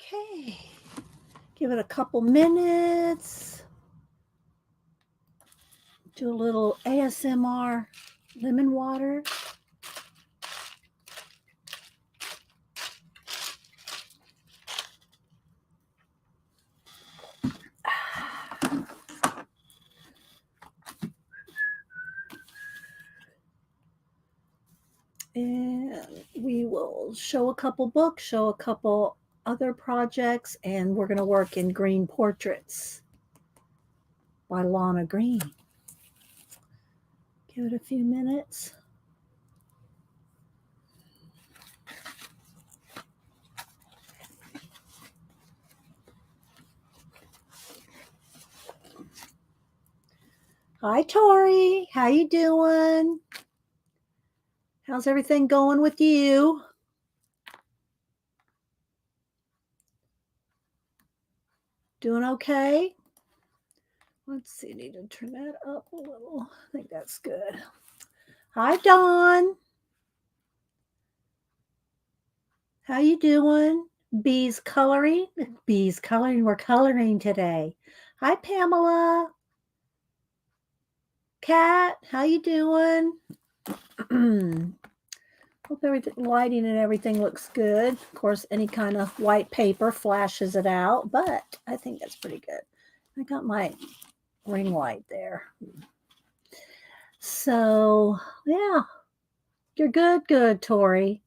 Okay. Give it a couple minutes. Do a little ASMR lemon water. And we will show a couple books, show a couple other projects, and we're going to work in green portraits by Lana Green. Give it a few minutes. Hi, Tori. How you doing? How's everything going with you? Doing okay? Let's see, need to turn that up a little. I think that's good. Hi, Dawn. How you doing? Bees coloring? Bees coloring. We're coloring today. Hi, Pamela. Kat, how you doing? Hope everything, lighting and everything looks good. Of course, any kind of white paper flashes it out, but I think that's pretty good. I got my ring light there. So, yeah, you're good, Tori.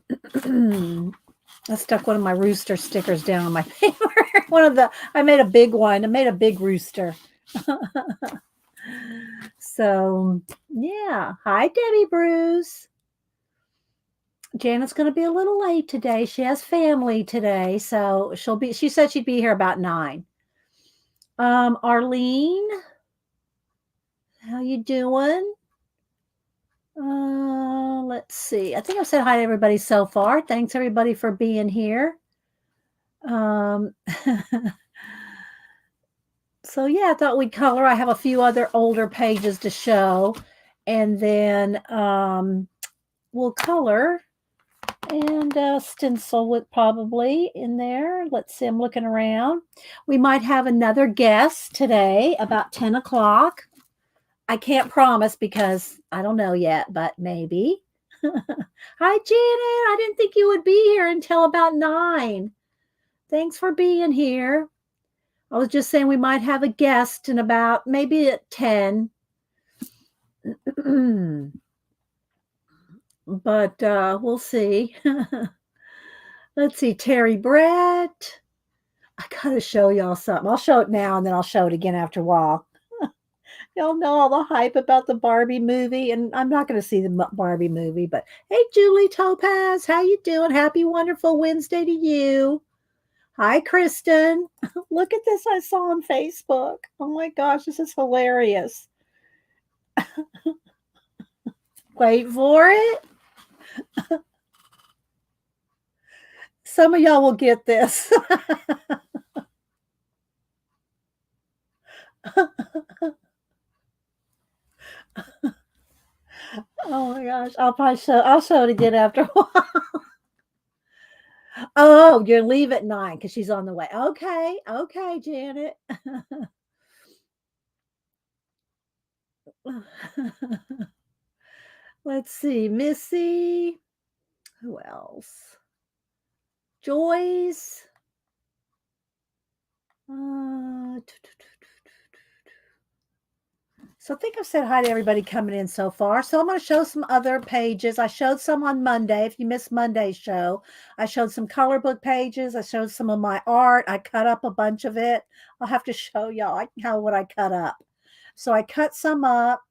I stuck one of my rooster stickers down on my paper. I made a big one. I made a big rooster. So, yeah. Hi, Debbie Bruce. Janet's going to be a little late today. She has family today, so she said she'd be here about 9. Arlene, how you doing? Let's see. I think I've said hi to everybody so far. Thanks everybody for being here. So yeah, I thought we'd color. I have a few other older pages to show, and then we'll color and stencil it probably in there. Let's see, I'm looking around. We might have another guest today about 10 o'clock. I can't promise because I don't know yet, but maybe. Hi, Janet. I didn't think you would be here until about 9. Thanks for being here. I was just saying we might have a guest in about maybe at 10. But we'll see. Let's see, Terry Brett. I gotta show y'all something. I'll show it now and then I'll show it again after a while. Y'all know all the hype about the Barbie movie, and I'm not going to see the Barbie movie, but hey, Julie Topaz, how you doing? Happy wonderful Wednesday to you. Hi, Kristen. Look at this I saw on Facebook. Oh my gosh, this is hilarious. Wait for it. Some of y'all will get this. Oh my gosh, I'll show it again after a while. Oh, you're leave at 9 because she's on the way. Okay, Janet. Let's see, Missy. Who else? Joyce. So I think I've said hi to everybody coming in so far. So I'm going to show some other pages. I showed some on Monday. If you missed Monday's show, I showed some color book pages. I showed some of my art. I cut up a bunch of it. I'll have to show y'all what I cut up. So I cut some up,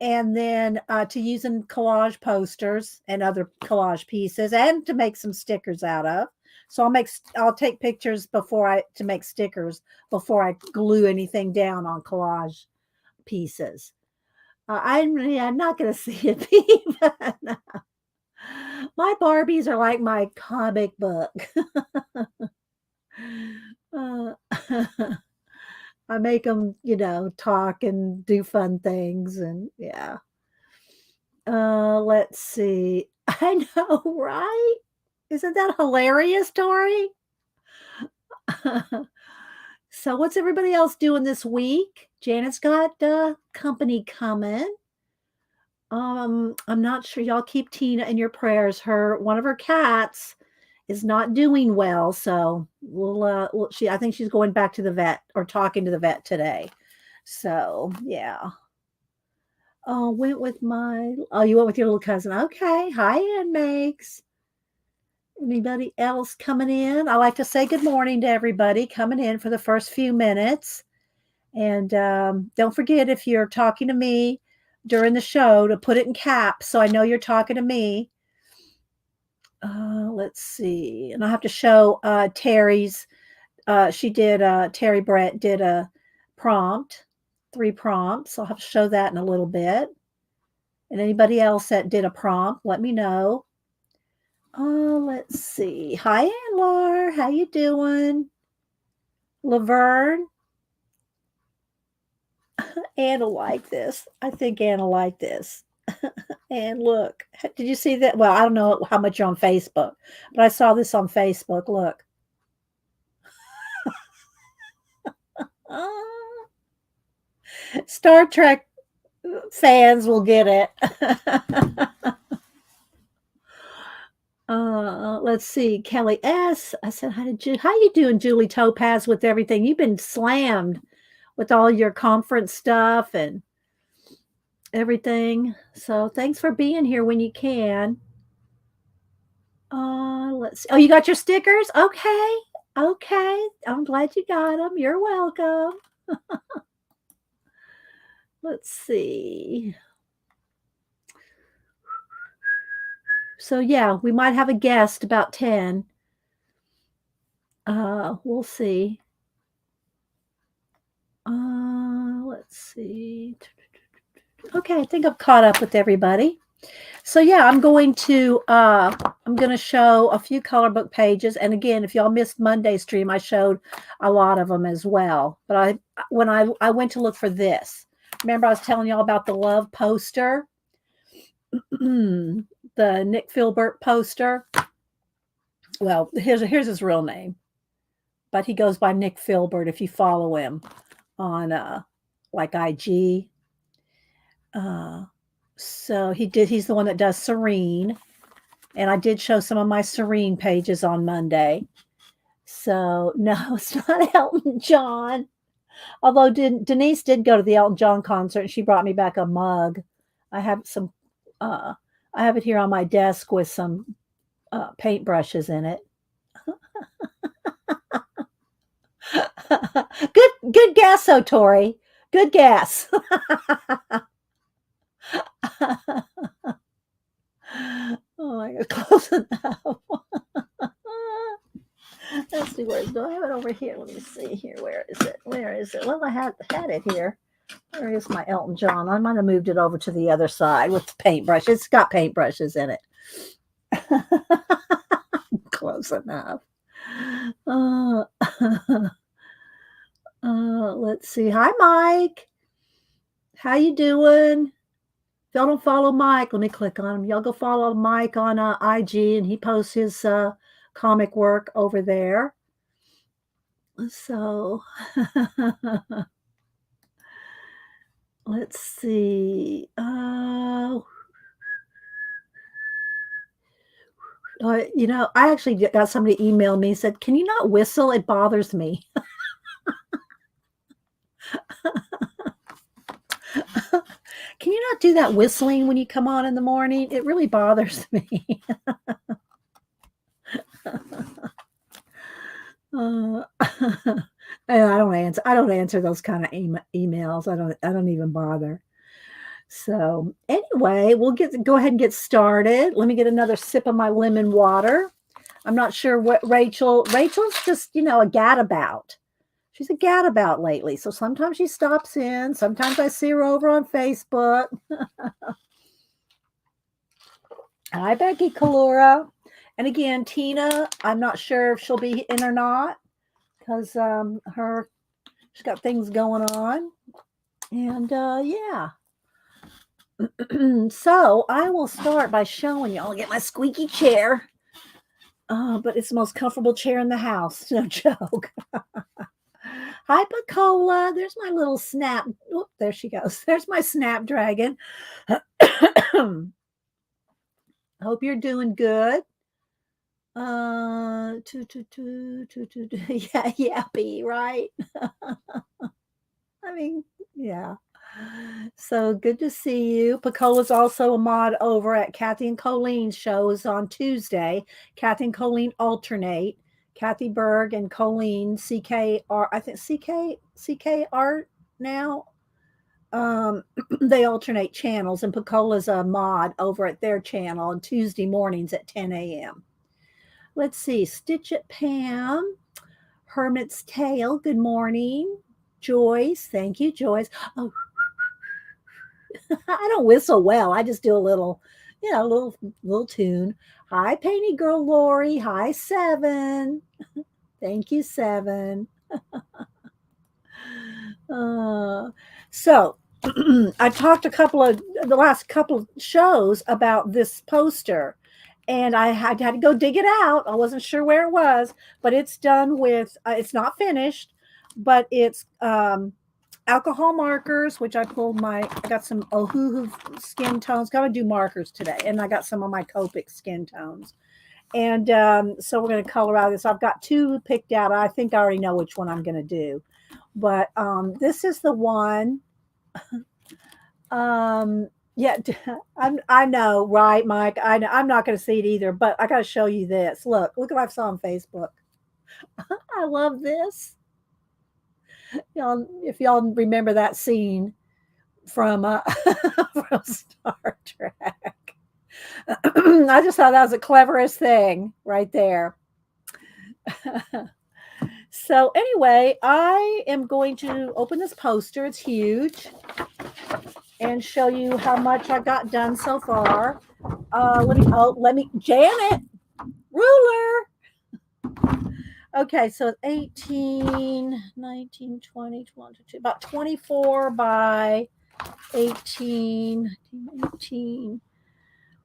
and then to use in collage posters and other collage pieces, and to make some stickers out of. So I'll take pictures to make stickers before I glue anything down on collage pieces. I'm not going to see it be, but my Barbies are like my comic book. I make them, talk and do fun things, and yeah. Let's see. I know, right? Isn't that hilarious, Tori? So what's everybody else doing this week? Janet's got company coming. I'm not sure. Y'all keep Tina in your prayers. One of her cats is not doing well, so I think she's going back to the vet or talking to the vet today. So yeah. Oh, you went with your little cousin. Okay. Hi, Ann Megs. Anybody else coming in? I like to say good morning to everybody coming in for the first few minutes. And don't forget, if you're talking to me during the show, to put it in caps so I know you're talking to me. Let's see. And I have to show Terry's. Terry Brett did a prompt, 3 prompts. I'll have to show that in a little bit. And anybody else that did a prompt, let me know. Let's see. Hi, Anwar. How you doing? Laverne. Anna like this. I think Anna like this. And look, did you see that? Well, I don't know how much you're on Facebook, but I saw this on Facebook. Look. Star Trek fans will get it. Let's see. Kelly S. I said, how you doing, Julie Topaz, with everything? You've been slammed with all your conference stuff and everything. So thanks for being here when you can. Let's see. Oh, you got your stickers? Okay. Okay. I'm glad you got them. You're welcome. Let's see. So yeah, we might have a guest about 10. We'll see. Let's see. Okay, I think I've caught up with everybody. So yeah, I'm going to show a few color book pages. And again, if y'all missed Monday's stream, I showed a lot of them as well. But when I went to look for this, remember I was telling y'all about the love poster, the Nick Filbert poster. Well, here's his real name, but he goes by Nick Filbert if you follow him on like IG. So he's the one that does Serene. And I did show some of my Serene pages on Monday. So no, it's not Elton John. Although Denise did go to the Elton John concert and she brought me back a mug. I have it here on my desk with some paintbrushes in it. Good guess, though, Tori. Good guess. Oh my God, close enough. Let's see, do I have it over here? Let me see here. Where is it? Well, I had it here. Where is my Elton John? I might have moved it over to the other side with the paintbrush. It's got paintbrushes in it. Close enough. Let's see. Hi, Mike. How you doing? If y'all don't follow Mike, let me click on him. Y'all go follow Mike on IG, and he posts his comic work over there. So let's see. I actually got somebody email me and said, "Can you not whistle? It bothers me." Can you not do that whistling when you come on in the morning? It really bothers me. And I don't answer those kind of emails. I don't even bother. So anyway, we'll go ahead and get started. Let me get another sip of my lemon water. I'm not sure what Rachel's just, a gadabout. She's a gadabout lately. So sometimes she stops in. Sometimes I see her over on Facebook. Hi, Becky Kalura. And again, Tina, I'm not sure if she'll be in or not because she's got things going on. And yeah. So I will start by showing y'all. Get my squeaky chair. But it's the most comfortable chair in the house. No joke. Hi, Pacola. There's my little snap. Oop, there she goes. There's my snapdragon. Hope you're doing good. Yeah, yappy, right? I mean, yeah. So good to see you. Pacola's also a mod over at Kathy and Colleen's shows on Tuesday. Kathy and Colleen alternate. Kathy Berg and Colleen CKR, I think CKR now. They alternate channels, and Pacola's a mod over at their channel on Tuesday mornings at 10 a.m. Let's see. Stitch It Pam. Hermit's Tale. Good morning. Joyce. Thank you, Joyce. Oh, I don't whistle well. I just do a little, little tune. Hi, Painty Girl Lori. Hi, Seven. Thank you, Seven. So I talked the last couple of shows about this poster, and I had to go dig it out. I wasn't sure where it was, but it's done with. It's not finished, but it's alcohol markers, which I got some Ohuhu skin tones. Got to do markers today, and I got some of my Copic skin tones. And so we're going to color out this. I've got two picked out. I think I already know which one I'm going to do. But this is the one. Yeah, I know, right, Mike? I know, I'm not going to see it either, but I got to show you this. Look what I saw on Facebook. I love this. Y'all, if y'all remember that scene from from Star Trek, I just thought that was the cleverest thing right there. So anyway, I am going to open this poster. It's huge, and show you how much I got done so far. Let me, Janet, ruler. Okay, so 18, 19, 20, 22, about 24 by 18, 18,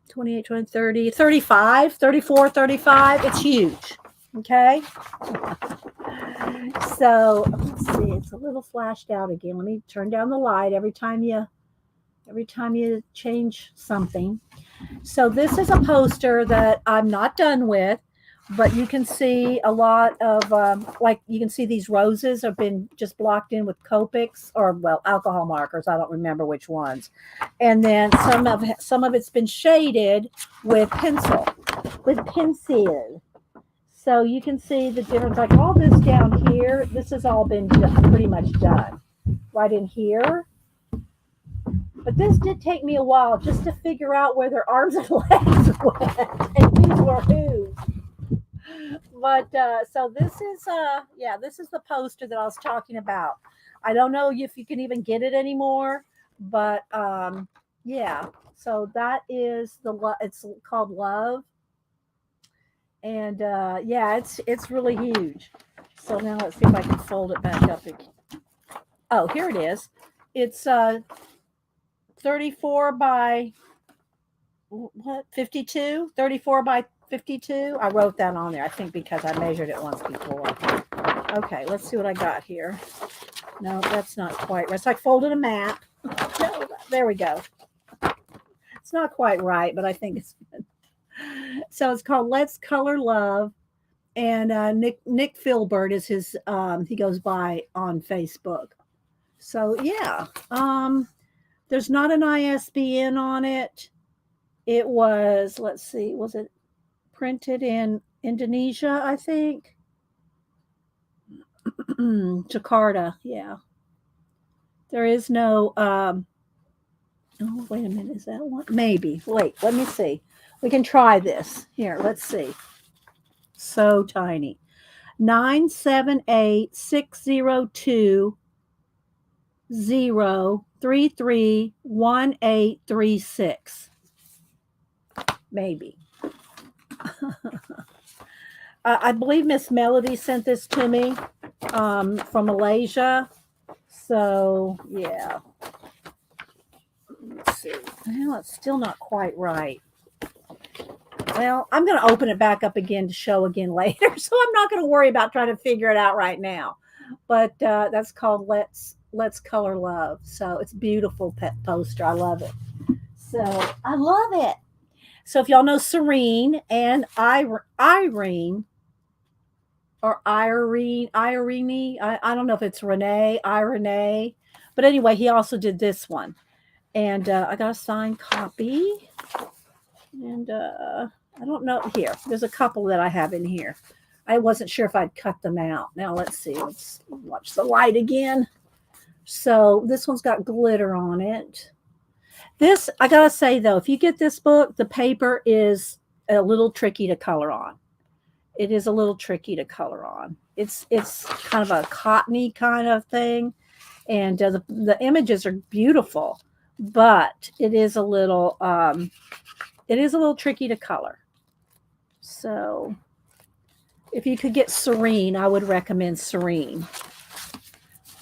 28, 20, 30, 35, 34, 35. It's huge. Okay. So let's see, it's a little flashed out again. Let me turn down the light every time you change something. So this is a poster that I'm not done with, but you can see a lot of you can see these roses have been just blocked in with Copics or alcohol markers. I don't remember which ones. And then some of it's been shaded with pencil. So you can see the difference, like all this down here, this has all been pretty much done right in here. But this did take me a while just to figure out where their arms and legs went and these were whose. But so this is the poster that I was talking about. I don't know if you can even get it anymore, but yeah. So that is it's called Love. And yeah, it's really huge. So now let's see if I can fold it back up again. Oh, here it is. It's 34 by 52. 34 by 52. I wrote that on there, I think, because I measured it once before. Okay, let's see what I got here. No, that's not quite right. It's like folded a map. No, there we go. It's not quite right, but I think it's good. So it's called Let's Color Love. And Nick Filbert is his he goes by on Facebook. So yeah. There's not an ISBN on it. It was, let's see, was it printed in Indonesia, I think? Jakarta, yeah. There is no oh, wait a minute, is that one? Maybe. Wait, let me see. We can try this. Here, let's see. So tiny. 978-602-0331836. Maybe. I believe Miss Melody sent this to me from Malaysia. So, yeah. Let's see. Well, it's still not quite right. Well, I'm going to open it back up again to show again later. So I'm not going to worry about trying to figure it out right now. But that's called Let's Color Love. So it's beautiful pet poster. I love it. So I love it. So if y'all know Serene and Irene or Irene, I don't know if it's Renee, Irene, but anyway, he also did this one. And I got a signed copy. And I don't know here. There's a couple that I have in here. I wasn't sure if I'd cut them out. Now let's see. Let's watch the light again. So this one's got glitter on it. This, I gotta say though, if you get this book, the paper is a little tricky to color on. It is a little tricky to color on. It's kind of a cottony kind of thing, and the images are beautiful, but it is a little tricky to color. So if you could get Serene, I would recommend Serene.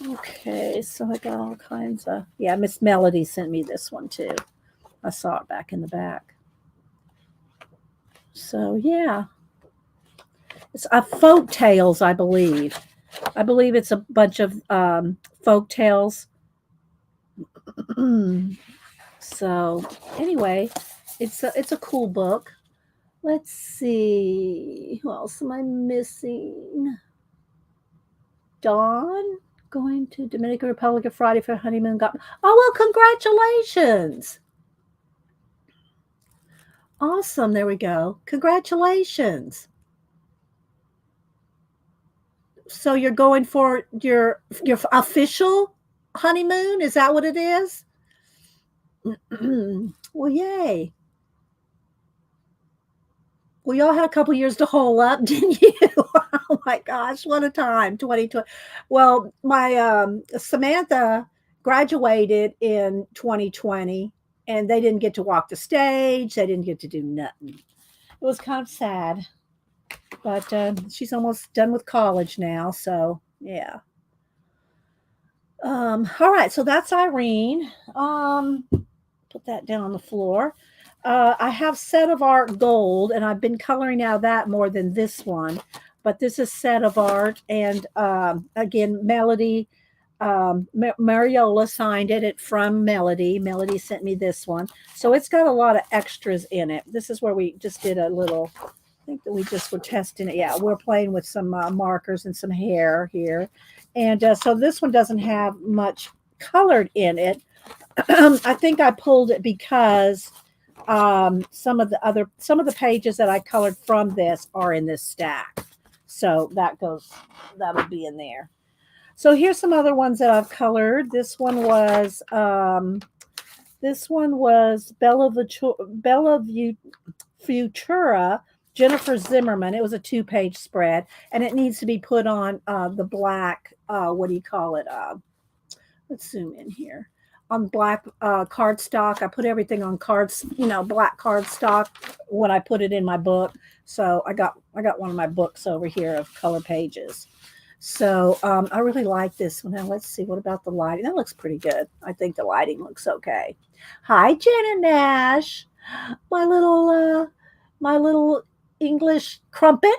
Okay, so I got all kinds of, yeah, Miss Melody sent me this one too. I saw it back in the back. So yeah. It's a folk tales, I believe. I believe it's a bunch of folk tales. So anyway, it's a cool book. Let's see. Who else am I missing? Dawn going to Dominican Republic Friday for honeymoon. Oh, well, congratulations. Awesome. There we go. Congratulations. So you're going for your official honeymoon? Is that what it is? Well, yay. Well, y'all had a couple years to hole up, didn't you? Oh my gosh, what a time, 2020. Well, my Samantha graduated in 2020, and they didn't get to walk the stage. They didn't get to do nothing. It was kind of sad, but she's almost done with college now, so yeah. All right, so that's Irene. Put that down on the floor. I have Set of Art Gold, and I've been coloring out of that more than this one. But this is Set of Art, and again, Melody, Mariola signed it from Melody. Melody sent me this one. So it's got a lot of extras in it. This is where we just did a little, I think that we just were testing it. Yeah, we're playing with some markers and some hair here. And so this one doesn't have much colored in it. I think I pulled it because some of the pages that I colored from this are in this stack. So that'll be in there. So here's some other ones that I've colored. This one was Bella Futura, Jennifer Zimmerman. It was a 2-page spread, and it needs to be put on the black, what do you call it? Let's zoom in here. On black cardstock. I put everything on black cardstock when I put it in my book. So I got one of my books over here of color pages. So I really like this one. Now let's see, what about the lighting? That looks pretty good. I think the lighting looks okay. Hi, Janet Nash, my little English crumpet.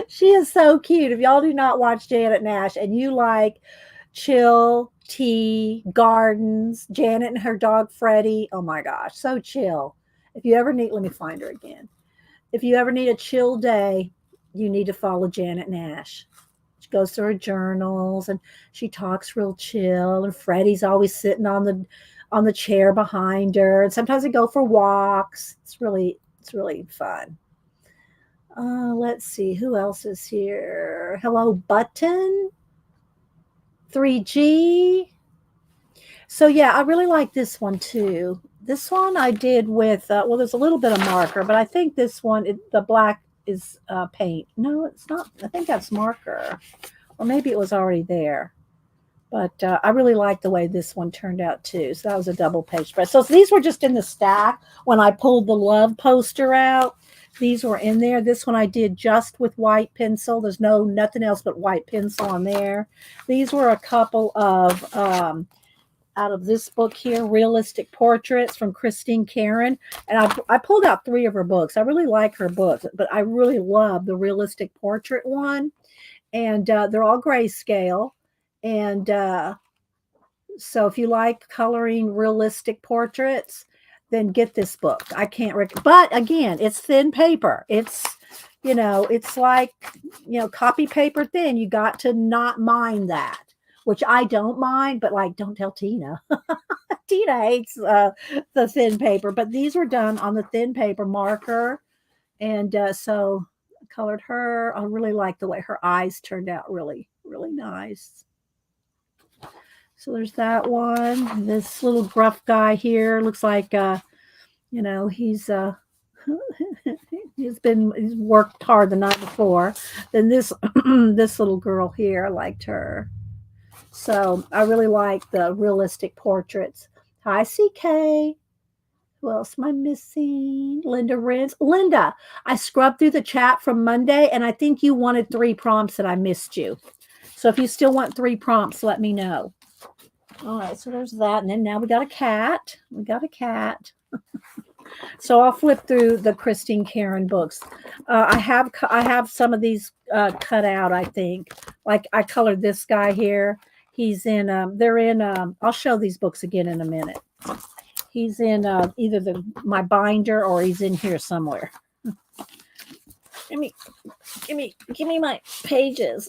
She is so cute. If y'all do not watch Janet Nash and you like chill, tea, gardens, Janet and her dog Freddie, oh my gosh, so chill. If you ever need, let me find her again. If you ever need a chill day, you need to follow Janet Nash. She goes through her journals and she talks real chill, and Freddie's always sitting on the chair behind her, and sometimes they go for walks. It's really fun. Let's see, who else is here? Hello, Button 3G. So yeah, I really like this one too. This one I did with well, there's a little bit of marker, but I think this one, the black is paint. No, it's not. I think that's marker, or maybe it was already there. But I really like the way this one turned out too. So that was a double page spread. So these were just in the stack when I pulled the love poster out. These were in there. This one I did just with white pencil. There's nothing else but white pencil on there. These were a couple of out of this book here, Realistic Portraits from Christine Karen. And I pulled out 3 of her books. I really like her books, but I really love the Realistic Portrait one. And they're all grayscale. And so if you like coloring realistic portraits, then get this book. I can't but again, it's thin paper. It's, it's like, copy paper thin. You got to not mind that, which I don't mind, but like, don't tell Tina. Tina hates the thin paper, but these were done on the thin paper marker. And so I colored her. I really like the way her eyes turned out. Really, really nice. So there's that one. This little gruff guy here looks like, he's he's worked hard the night before. Then this this little girl here, I liked her. So I really like the realistic portraits. Hi, CK. Who else am I missing? Linda Rins. Linda, I scrubbed through the chat from Monday, and I think you wanted 3 prompts and I missed you. So if you still want 3 prompts, let me know. All right, so there's that. And then now we got a cat. We got a cat. So I'll flip through the Christine Karen books. I have some of these cut out, I think. Like I colored this guy here. He's in, they're in, I'll show these books again in a minute. He's in either my binder or he's in here somewhere. Give me my pages.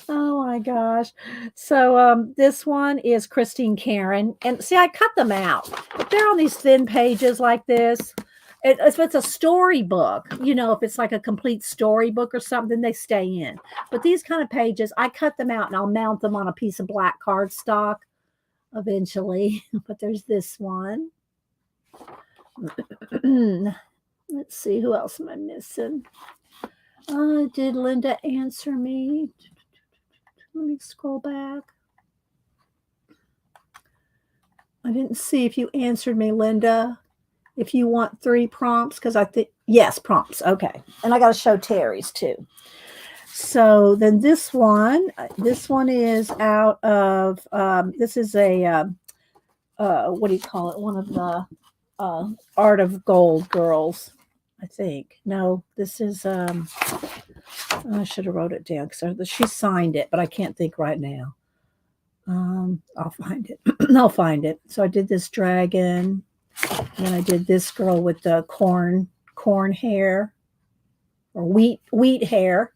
Oh my gosh. So this one is Christine Karen. And see, I cut them out. If they're on these thin pages like this, if it's a storybook, if it's like a complete storybook or something, they stay in. But these kind of pages, I cut them out and I'll mount them on a piece of black cardstock eventually. But there's this one. Let's see, who else am I missing? Did Linda answer me? Let me scroll back. I didn't see if you answered me, Linda. If you want 3 prompts, because I think, yes, prompts. Okay. And I got to show Terry's too. So then this one is out of, this is a, what do you call it? One of the Art of Gold girls, I think. No, this is, I should have wrote it down because she signed it, but I can't think right now. I'll find it. I'll find it. So I did this dragon. And then I did this girl with the corn hair or wheat hair.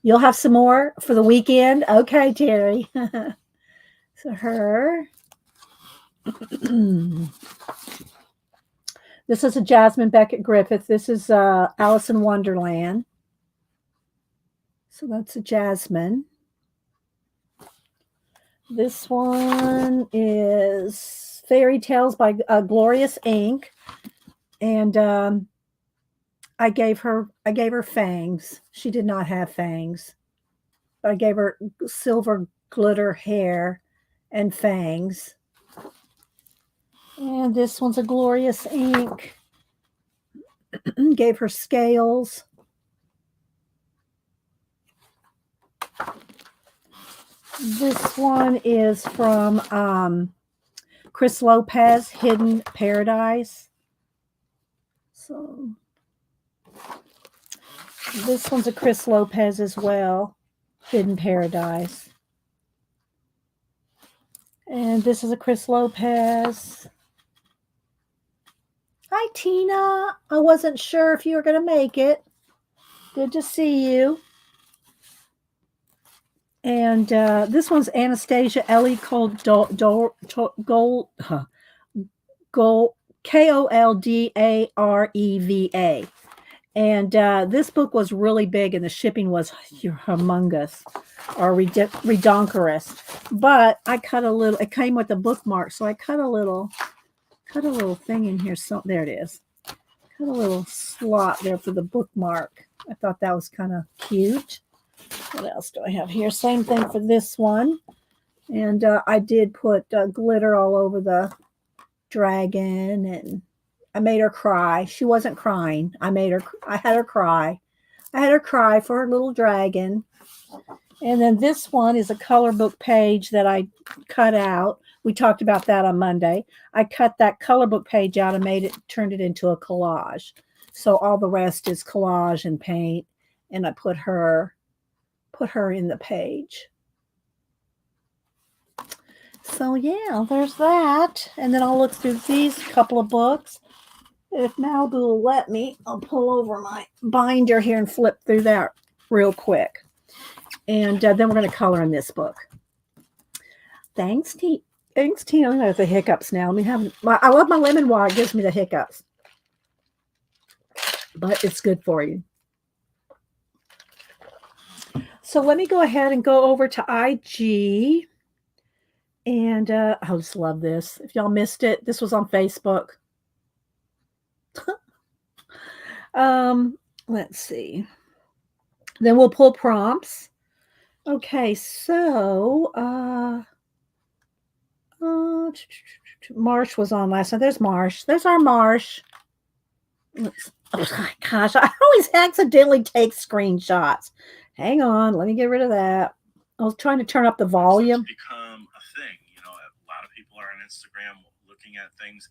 You'll have some more for the weekend. Okay, Terry. So her. This is a Jasmine Beckett Griffith. This is Alice in Wonderland. So that's a Jasmine. This one is Fairy Tales by Glorious Ink. And I gave her fangs. She did not have fangs. But I gave her silver glitter hair and fangs. And this one's a Glorious Ink. Gave her scales. This one is from Chris Lopez, Hidden Paradise. So this one's a Chris Lopez as well, Hidden Paradise. And this is a Chris Lopez. Hi, Tina. I wasn't sure if you were going to make it. Good to see you. And this one's Anastasia Ellie Koldaleva. And this book was really big and the shipping was humongous or redonkulous. But I cut a little, it came with a bookmark, so I cut a little thing in here. So there it is. Cut a little slot there for the bookmark. I thought that was kind of cute. What else do I have here? Same thing for this one. And I did put glitter all over the dragon, and I made her cry. She wasn't crying. I had her cry. I had her cry for her little dragon. And then this one is a color book page that I cut out. We talked about that on Monday. I cut that color book page out and turned it into a collage. So all the rest is collage and paint. And I put her in the page. So yeah, there's that. And then I'll look through these couple of books. If Malibu will let me, I'll pull over my binder here and flip through that real quick. And then we're going to color in this book. Thanks, Tina. Thanks, Tina. I have the hiccups now. I love my lemon water. It gives me the hiccups. But it's good for you. So let me go ahead and go over to IG. And I just love this. If y'all missed it, this was on Facebook. Let's see. Then we'll pull prompts. Okay, so Marsh was on last night. There's Marsh. There's our Marsh. Oh my gosh, I always accidentally take screenshots. Hang on, let me get rid of that. I was trying to turn up the volume. It's become a thing. You know, a lot of people are on Instagram looking at things.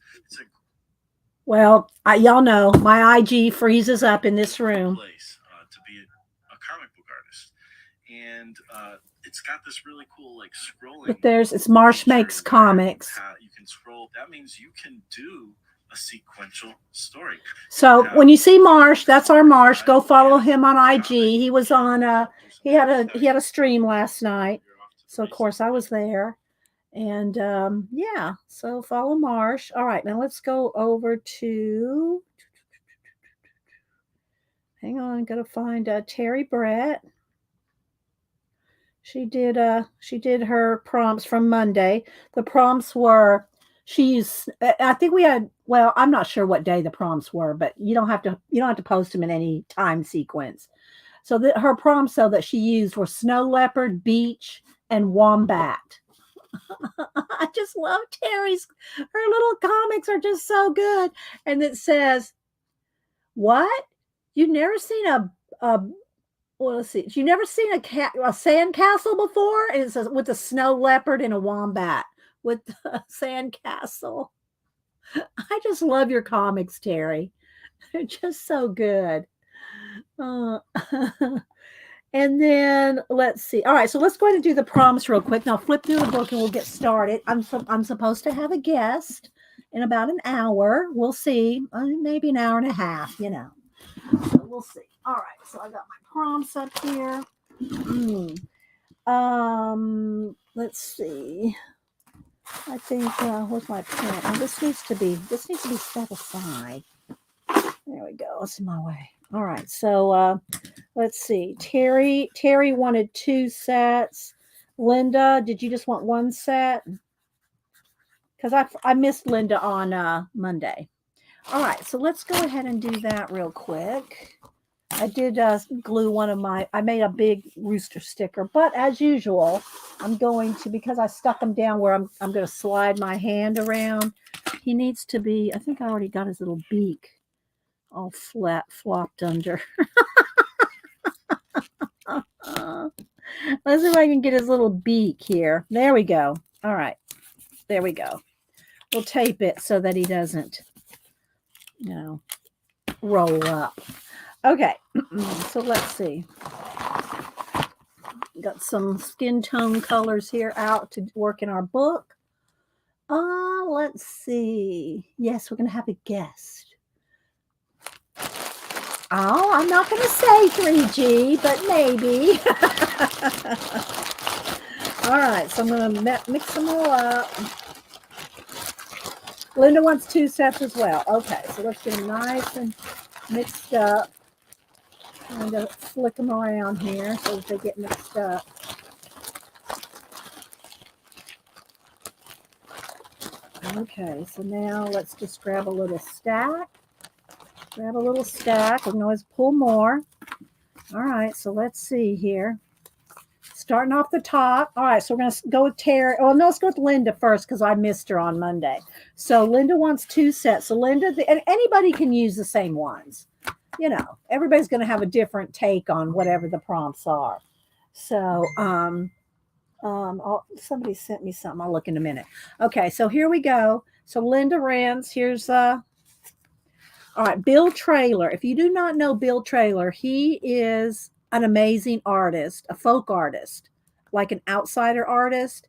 Well, y'all know my IG freezes up in this room. Place to be a comic book artist, and it's got this really cool like scrolling. But it's Marsh Makes Comics. You can scroll. That means you can do a sequential story. So when you see Marsh, that's our Marsh. Go follow him on IG. He was on. He had a stream last night, so of course I was there. And yeah, so follow Marsh. All right, now let's go over to. Hang on, gotta find Terry Brett. She did her prompts from Monday. The prompts were I think we had, well, I'm not sure what day the prompts were, but you don't have to post them in any time sequence. So her prompts though that she used were snow leopard, beach, and wombat. I just love Terry's. Her little comics are just so good. And it says, "What? You've never seen a well, let's see. You've never seen a sand castle before?" And it says with a snow leopard and a wombat with the sand castle. I just love your comics, Terry. They're just so good. And then let's see. All right, so let's go ahead and do the prompts real quick. Now flip through the book and we'll get started. I'm supposed to have a guest in about an hour. We'll see. Maybe an hour and a half, So we'll see. All right, so I got my prompts up here. Let's see. I think where's my pen? Oh, this needs to be set aside. There we go. It's in my way. All right, so let's see. Terry wanted 2 sets. Linda, did you just want 1 set? Because I missed Linda on Monday. All right, so let's go ahead and do that real quick. I did glue I made a big rooster sticker, but as usual, I'm going to, because I stuck him down where I'm going to slide my hand around. He needs to be, I think I already got his little beak all flopped under. Let's see if I can get his little beak here. There we go. All right. There we go. We'll tape it so that he doesn't, roll up. Okay. So let's see. Got some skin tone colors here out to work in our book. Let's see. Yes, we're going to have a guest. Oh, I'm not going to say 3G, but maybe. All right, so I'm going to mix them all up. Linda wants 2 sets as well. Okay, so let's get them nice and mixed up. I'm going to flick them around here so that they get mixed up. Okay, so now let's just grab a little stack. We can always pull more. All right, so let's see here. Starting off the top. All right, so we're going to go with Terry. Oh, no, let's go with Linda first because I missed her on Monday. So Linda wants 2 sets. So Linda, and anybody can use the same ones. Everybody's going to have a different take on whatever the prompts are. So, somebody sent me something. I'll look in a minute. Okay, so here we go. So Linda Rance, here's all right, Bill Traylor. If you do not know Bill Traylor, he is an amazing artist, a folk artist, like an outsider artist.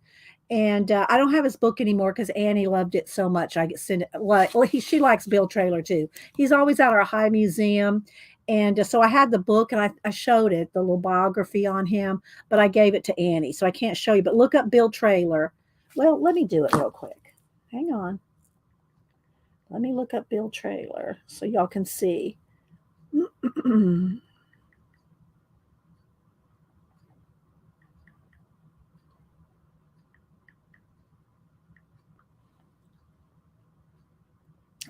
And I don't have his book anymore because Annie loved it so much. I get sent it. Well, she likes Bill Traylor too. He's always at our high museum. And so I had the book and I showed it, the little biography on him, but I gave it to Annie. So I can't show you, but look up Bill Traylor. Well, let me do it real quick. Hang on. Let me look up Bill Traylor so y'all can see.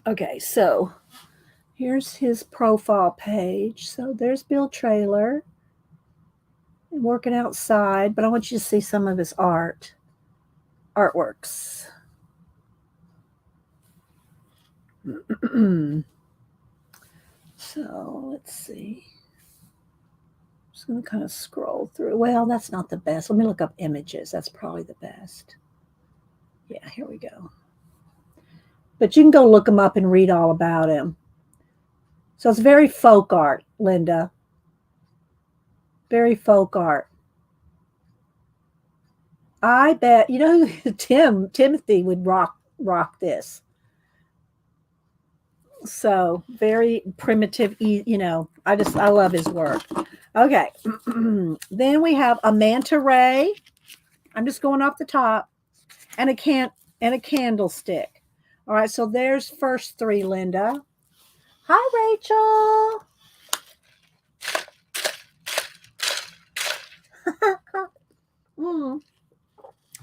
Okay, so here's his profile page. So there's Bill Traylor working outside, but I want you to see some of his artworks. So let's see. I'm just going to kind of scroll through. Well, that's not the best. Let me look up images. That's probably the best. Yeah, here we go. But you can go look him up and read all about him. So it's very folk art, Linda. Very folk art. I bet Timothy would rock this. So very primitive, I love his work. Okay. Then we have a manta ray. I'm just going off the top, and a candlestick. All right, so there's first three, Linda. Hi, Rachel.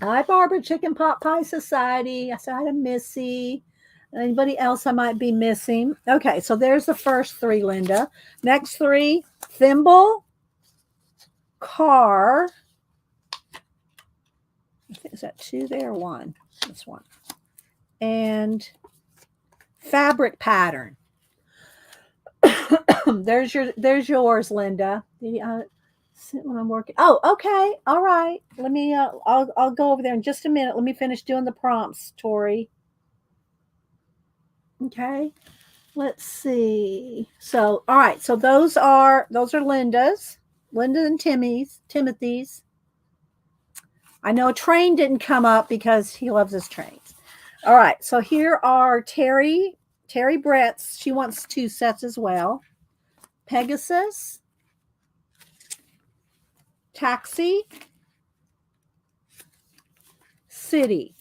Hi, Barbara, Chicken Pot Pie Society. I said hi to Missy. Anybody else I might be missing? Okay, so there's the first three, Linda. Next three, thimble, car. Is that two there? One. This one. And fabric pattern. there's yours, Linda. When I'm working. Oh, okay. All right. Let me I'll go over there in just a minute. Let me finish doing the prompts, Tori. Okay. Let's see. So, all right. So those are Linda's. Linda and Timothy's. I know a train didn't come up because he loves his trains. All right. So here are Terry Brett's. She wants 2 sets as well. Pegasus, Taxi, City.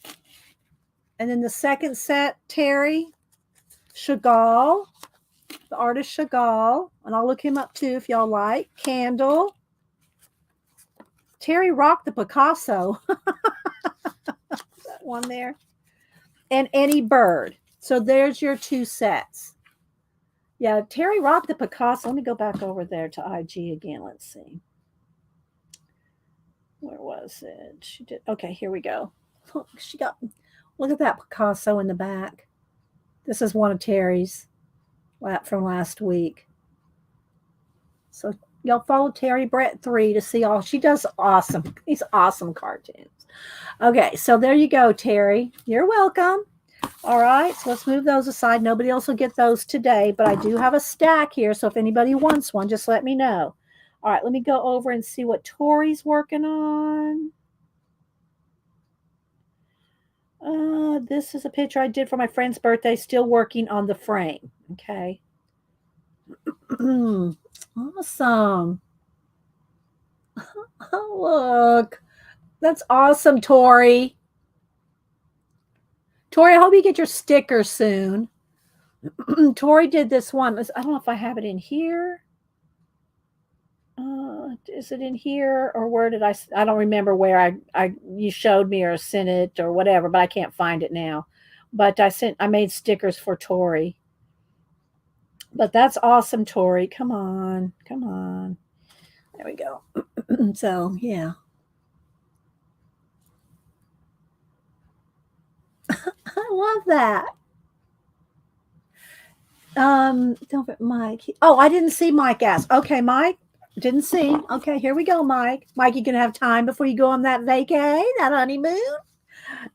And then the second set, Terry, Chagall, the artist Chagall, and I'll look him up too if y'all like. Candle. Terry rocked the Picasso. That one there. And Any Bird. So there's your 2 sets. Yeah, Terry rocked the Picasso. Let me go back over there to IG again. Let's see. Where was it? She did. Okay, here we go. Look at that Picasso in the back. This is one of Terry's from last week. So y'all follow Terry Brett 3 to see all she does. These awesome cartoons. Okay, so there you go, Terry. You're welcome. All right, so let's move those aside. Nobody else will get those today, but I do have a stack here. So if anybody wants one, just let me know. All right, let me go over and see what Tori's working on. This is a picture I did for my friend's birthday. Still working on the frame. Okay. Awesome. Oh, look. That's awesome, Tori. Tori, I hope you get your sticker soon. Tori did this one. I don't know if I have it in here. Is it in here or where did I don't remember where you showed me or sent it or whatever, but I can't find it now. But I made stickers for Tori. But that's awesome, Tori. Come on. There we go. So yeah. I love that. Don't Mike. Oh, I didn't see Mike ask. Okay, Mike, Didn't see. Okay, here we go, Mike. Mike, you gonna have time before you go on that vacay, that honeymoon?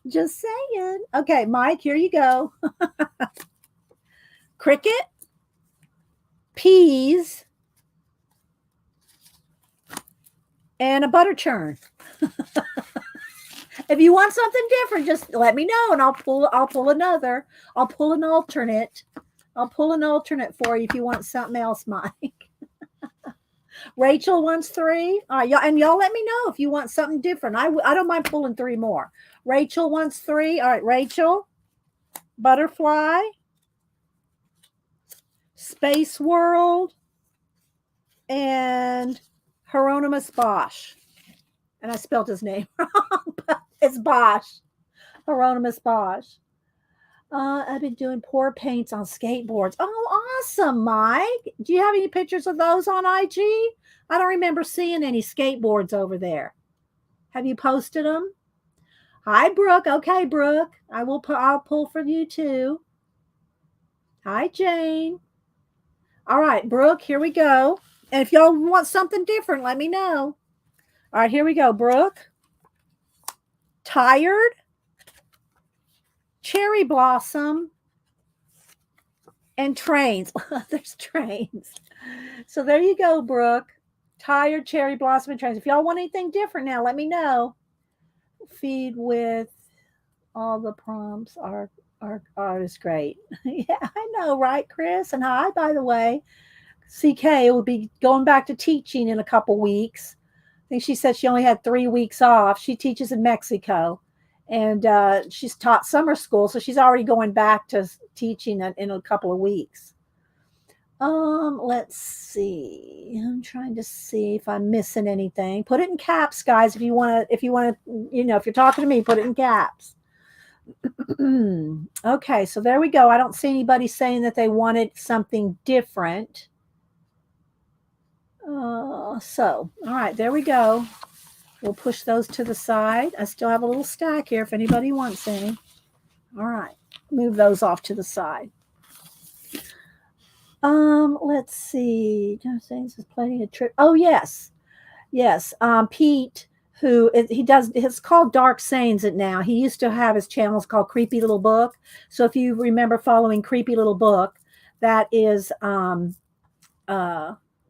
Just saying. Okay, Mike, here you go. Cricket, peas, and a butter churn. If you want something different, just let me know and I'll pull another. I'll pull an alternate. I'll pull an alternate for you if you want something else, Mike. Rachel wants 3. All right, y'all, and y'all let me know if you want something different. I don't mind pulling 3 more. Rachel wants 3. All right, Rachel, butterfly, space world, and Hieronymus Bosch. And I spelled his name wrong, but it's Bosch. Hieronymus Bosch. I've been doing pour paints on skateboards. Oh, awesome, Mike. Do you have any pictures of those on IG? I don't remember seeing any skateboards over there. Have you posted them? Hi, Brooke. Okay, Brooke. I'll pull for you too. Hi, Jane. All right, Brooke, here we go. And if y'all want something different, let me know. All right, here we go, Brooke. Tired, cherry blossom, and trains. There's trains. So there you go, Brooke. Tired, cherry blossom, and trains. If y'all want anything different now, let me know. Feed with all the prompts are is great. Yeah, I know, right, Chris? And hi, by the way. CK will be going back to teaching in a couple weeks. I think she said she only had 3 weeks off. She teaches in Mexico, and she's taught summer school, so she's already going back to teaching in a couple of weeks. Let's see. I'm trying to see if I'm missing anything. Put it in caps, guys. If you want to, if you're talking to me, put it in caps. Okay, so there we go. I don't see anybody saying that they wanted something different. All right, there we go. We'll push those to the side. I still have a little stack here if anybody wants any. All right, move those off to the side. Let's see. James is planning a trip. Oh, yes. Pete, it's called Dark Sayings it now. He used to have his channels called Creepy Little Book. So if you remember following Creepy Little Book, that is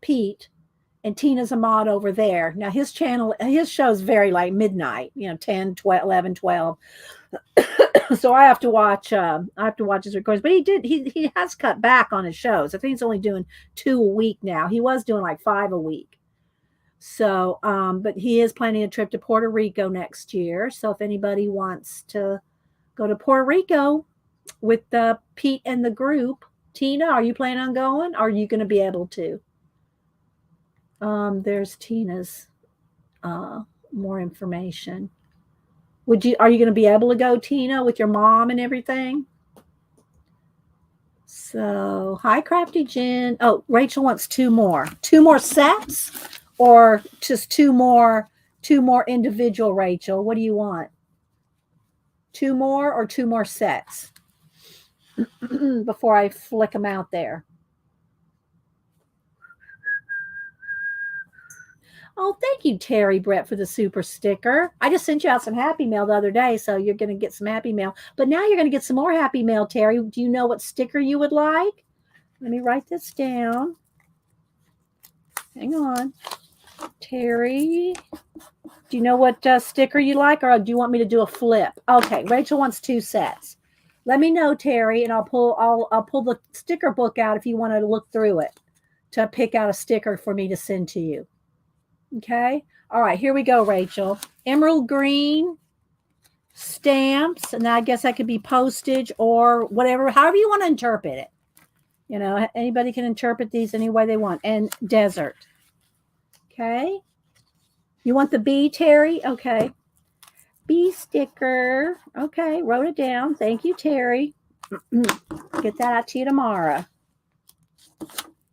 Pete. And Tina's a mod over there. Now his show's very like midnight, 10, 12, 11, 12. So I have to watch his recordings. But he has cut back on his shows. I think he's only doing 2 a week now. He was doing like 5 a week. So but he is planning a trip to Puerto Rico next year. So if anybody wants to go to Puerto Rico with Pete and the group, Tina, are you planning on going? Are you going to be able to? There's Tina's more information. Are you going to be able to go, Tina, with your mom and everything? So, hi, Crafty Jen. Oh, Rachel wants 2 more. 2 more sets or just 2 more individual, Rachel? What do you want? 2 more or 2 more sets? Before I flick them out there. Oh, thank you, Terry Brett, for the super sticker. I just sent you out some Happy Mail the other day, so you're going to get some Happy Mail. But now you're going to get some more Happy Mail, Terry. Do you know what sticker you would like? Let me write this down. Hang on. Terry, do you know what sticker you like, or do you want me to do a flip? Okay, Rachel wants 2 sets. Let me know, Terry, and I'll pull the sticker book out if you want to look through it to pick out a sticker for me to send to you. Okay. All right, here we go, Rachel. Emerald green stamps, and I guess that could be postage or whatever, however you want to interpret it. Anybody can interpret these any way they want. And desert. Okay. You want the bee, Terry? Okay. Bee sticker. Okay, wrote it down. Thank you, Terry. Get that out to you tomorrow.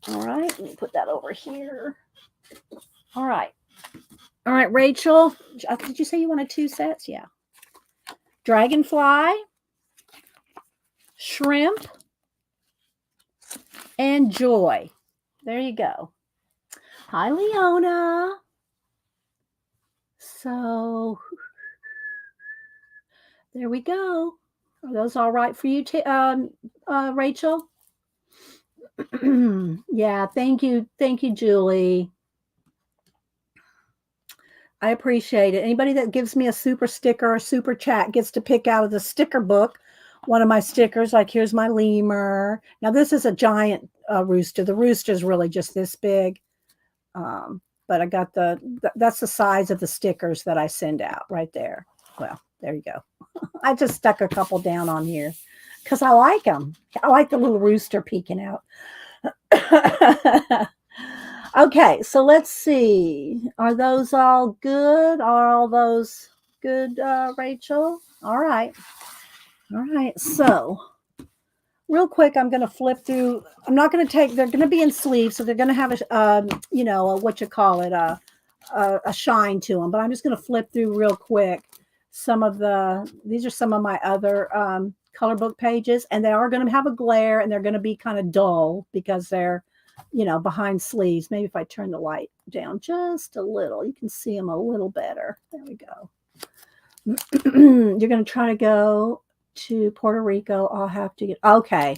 All right, let me put that over here. All right, Rachel. Did you say you wanted 2 sets? Yeah. Dragonfly, shrimp, and joy. There you go. Hi, Leona. So there we go. Are those all right for you, Rachel? Yeah, thank you. Thank you, Julie. I appreciate it. Anybody that gives me a super sticker or super chat gets to pick out of the sticker book one of my stickers. Like here's my lemur. Now this is a giant rooster. The rooster is really just this big. But I got that's the size of the stickers that I send out right there. Well, there you go. I just stuck a couple down on here because I like them. I like the little rooster peeking out. Okay, so let's see. Are those all good? Are all those good, Rachel? All right. All right. So, real quick, I'm going to flip through. I'm not going to take, they're going to be in sleeves. So, they're going to have what you call it, a shine to them. But I'm just going to flip through real quick these are some of my other color book pages. And they are going to have a glare and they're going to be kind of dull because they're behind sleeves. Maybe if I turn the light down just a little, you can see them a little better. There we go. You're going to try to go to Puerto Rico. I'll have to get, okay.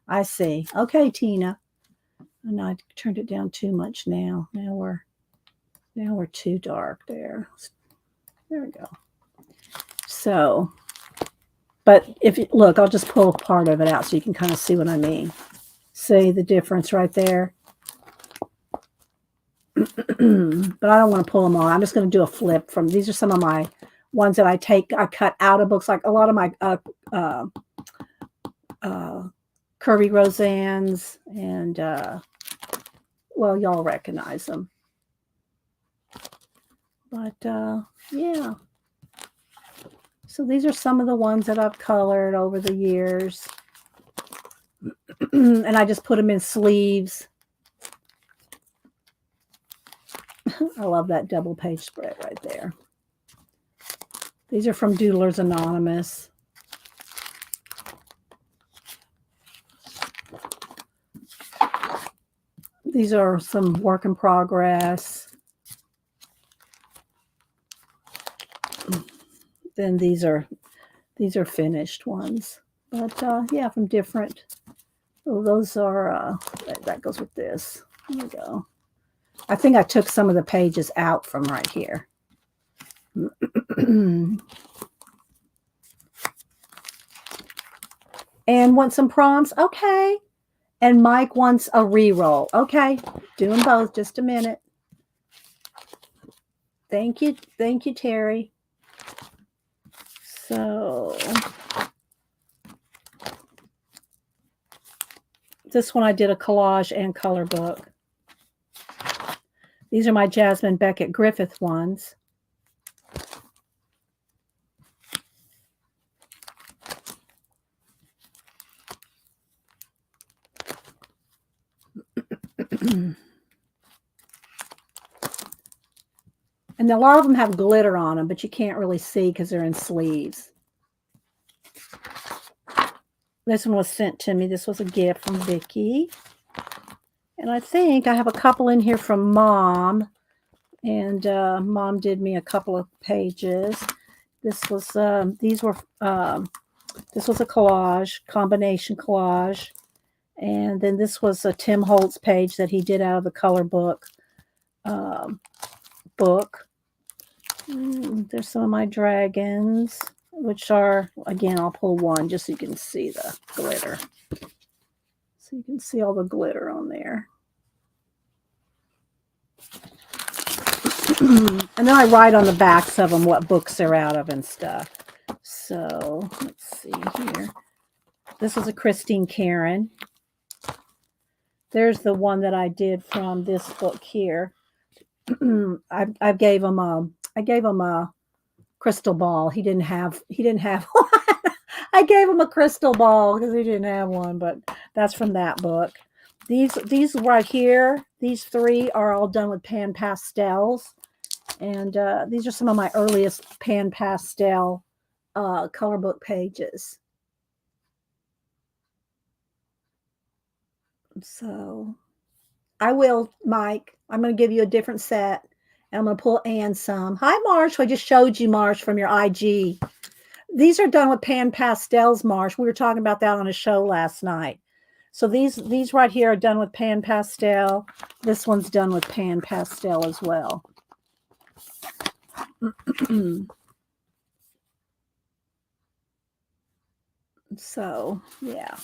I see. Okay, Tina. And I turned it down too much now. Now we're too dark there. There we go. So, but if you look, I'll just pull part of it out so you can kind of see what I mean. See the difference right there? But I don't want to pull them all. I'm just going to do a flip from, these are some of my ones that I cut out of books, like a lot of my Curvy Roseannes and, well, y'all recognize them. But, yeah. So these are some of the ones that I've colored over the years. And I just put them in sleeves. I love that double page spread right there. These are from Doodlers Anonymous. These are some work in progress. Then these are finished ones. But yeah, from different. Oh, those are that goes with this. There we go. I think I took some of the pages out from right here. And want some prompts? Okay. And Mike wants a reroll. Okay. Doing both. Just a minute. Thank you. Thank you, Terry. So this one I did a collage and color book. These are my Jasmine Beckett Griffith ones. And a lot of them have glitter on them, but you can't really see because they're in sleeves. This one was sent to me. This was a gift from Vicki. And I think I have a couple in here from Mom. And Mom did me a couple of pages. This was this was a collage, combination collage. And then this was a Tim Holtz page that he did out of the color book. There's some of my dragons, which are, again, I'll pull one just so you can see the glitter. So you can see all the glitter on there. And then I write on the backs of them what books they're out of and stuff. So let's see here. This is a Christine Karen. There's the one that I did from this book here. I gave him a crystal ball. He didn't have one. I gave him a crystal ball because he didn't have one, but that's from that book. These right here, these three are all done with pan pastels. And these are some of my earliest pan pastel color book pages. So I will, Mike. I'm going to give you a different set. And I'm going to pull Ann some. Hi, Marsh. I just showed you, Marsh, from your IG. These are done with pan pastels, Marsh. We were talking about that on a show last night. So these right here are done with pan pastel. This one's done with pan pastel as well. So, yeah.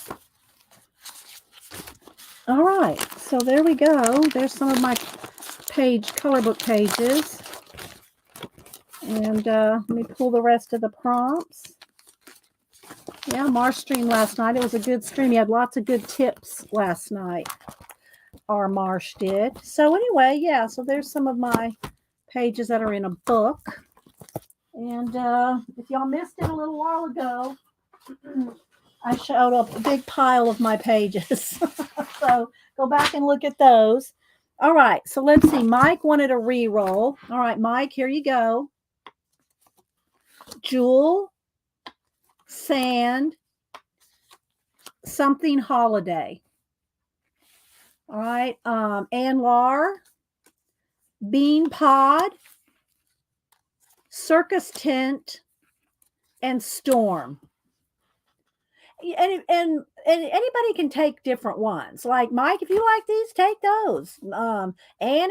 All right. So there we go. There's some of my color book pages. And let me pull the rest of the prompts. Yeah, Marsh streamed last night. It was a good stream. He had lots of good tips last night. Our Marsh did. So anyway, yeah, so there's some of my pages that are in a book. And if y'all missed it a little while ago, I showed up a big pile of my pages. So go back and look at those. All right, so let's see. Mike wanted a re-roll. All right, Mike, here you go. Jewel, sand, something holiday. All right, Anlar, bean pod, circus tent, and storm. And anybody can take different ones. Like Mike, if you like these, take those. And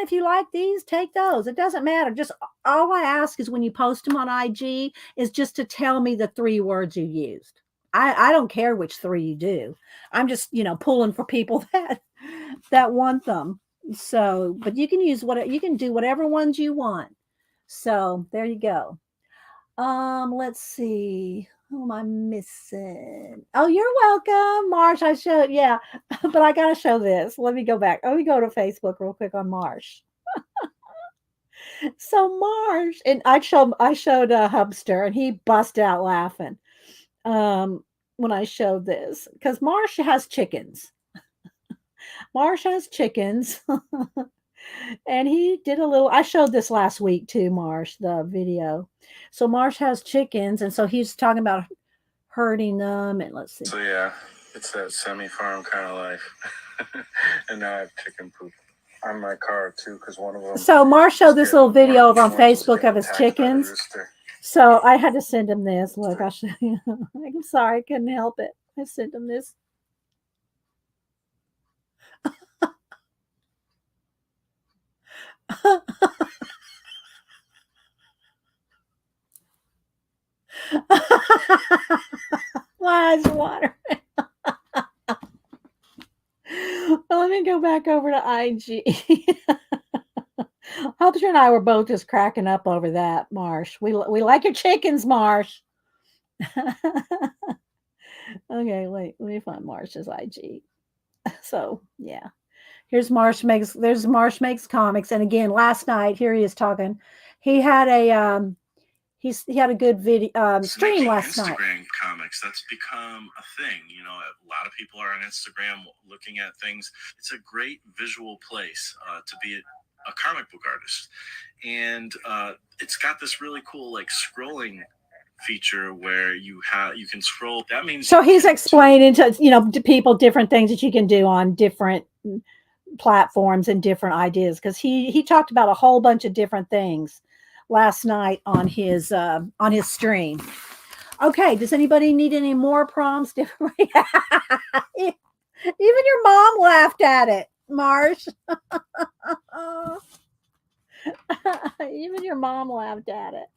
if you like these, take those. It doesn't matter. Just all I ask is when you post them on IG is just to tell me the 3 words you used. I don't care which 3 you do. I'm just pulling for people that want them. So, but you can use you can do whatever ones you want. So there you go. Let's see. Who am I missing? Oh, you're welcome, Marsh. I showed, yeah, but I gotta show this. Let me go back. Let me go to Facebook real quick on Marsh. So Marsh, and I showed Hubster, and he busted out laughing when I showed this because Marsh has chickens. Marsh has chickens. And he did a little, I showed this last week too, Marsh, the video. So Marsh has chickens, and so he's talking about herding them, and let's see. So yeah, it's that semi-farm kind of life. And now I have chicken poop on my car too, because one of them. So Marsh showed this little video over on Facebook of his chickens. So I had to send him this. Look, I'll show you. I'm sorry, I couldn't help it. I sent him this. My eyes watering. Well, let me go back over to IG. Hubster and I were both just cracking up over that, Marsh. We like your chickens, Marsh. Okay, wait, let me find Marsh's IG. So yeah. There's Marsh makes comics. And again, last night, here he is talking. He had a he had a good video stream last night. Instagram comics, that's become a thing. A lot of people are on Instagram looking at things. It's a great visual place to be a comic book artist, and it's got this really cool like scrolling feature where you can scroll. That means so he's explaining to people different things that you can do on different platforms and different ideas, because he talked about a whole bunch of different things last night on his stream. Okay, does anybody need any more prompts? Even your mom laughed at it, Marsh. Even your mom laughed at it.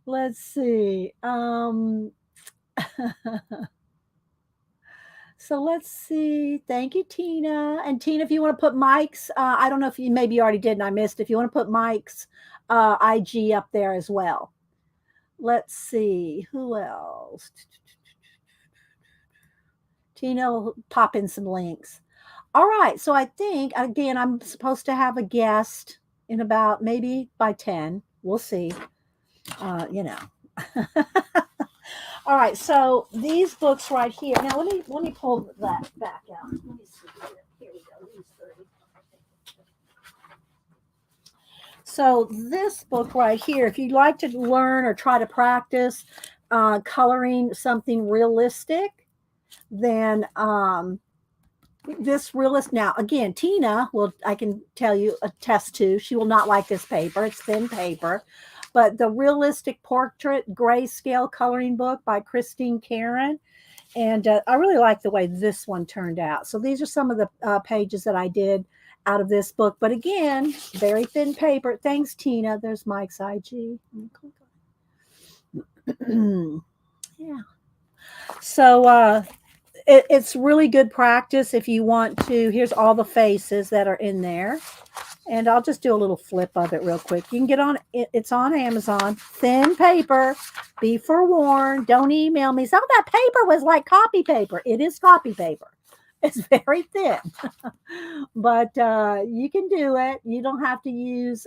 Let's see. So let's see. Thank you, Tina. And Tina, if you want to put Mike's, I don't know if you maybe you already did and I missed. If you want to put Mike's IG up there as well. Let's see. Who else? Tina will pop in some links. All right. So I think, again, I'm supposed to have a guest in about maybe by 10. We'll see. All right, so these books right here. Now let me pull that back out. Let me see here. Here we go. These 3. So this book right here, if you'd like to learn or try to practice coloring something realistic, then this realist. Now, again, Tina will, I can tell you, attest to, she will not like this paper. It's thin paper. But the Realistic Portrait Grayscale Coloring Book by Christine Karen. And I really like the way this one turned out. So these are some of the pages that I did out of this book. But again, very thin paper. Thanks, Tina. There's Mike's IG. Yeah. So it's really good practice if you want to. Here's all the faces that are in there. And I'll just do a little flip of it real quick. You can get on it. It's on Amazon. Thin paper. Be forewarned. Don't email me. Some of that paper was like copy paper. It is copy paper. It's very thin. But you can do it. You don't have to use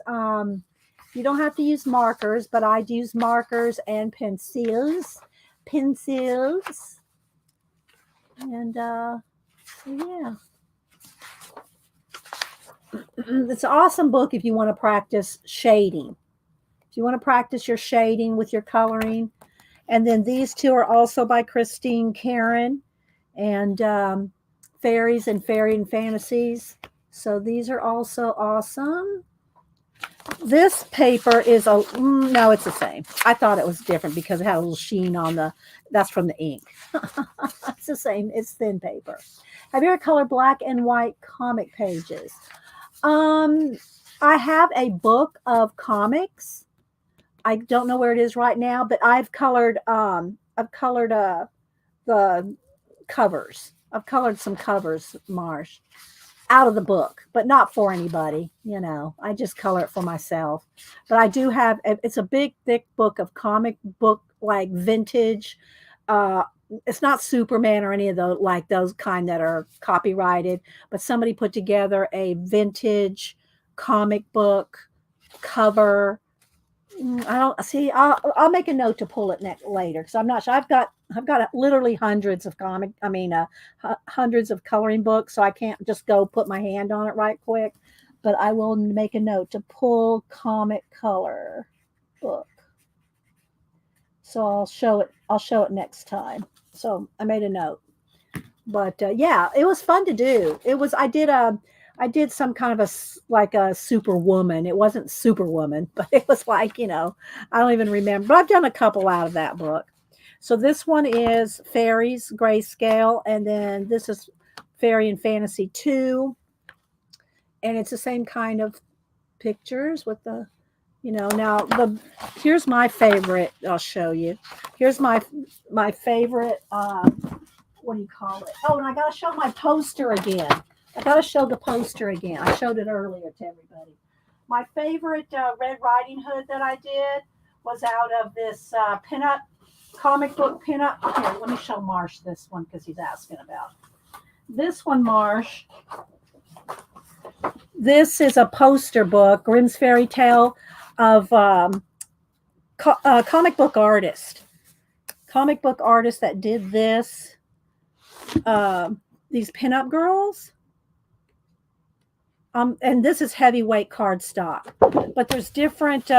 markers, but I'd use markers and pencils. Pencils. And so yeah. It's an awesome book if you want to practice shading. If you want to practice your shading with your coloring. And then these two are also by Christine Karen and Fairies and Fairy and Fantasies. So these are also awesome. This paper is no, it's the same. I thought it was different because it had a little sheen on that's from the ink. It's the same. It's thin paper. Have you ever colored black and white comic pages? I have a book of comics. I don't know where it is right now, but I've colored the covers. I've colored some covers, Marsh, out of the book, but not for anybody. I just color it for myself. But I do have. It's a big, thick book of comic book, like vintage. It's not Superman or any of those, like those kind that are copyrighted, but somebody put together a vintage comic book cover. I don't see. I'll make a note to pull it later because I'm not sure. I've got literally hundreds of hundreds of coloring books, so I can't just go put my hand on it right quick. But I will make a note to pull comic color book. So I'll show it next time. So I made a note. But yeah, it was fun to do. I did some kind of like a Superwoman. It wasn't Superwoman, but it was like, I don't even remember. But I've done a couple out of that book. So this one is Fairies Grayscale, and then this is Fairy and Fantasy 2. And it's the same kind of pictures with the now here's my favorite. I'll show you. Here's my favorite. What do you call it? Oh, and I gotta show my poster again. I gotta show the poster again. I showed it earlier to everybody. My favorite Red Riding Hood that I did was out of this pinup comic book pinup. Here, let me show Marsh this one because he's asking about this one. Marsh. This is a poster book, Grimm's Fairy Tale, of comic book artist that did this. These pinup girls. And this is heavyweight cardstock, but there's different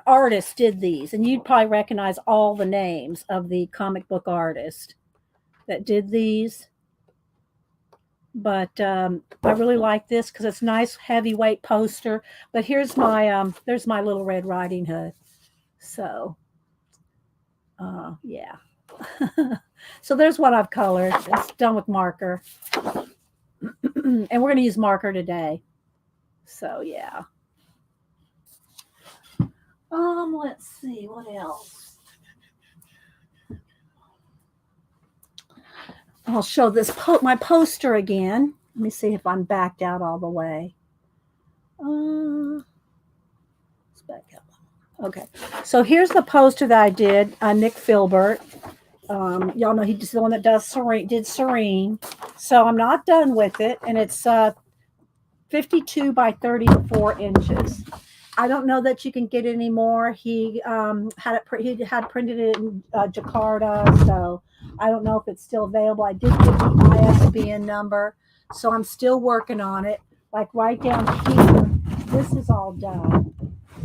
artists did these, and you'd probably recognize all the names of the comic book artist that did these. But I really like this because it's nice heavyweight poster. But here's there's my little Red Riding Hood. So, yeah. So there's what I've colored. It's done with marker, and we're going to use marker today. So yeah. Let's see what else. I'll show this my poster again. Let me see if I'm backed out all the way. Let's back up. Okay, so here's the poster that I did. Nick Filbert. Y'all know he's the one that did Serene. So I'm not done with it, and it's 52 by 34 inches. I don't know that you can get it anymore. He had printed it in Jakarta, so I don't know if it's still available. I did get the ISBN number, so I'm still working on it. Like right down here, this is all done.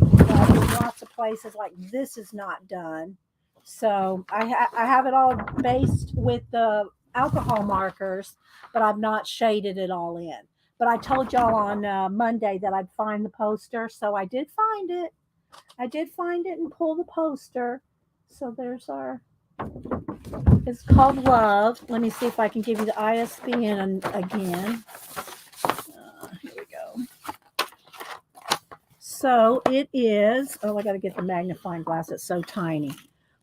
There's lots of places like this is not done. So I have it all based with the alcohol markers, but I've not shaded it all in. But I told y'all on Monday that I'd find the poster, so I did find it. I did find it and pull the poster. So there's our. It's called Love. Let me see if I can give you the ISBN again. Here we go. So it is. Oh, I got to get the magnifying glass. It's so tiny.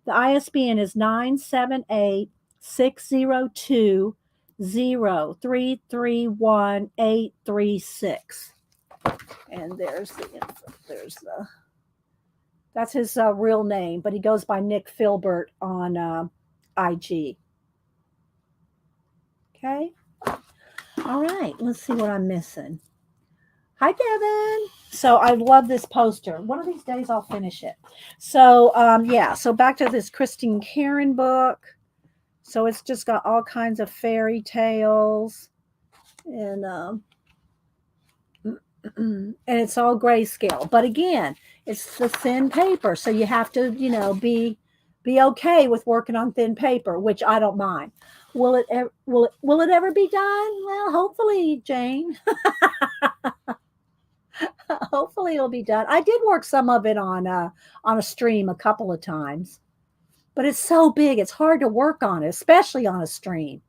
The ISBN is 978-602-0331-836. And there's the that's his real name, but he goes by Nick Filbert on IG. Okay. All right. Let's see what I'm missing. Hi, Devin. So I love this poster. One of these days I'll finish it. So yeah. So back to this Christine Karen book. So it's just got all kinds of fairy tales, and and it's all grayscale. But again, it's the thin paper, so you have to, be okay with working on thin paper, which I don't mind. Will it ever be done? Well, hopefully, Jane. Hopefully, it'll be done. I did work some of it on a stream a couple of times, but it's so big, it's hard to work on it, especially on a stream.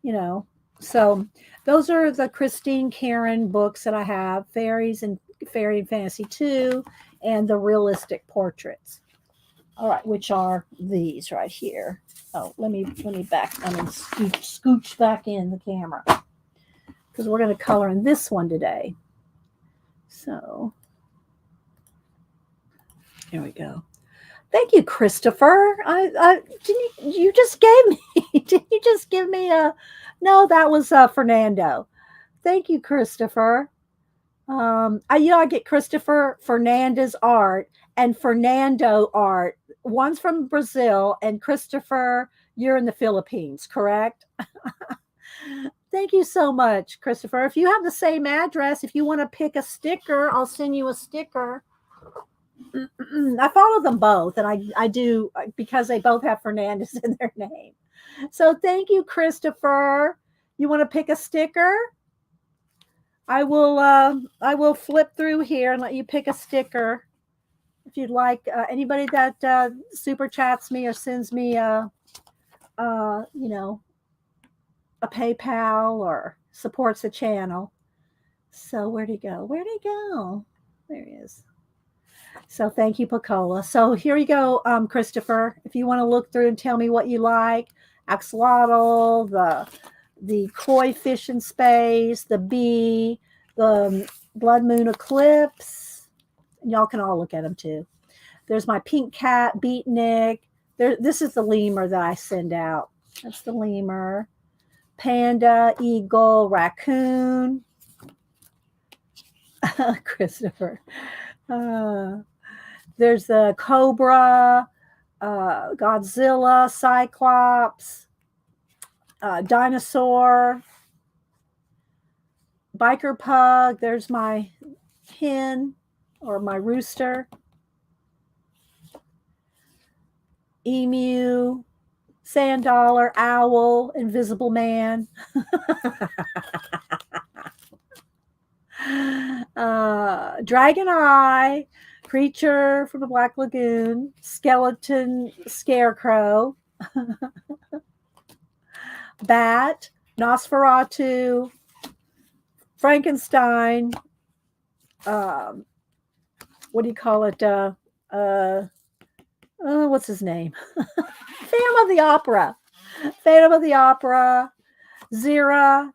You know. So those are the Christine Karen books that I have: Fairies and Fairy and Fantasy 2, and the realistic portraits. All right, which are these right here. Oh, let me scooch back in the camera because we're going to color in this one today. So here we go. Thank you, Christopher. I didn't you just gave me didn't you just give me a no, that was Fernando. Thank you, Christopher. I get Christopher Fernandez art and Fernando art. One's from Brazil, and Christopher, you're in the Philippines, correct? Thank you so much, Christopher. If you have the same address, if you want to pick a sticker, I'll send you a sticker. I follow them both, and I do because they both have Fernandez in their name. So thank you, Christopher. You want to pick a sticker? I will flip through here and let you pick a sticker if you'd like. Anybody that super chats me or sends me you know a PayPal or supports the channel. So where'd he go? Where'd he go? There he is. So thank you, Pacola. So here you go, Christopher. If you want to look through and tell me what you like, axolotl, the koi fish in space, the bee, the blood moon eclipse. Y'all can all look at them too. There's my pink cat, beatnik. This is the lemur that I send out. That's the lemur. Panda, eagle, raccoon. Christopher. There's the cobra, Godzilla, Cyclops, dinosaur, biker pug. There's my hen or my rooster, emu, sand dollar, owl, invisible man. Dragon eye, creature from the Black Lagoon, skeleton, scarecrow, bat, Nosferatu, Frankenstein. What do you call it? What's his name? Phantom of the Opera. Phantom of the Opera. Zira.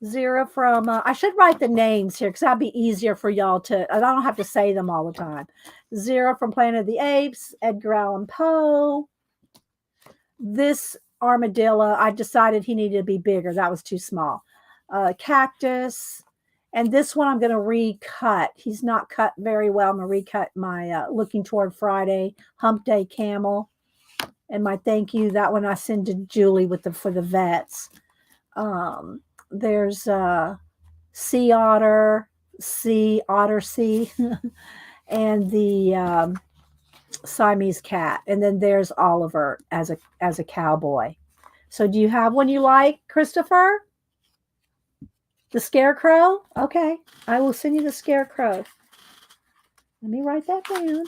Zira from. I should write the names here because that'd be easier for y'all to. I don't have to say them all the time. Zira from Planet of the Apes. Edgar Allan Poe. This armadillo, I decided he needed to be bigger. That was too small. Cactus. And this one I'm going to recut. He's not cut very well. I'm going to recut my Looking Toward Friday, Hump Day Camel. And my thank you, that one I send to Julie for the vets. There's sea otter, otter sea, and the Siamese cat. And then there's Oliver as a cowboy. So do you have one you like, Christopher? The Scarecrow? Okay. I will send you the Scarecrow. Let me write that down.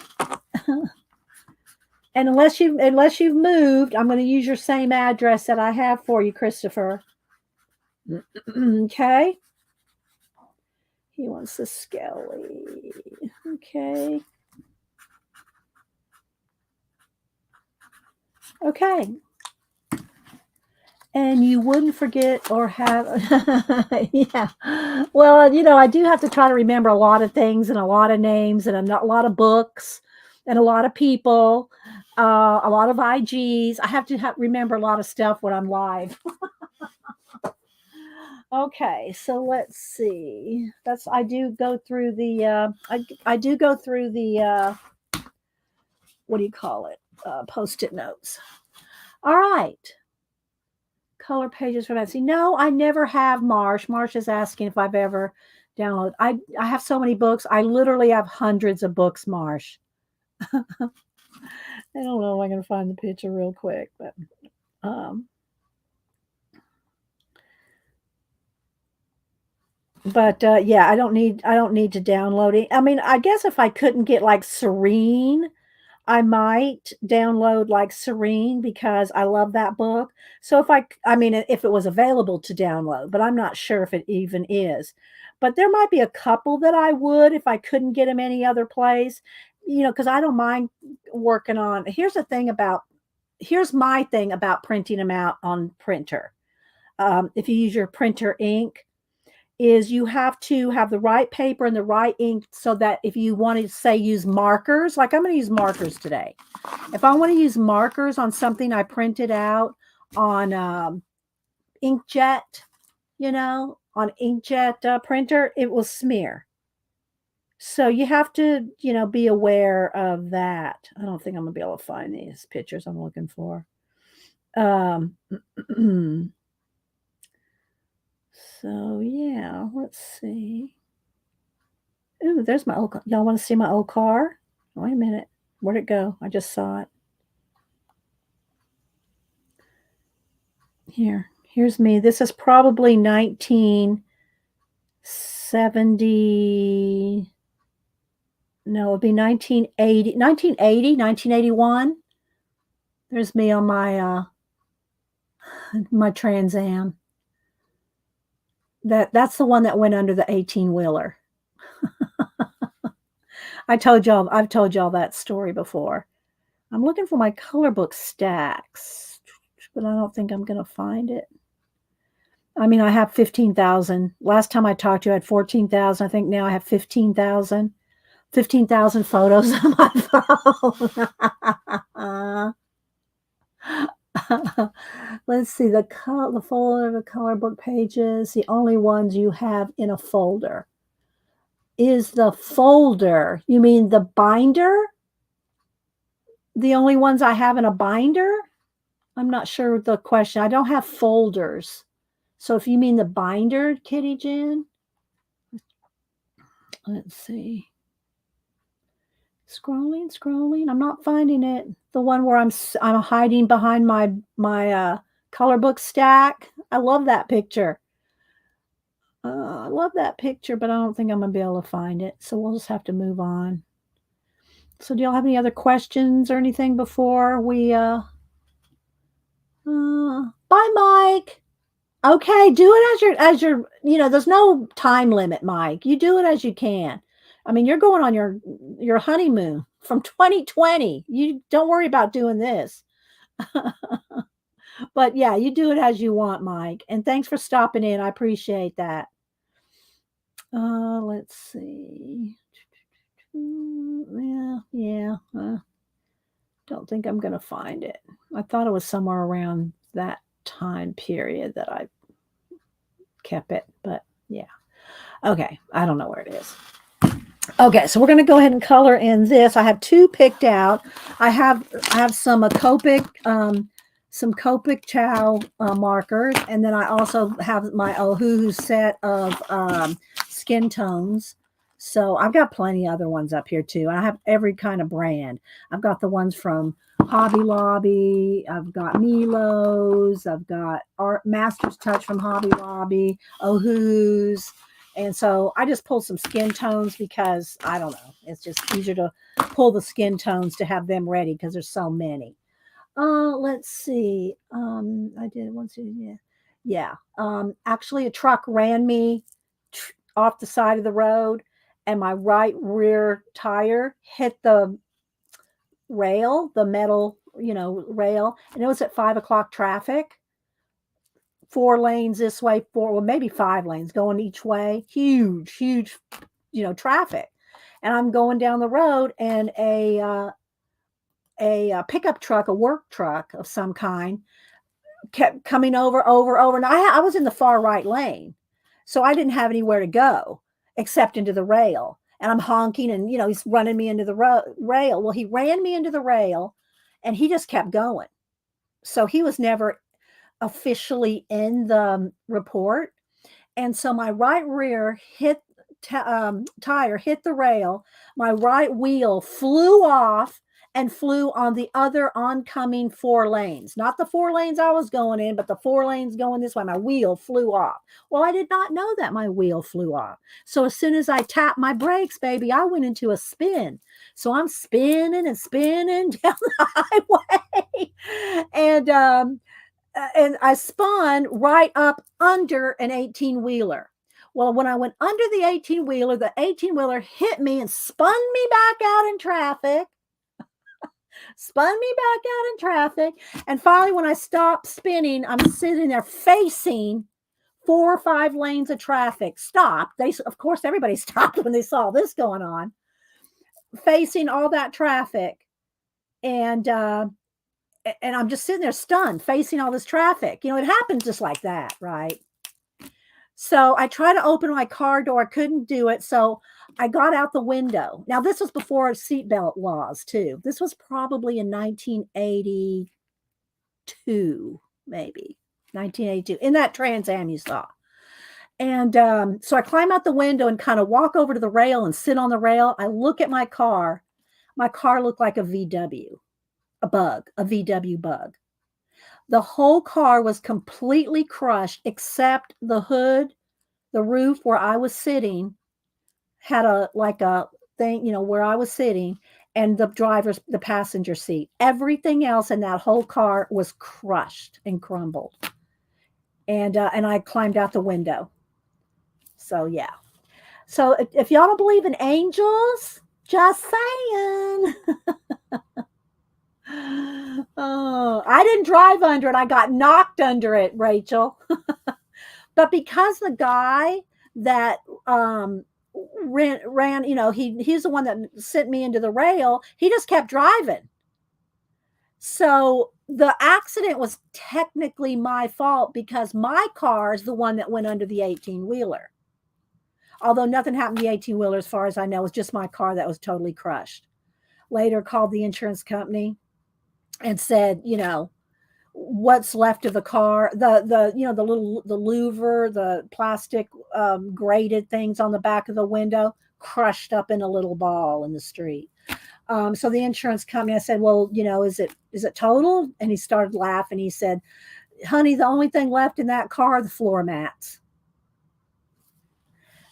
And unless you've moved, I'm going to use your same address that I have for you, Christopher. Okay. He wants the Skelly. Okay. Okay. And you wouldn't forget or have, yeah. Well, I do have to try to remember a lot of things and a lot of names and a lot of books and a lot of people, a lot of IGs. I have to remember a lot of stuff when I'm live. Okay, so let's see. I do go through the I do go through the what do you call it? Post-it notes. All right. Color pages for Betsy. No, I never have Marsh. Marsh is asking if I've ever downloaded. I have so many books. I literally have hundreds of books, Marsh. I don't know if I can find the picture real quick, um yeah, I don't need to download it. I mean, I guess if I couldn't get like Serene, I might download like Serene because I love that book. So I mean, if it was available to download, but I'm not sure if it even is. But there might be a couple that I would if I couldn't get them any other place, because I don't mind working on. Here's my thing about printing them out on printer. If you use your printer ink, is you have to have the right paper and the right ink so that if you want to say use markers, like I'm going to use markers today. If I want to use markers on something I printed out on inkjet, on inkjet printer, it will smear. So you have to, be aware of that. I don't think I'm going to be able to find these pictures I'm looking for. So yeah, let's see. Ooh, there's my old car. Y'all want to see my old car? Wait a minute. Where'd it go? I just saw it. Here's me. This is probably 1970. No, it'd be 1980, 1980, 1981. There's me on my Trans Am. That's the one that went under the 18-wheeler. I've told y'all that story before. I'm looking for my color book stacks, but I don't think I'm going to find it. I mean, I have 15,000. Last time I talked to you, I had 14,000. I think now I have 15,000. 15,000 photos on my phone. Let's see, the folder, the color book pages, the only ones you have in a folder. Is the folder, you mean the binder? The only ones I have in a binder? I'm not sure the question. I don't have folders. So if you mean the binder, Kitty Jen, let's see. Scrolling. I'm not finding it. The one where I'm hiding behind my color book stack. I love that picture. I love that picture, but I don't think I'm gonna be able to find it. So we'll just have to move on. So do y'all have any other questions or anything before we bye, Mike. Okay, do it as your there's no time limit, Mike. You do it as you can. I mean, you're going on your honeymoon from 2020. You don't worry about doing this. But yeah, you do it as you want, Mike. And thanks for stopping in. I appreciate that. Let's see. Yeah. Don't think I'm going to find it. I thought it was somewhere around that time period that I kept it, but yeah. Okay, I don't know where it is. Okay, so we're going to go ahead and color in this. I have two picked out. I have some Copic Chow markers, and then I also have my Ohuhu set of skin tones. So I've got plenty of other ones up here too. I have every kind of brand. I've got the ones from Hobby Lobby. I've got Milo's. I've got Art Master's Touch from Hobby Lobby. Ohu's. And so I just pulled some skin tones because I don't know. It's just easier to pull the skin tones to have them ready because there's so many. Let's see. I did one, two, yeah. Yeah. Actually, a truck ran me off the side of the road, and my right rear tire hit the rail, the metal, rail, and it was at 5 o'clock traffic. 4 lanes this way, well, maybe 5 lanes going each way. Huge, huge, traffic. And I'm going down the road, and a pickup truck, a work truck of some kind, kept coming over. And I was in the far right lane. So I didn't have anywhere to go except into the rail. And I'm honking and, he's running me into the rail. Well, he ran me into the rail and he just kept going. So he was never officially in the report. And so my right rear tire hit the rail. My right wheel flew off and flew on the other oncoming 4 lanes. Not the 4 lanes I was going in, but the 4 lanes going this way. My wheel flew off. Well, I did not know that my wheel flew off. So as soon as I tapped my brakes, baby, I went into a spin. So I'm spinning and spinning down the highway. And I spun right up under an 18-wheeler. Well, when I went under the 18-wheeler, the 18-wheeler hit me and spun me back out in traffic. And finally, when I stopped spinning, I'm sitting there facing 4 or 5 lanes of traffic. Stopped. Of course, everybody stopped when they saw this going on. Facing all that traffic. And I'm just sitting there stunned, facing all this traffic. It happens just like that, right? So I tried to open my car door, couldn't do it. So I got out the window. Now, this was before seatbelt laws, too. This was probably in 1982, maybe 1982, in that Trans Am you saw. And so I climb out the window and kind of walk over to the rail and sit on the rail. I look at my car. My car looked like a VW, a VW bug. The whole car was completely crushed except the hood, the roof where I was sitting had a thing, where I was sitting, and the passenger seat. Everything else in that whole car was crushed and crumbled. And I climbed out the window. So yeah. So if y'all don't believe in angels, just saying. Oh, I didn't drive under it. I got knocked under it, Rachel. But because the guy that ran, he's the one that sent me into the rail, he just kept driving. So the accident was technically my fault because my car is the one that went under the 18-wheeler. Although nothing happened to the 18-wheeler as far as I know. It was just my car that was totally crushed. Later called the insurance company and said, what's left of the car, the louver, the plastic grated things on the back of the window crushed up in a little ball in the street. So the insurance company, I said, well, is it total? And he started laughing. He said, honey, the only thing left in that car are the floor mats.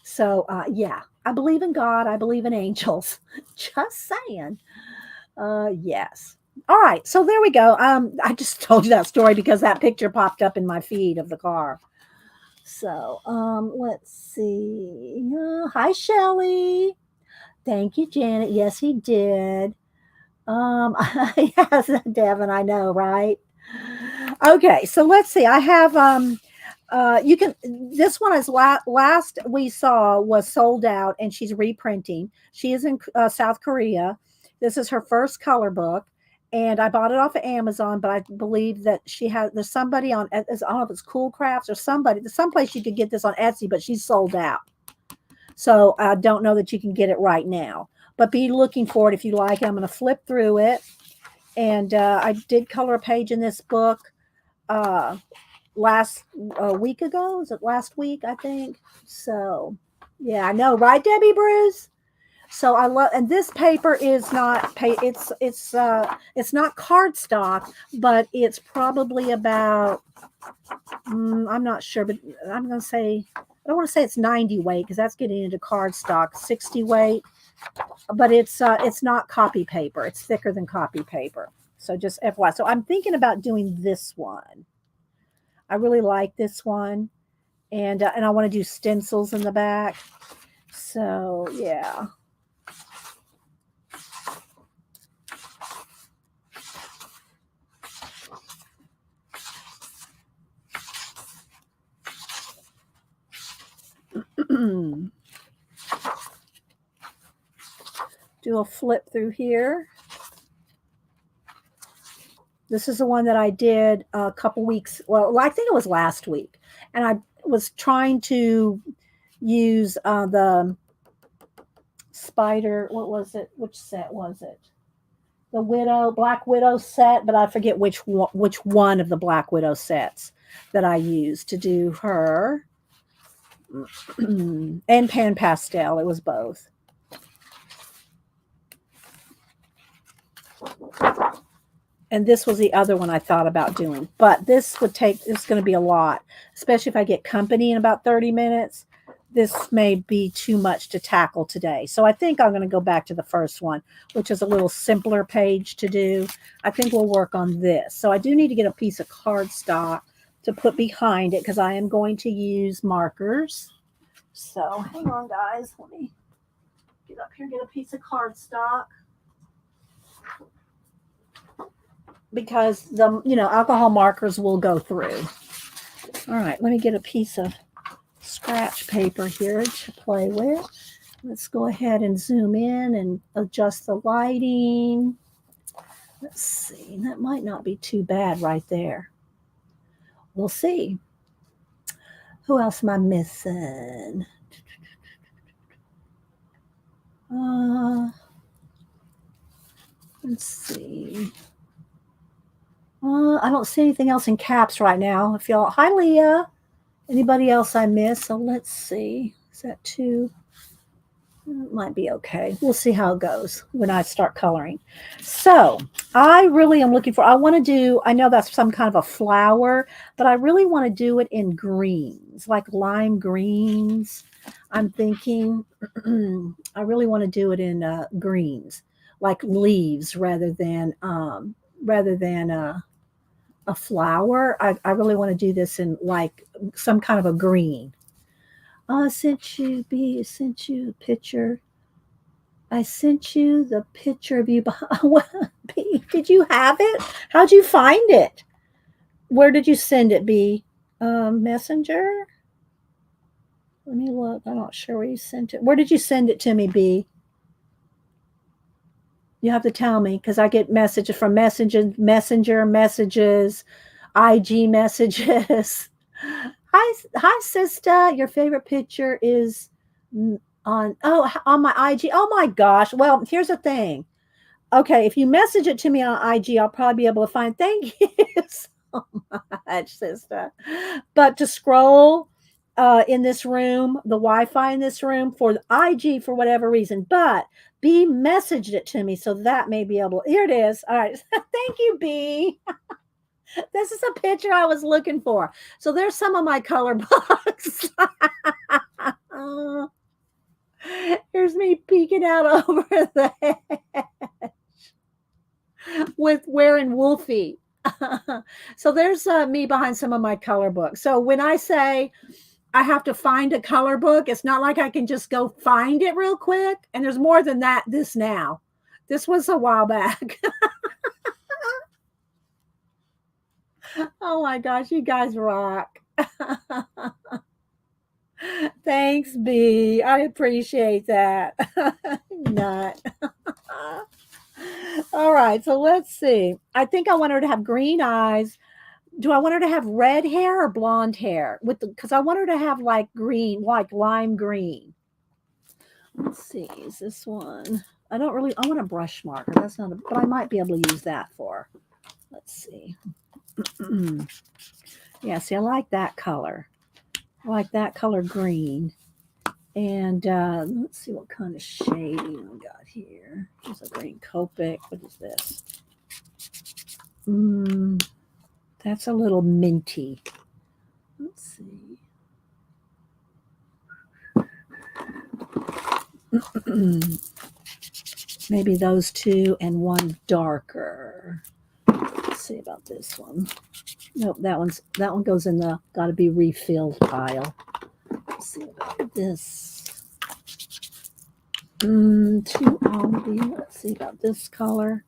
So yeah, I believe in God. I believe in angels. Just saying. Yes. All right, so there we go. I just told you that story because that picture popped up in my feed of the car. So, let's see. Hi, Shelly. Thank you, Janet. Yes, he did. Yes, Devin, I know, right? Okay, so let's see. I have you can this one is last we saw was sold out and she's reprinting. She is in South Korea. This is her first color book. And I bought it off of Amazon, but I believe that there's somebody I don't know if it's Cool Crafts or there's someplace you could get this on Etsy, but she's sold out. So I don't know that you can get it right now, but be looking for it if you like it. I'm going to flip through it. And I did color a page in this book last week ago. Was it last week, I think? So Yeah, I know, right, Debbie Bruce? So I love, and this paper is not it's not cardstock, but it's probably about I'm not sure, but I'm gonna say I don't want to say it's 90 weight because that's getting into cardstock. 60 weight, but it's not copy paper. It's thicker than copy paper. So just FY. So I'm thinking about doing this one. I really like this one, and I want to do stencils in the back. So yeah. Do a flip through here. This is the one that I did a couple weeks. Well, I think it was last week, and I was trying to use the spider. What was it? Which set was it? The Black Widow set, but I forget which one of the Black Widow sets that I used to do her and Pan Pastel. It was both. And this was the other one I thought about doing. But it's going to be a lot, especially if I get company in about 30 minutes. This may be too much to tackle today. So I think I'm going to go back to the first one, which is a little simpler page to do. I think we'll work on this. So I do need to get a piece of cardstock to put behind it because I am going to use markers. So hang on, guys. Let me get up here and get a piece of cardstock. Because the alcohol markers will go through. All right, let me get a piece of scratch paper here to play with. Let's go ahead and zoom in and adjust the lighting. Let's see, that might not be too bad right there. We'll see. Who else am I missing? Let's see. I don't see anything else in caps right now. I feel hi, Leah. Anybody else I miss? So let's see. Is that two? It might be okay. We'll see how it goes when I start coloring. So I really am looking for, I know that's some kind of a flower, but I really want to do it in greens, like lime greens. I'm thinking I really want to do it in greens, like leaves rather than a flower. I really want to do this in like some kind of a green. I sent you a picture. I sent you the picture of you behind. B, did you have it? How'd you find it? Where did you send it, B? Messenger? Let me look. I'm not sure where you sent it. Where did you send it to me, B? You have to tell me because I get messages from messenger messages, IG messages. Hi, sister. Your favorite picture is on my IG. Oh my gosh. Well, here's the thing. Okay, if you message it to me on IG, I'll probably be able to find. Thank you so much, sister. But to scroll in this room, the Wi-Fi in this room for the IG for whatever reason, but B messaged it to me, so that may be able. Here it is. All right, thank you, B. This is a picture I was looking for. So there's some of my color books. Here's me peeking out over the hedge with wearing Wolfie. So there's me behind some of my color books. So when I say I have to find a color book, it's not like I can just go find it real quick. And there's more than that this now. This was a while back. Oh my gosh, you guys rock. Thanks, B. I appreciate that. Nut. All right, so let's see. I think I want her to have green eyes. Do I want her to have red hair or blonde hair? Because I want her to have like green, like lime green. Let's see. Is this one? I want a brush marker. That's not but I might be able to use that for. Let's see. Yeah, see, I like that color. I like that color green. And let's see what kind of shading I got here. Here's a green Copic. What is this? That's a little minty. Let's see. Maybe those two and one darker. Let's see about this one. Nope, that one goes in the got to be refilled pile. Let's see about this. Too ombre. Let's see about this color.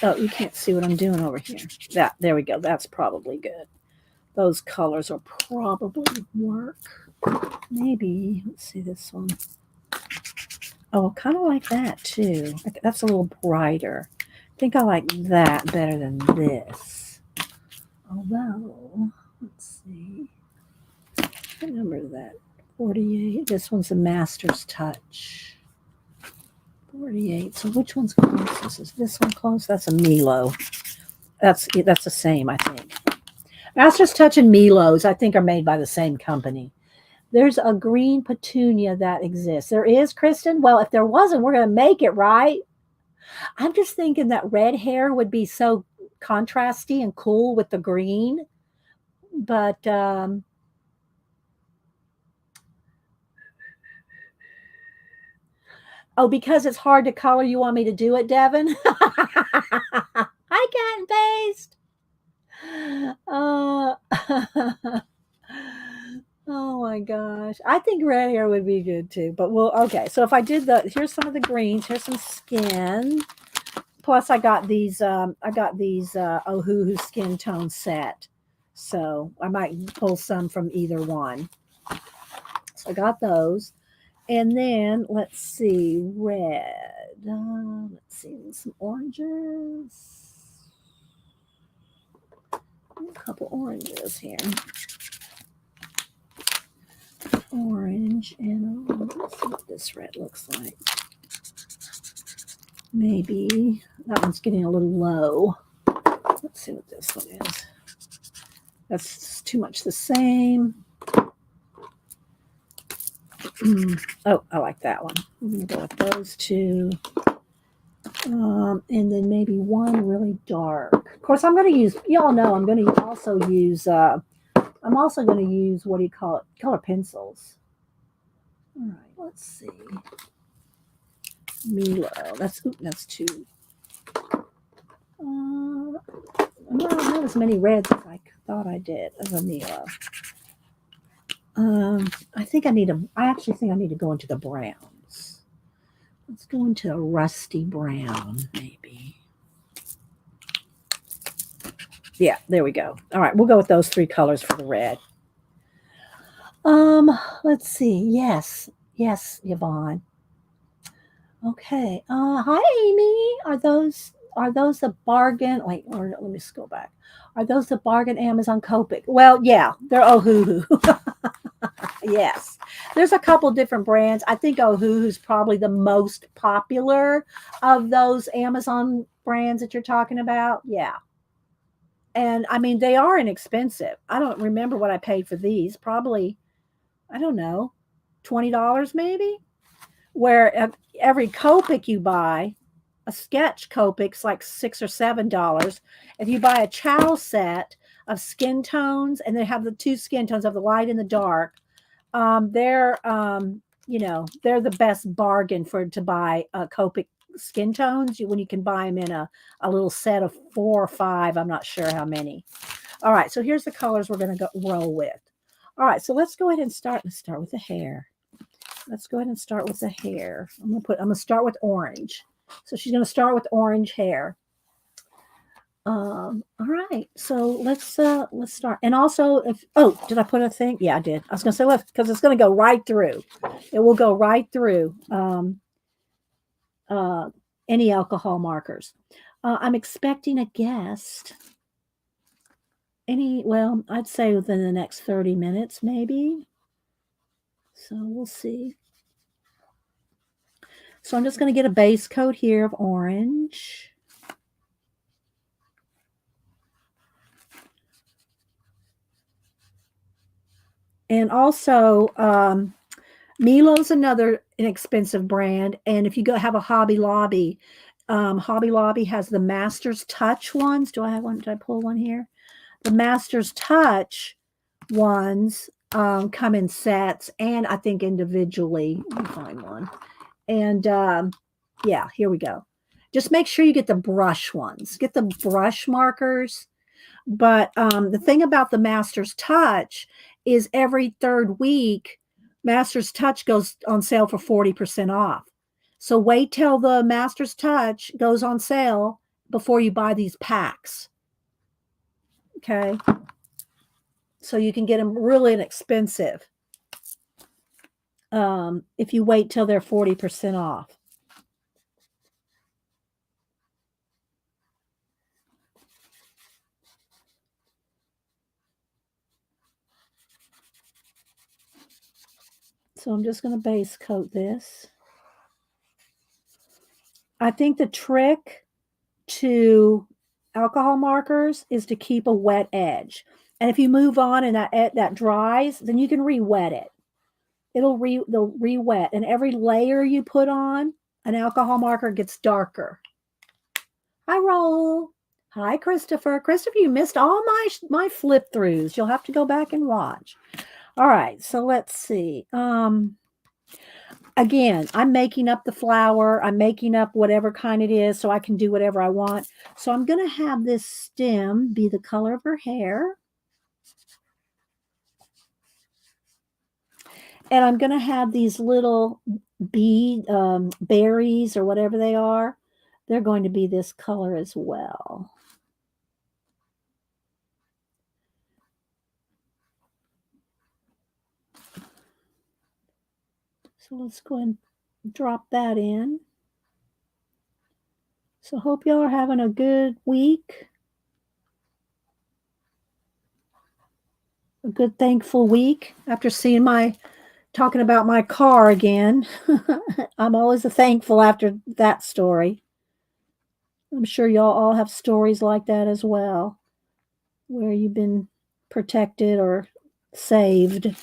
Oh, you can't see what I'm doing over here. There we go. That's probably good. Those colors will probably work. Maybe, let's see this one. Oh, kind of like that too. That's a little brighter. I think I like that better than this. Although, let's see. What number is that? 48. This one's a Master's Touch. 48. So which one's closest? Is this one close? That's a Milo. That's the same, I think. Master's Touch and Milo's, I think, are made by the same company. There's a green petunia that exists. There is, Kristen? Well, if there wasn't, we're going to make it, right? I'm just thinking that red hair would be so contrasty and cool with the green. But oh, because it's hard to color, you want me to do it, Devin? I can't paste. Uh, oh my gosh. I think red hair would be good too. But okay. So if I did here's some of the greens, here's some skin. Plus I got these Ohuhu skin tone set. So I might pull some from either one. So I got those. And then let's see, red. Let's see, some oranges. A couple oranges here. Orange and let's see what this red looks like. Maybe that one's getting a little low. Let's see what this one is. That's too much the same. Oh, I like that one. I'm gonna go with those two. And then maybe one really dark. Of course, I'm going to use, y'all know, I'm going to also use, I'm also going to use, what do you call it? Color pencils. All right, let's see. Milo. That's two. I don't have as many reds as I thought I did of a Milo. I actually think I need to go into the browns. Let's go into a rusty brown, maybe. Yeah, there we go. All right, we'll go with those three colors for the red. Let's see. Yes, Yvonne. Okay. Hi, Amy. Are those the bargain? Wait, or let me scroll back. Are those the bargain Amazon Copic? Well, yeah, they're Ohuhu. Yes. There's a couple different brands. I think Ohuhu's probably the most popular of those Amazon brands that you're talking about. Yeah. And I mean, they are inexpensive. I don't remember what I paid for these. Probably, I don't know, $20 maybe. Where every Copic you buy, a sketch Copic's like $6 or $7. If you buy a chow set of skin tones, and they have the two skin tones of the light and the dark, they're they're the best bargain to buy Copic skin tones when you can buy them in a little set of 4 or 5. I'm not sure how many. All right, so here's the colors we're going to roll with. All right, so let's go ahead and start. Let's start with the hair. Let's go ahead and start with the hair. I'm gonna start with orange. So she's gonna start with orange hair. All right, so let's start. And also, did I put a thing? Yeah, I did. I was gonna say because it's gonna go right through. It will go right through any alcohol markers. I'm expecting a guest. I'd say within the next 30 minutes, maybe. So we'll see. So I'm just going to get a base coat here of orange. And also, Milo's another inexpensive brand, and if you go have a Hobby Lobby, Hobby Lobby has the Master's Touch ones. Do I have one? Did I pull one here? The Master's Touch ones come in sets and I think individually. Let me find one. And yeah, here we go. Just make sure you get the brush ones. Get the brush markers. But the thing about the Master's Touch is every third week, Master's Touch goes on sale for 40% off. So wait till the Master's Touch goes on sale before you buy these packs. Okay. So you can get them really inexpensive if you wait till they're 40% off. So I'm just going to base coat this. I think the trick to alcohol markers is to keep a wet edge. And if you move on and that dries, then you can re-wet it. They'll re-wet. And every layer you put on an alcohol marker gets darker. Hi, Raul. Hi, Christopher. Christopher, you missed all my flip throughs. You'll have to go back and watch. All right, so let's see. Again, I'm making up the flower. I'm making up whatever kind it is so I can do whatever I want. So I'm going to have this stem be the color of her hair. And I'm going to have these little berries or whatever they are. They're going to be this color as well. So let's go and drop that in. So hope y'all are having a good week. A good thankful week after seeing talking about my car again. I'm always thankful after that story. I'm sure y'all all have stories like that as well, where you've been protected or saved.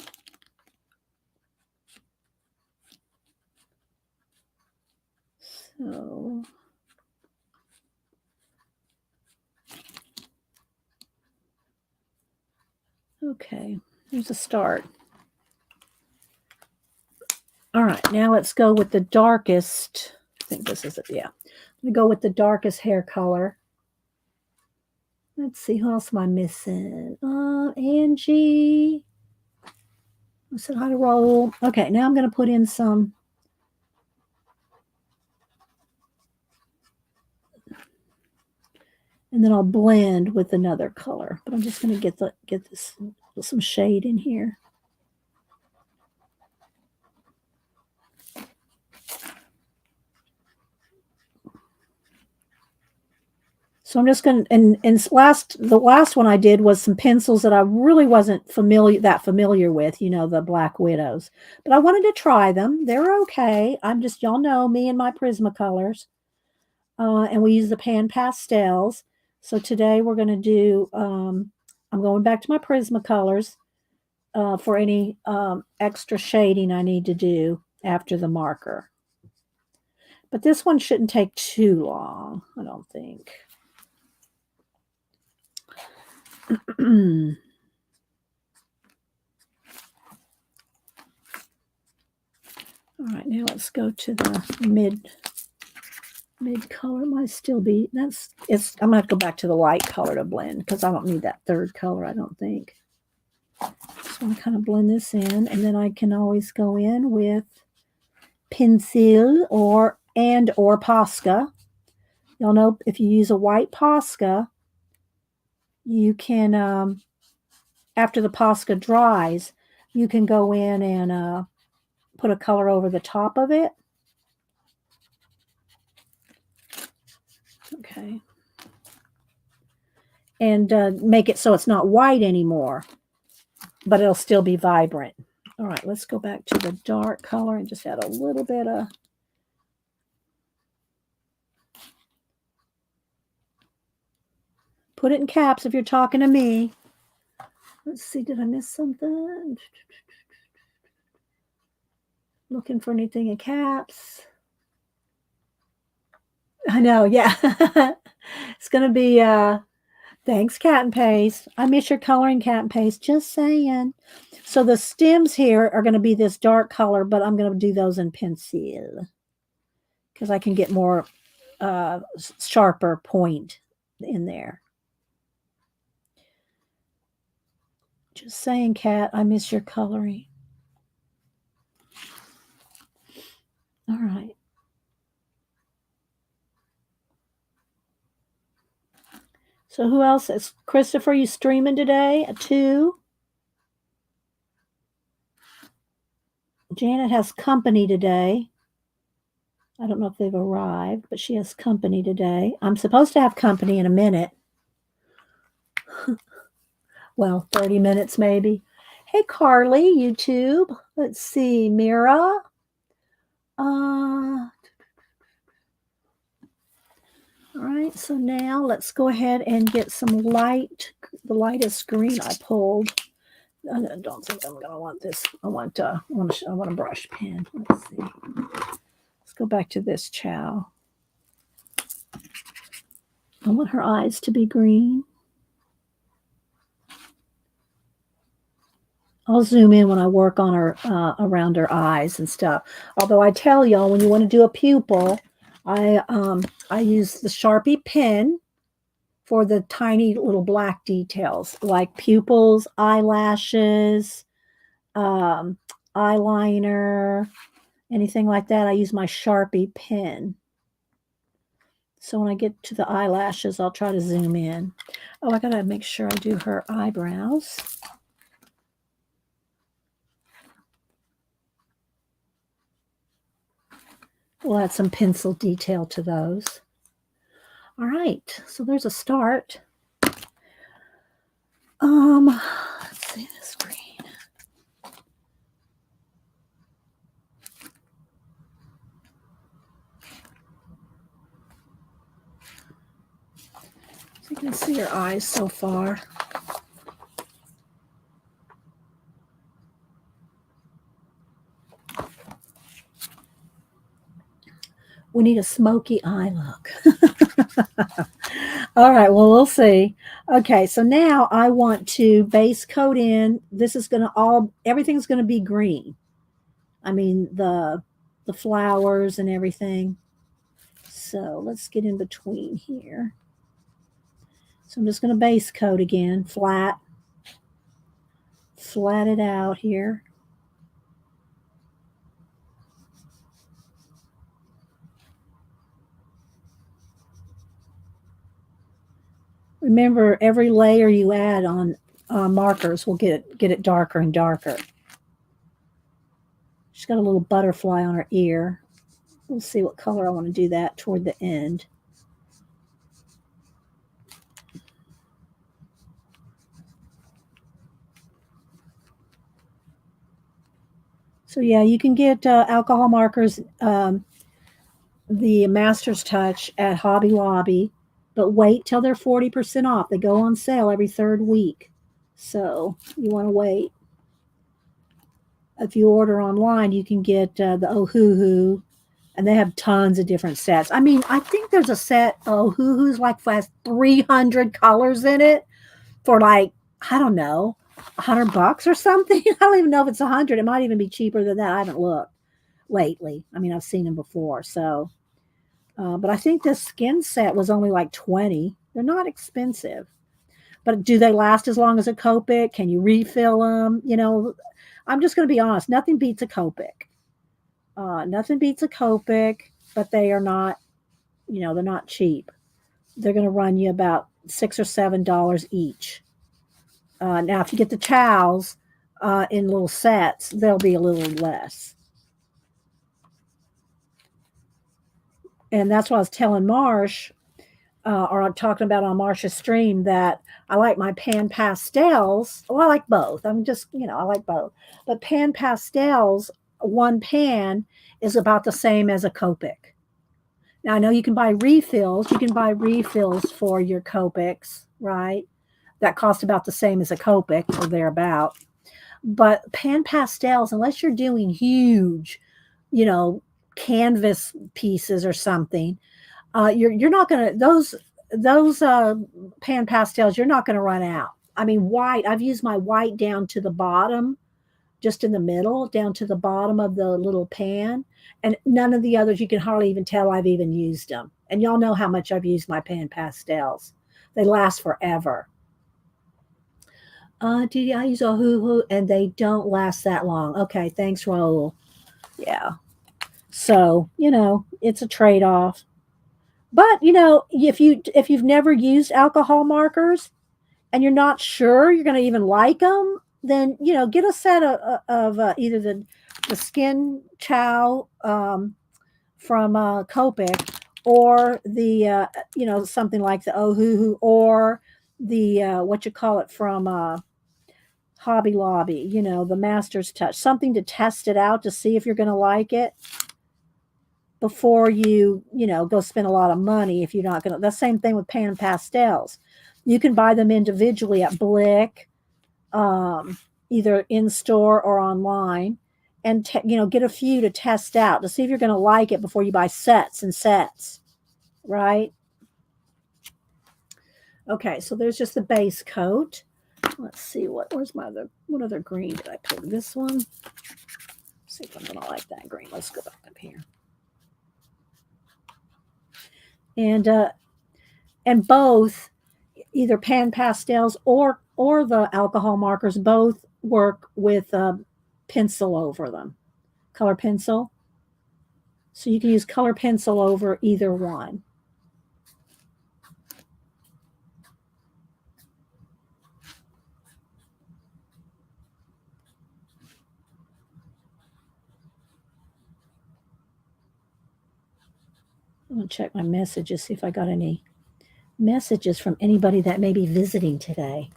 So, okay, here's a start. All right, now let's go with the darkest. I think this is it. Yeah, I'm going to go with the darkest hair color. Let's see, who else am I missing? Angie. I said hi to Raul. Okay, now I'm going to put in some. And then I'll blend with another color. But I'm just going to get this some shade in here. So I'm just going to, and the last one I did was some pencils that I really wasn't familiar with, you know, the Black Widows. But I wanted to try them. They're okay. I'm just, y'all know me and my Prismacolors. And we use the pan pastels. So today we're going to do, I'm going back to my Prismacolors for any extra shading I need to do after the marker. But this one shouldn't take too long, I don't think. All right, now let's go to the mid color. Might still be I'm gonna have to go back to the light color to blend because I don't need that third color, I don't think. Just want to kind of blend this in, and then I can always go in with pencil or Posca. Y'all know if you use a white Posca, you can after the Posca dries, you can go in and put a color over the top of it. Okay. And make it so it's not white anymore, but it'll still be vibrant. All right, let's go back to the dark color and just add a little bit of. Put it in caps if you're talking to me. Let's see, did I miss something? Looking for anything in caps. I know, yeah. It's gonna be thanks, Cat and Paste. I miss your coloring, Cat and Paste. Just saying. So the stems here are gonna be this dark color, but I'm gonna do those in pencil because I can get more sharper point in there. Just saying, Cat, I miss your coloring. All right. So who else is Christopher? You streaming today? A 2. Janet has company today. I don't know if they've arrived, but she has company today. I'm supposed to have company in a minute. Well, 30 minutes maybe. Hey, Carly, YouTube. Let's see, Mira. All right, so now let's go ahead and get some light, the lightest green I pulled. I don't think I'm gonna want this. I want a brush pen. Let's see. Let's go back to this chow. I want her eyes to be green. I'll zoom in when I work on her around her eyes and stuff. Although I tell y'all, when you want to do a pupil, I use the Sharpie pen for the tiny little black details like pupils, eyelashes, eyeliner, anything like that. I use my Sharpie pen. So when I get to the eyelashes, I'll try to zoom in. Oh, I gotta make sure I do her eyebrows. We'll add some pencil detail to those. All right, so there's a start. Let's see this green. So you can see her eyes so far. We need a smoky eye look. All right, well, we'll see. Okay, so now I want to base coat in. This is going to everything's going to be green. I mean, the flowers and everything. So let's get in between here. So I'm just going to base coat again, flat it out here. Remember, every layer you add on markers will get it darker and darker. She's got a little butterfly on her ear. We'll see what color I want to do that toward the end. So yeah, you can get alcohol markers, the Master's Touch at Hobby Lobby, but wait till they're 40% off. They go on sale every 3rd week. So you want to wait. If you order online, you can get the Ohuhu, and they have tons of different sets. I mean, I think there's a set Ohuhu's like has 300 colors in it for like, I don't know, $100 or something. I don't even know if it's 100. It might even be cheaper than that. I haven't looked lately. I mean, I've seen them before. So, but I think this skin set was only like 20. They're not expensive. But do they last as long as a Copic? Can you refill them? You know, I'm just going to be honest. Nothing beats a Copic. Nothing beats a Copic, but they are not, you know, they're not cheap. They're going to run you about $6 or $7 each. Now, if you get the chows in little sets, they'll be a little less. And that's what I was telling Marsh, or I'm talking about on Marsh's stream, that I like my pan pastels. Well, I like both. I'm just, you know, I like both. But pan pastels, one pan is about the same as a Copic. Now, I know you can buy refills. You can buy refills for your Copics, right? That cost about the same as a Copic or thereabout. But pan pastels, unless you're doing huge, you know, canvas pieces or something, you're not gonna those pan pastels. You're not gonna run out. I mean, white. I've used my white down to the bottom, just in the middle, down to the bottom of the little pan, and none of the others. You can hardly even tell I've even used them. And y'all know how much I've used my pan pastels. They last forever. Did I use a hoo hoo? And they don't last that long. Okay, thanks, Raul. Yeah. So, it's a trade-off. But, if you've never used alcohol markers and you're not sure you're going to even like them, then, get a set of either the skin chow from Copic, or something like the Ohuhu, or the what you call it from Hobby Lobby, the Master's Touch, something to test it out to see if you're going to like it before you go spend a lot of money if you're not going to. The same thing with pan pastels. You can buy them individually at Blick, either in store or online, and get a few to test out to see if you're going to like it before you buy sets and sets, right? Okay, so there's just the base coat. Let's see where's my what other green did I pick? This one. Let's see if I'm going to like that green. Let's go back up here. And both, either pan pastels or the alcohol markers, both work with pencil over them, color pencil. So you can use color pencil over either one. I'm going to check my messages, see if I got any messages from anybody that may be visiting today.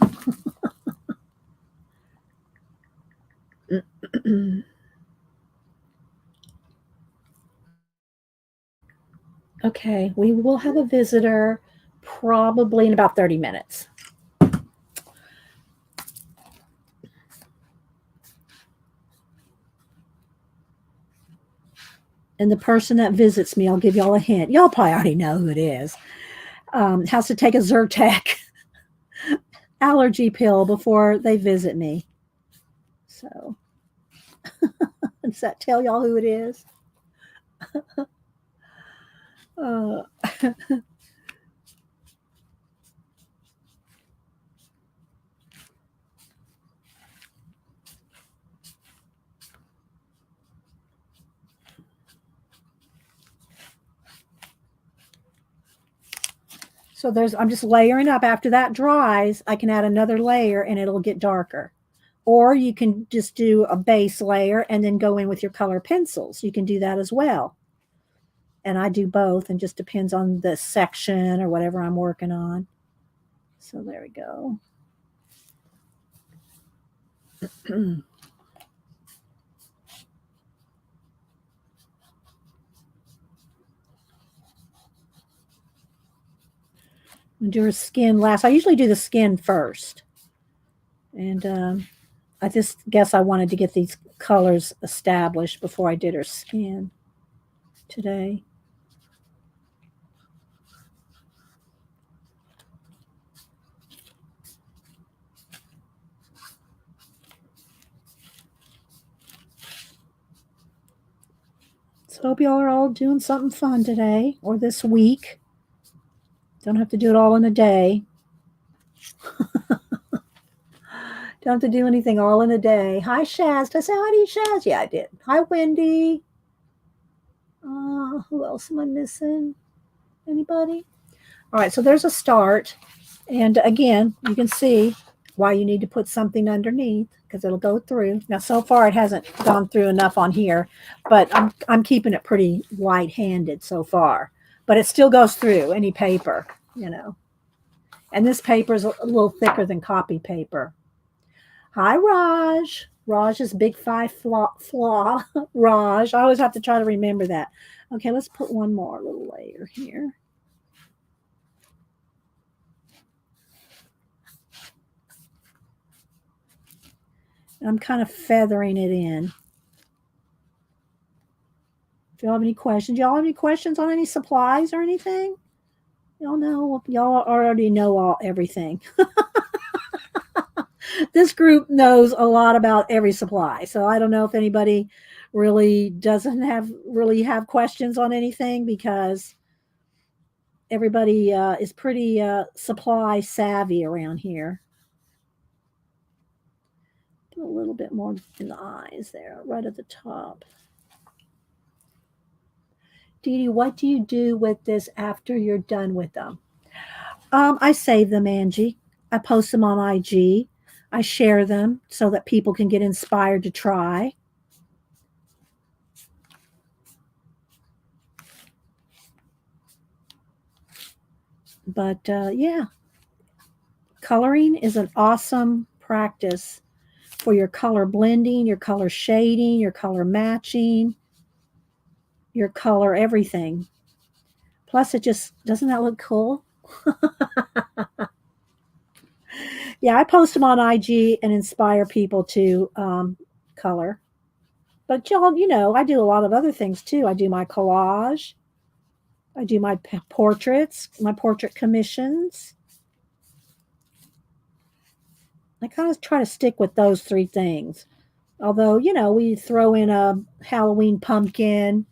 Okay, we will have a visitor probably in about 30 minutes. And the person that visits me, I'll give y'all a hint. Y'all probably already know who it is. Has to take a Zyrtec allergy pill before they visit me. So, does that tell y'all who it is? Uh, so I'm just layering up. After that dries, I can add another layer and it'll get darker. Or you can just do a base layer and then go in with your color pencils. You can do that as well. And I do both, and just depends on the section or whatever I'm working on. So there we go. Do her skin last. I usually do the skin first. And I just guess I wanted to get these colors established before I did her skin today. So hope y'all are all doing something fun today or this week. Don't have to do it all in a day. Don't have to do anything all in a day. Hi, Shaz. Did I say hi to you, Shaz? Yeah, I did. Hi, Wendy. Who else am I missing? Anybody? All right, so there's a start. And again, you can see why you need to put something underneath, because it'll go through. Now, so far it hasn't gone through enough on here, but I'm keeping it pretty light-handed so far. But it still goes through any paper, And this paper is a little thicker than copy paper. Hi, Raj. Raj is big five flaw. Raj. I always have to try to remember that. Okay, let's put one more little layer here. I'm kind of feathering it in. If y'all have any questions, y'all have any questions on any supplies or anything? Y'all know, y'all already know everything. This group knows a lot about every supply, so I don't know if anybody really doesn't have questions on anything, because everybody is pretty supply savvy around here. Do a little bit more in the eyes there, right at the top. Dee Dee, what do you do with this after you're done with them? I save them, Angie. I post them on IG. I share them so that people can get inspired to try. But yeah, coloring is an awesome practice for your color blending, your color shading, your color matching, your color everything. Plus, it just doesn't that look cool? Yeah, I post them on IG and inspire people to color. But y'all, I do a lot of other things too. I do my collage. I do my portraits, my portrait commissions. I kind of try to stick with those three things. Although, we throw in a Halloween pumpkin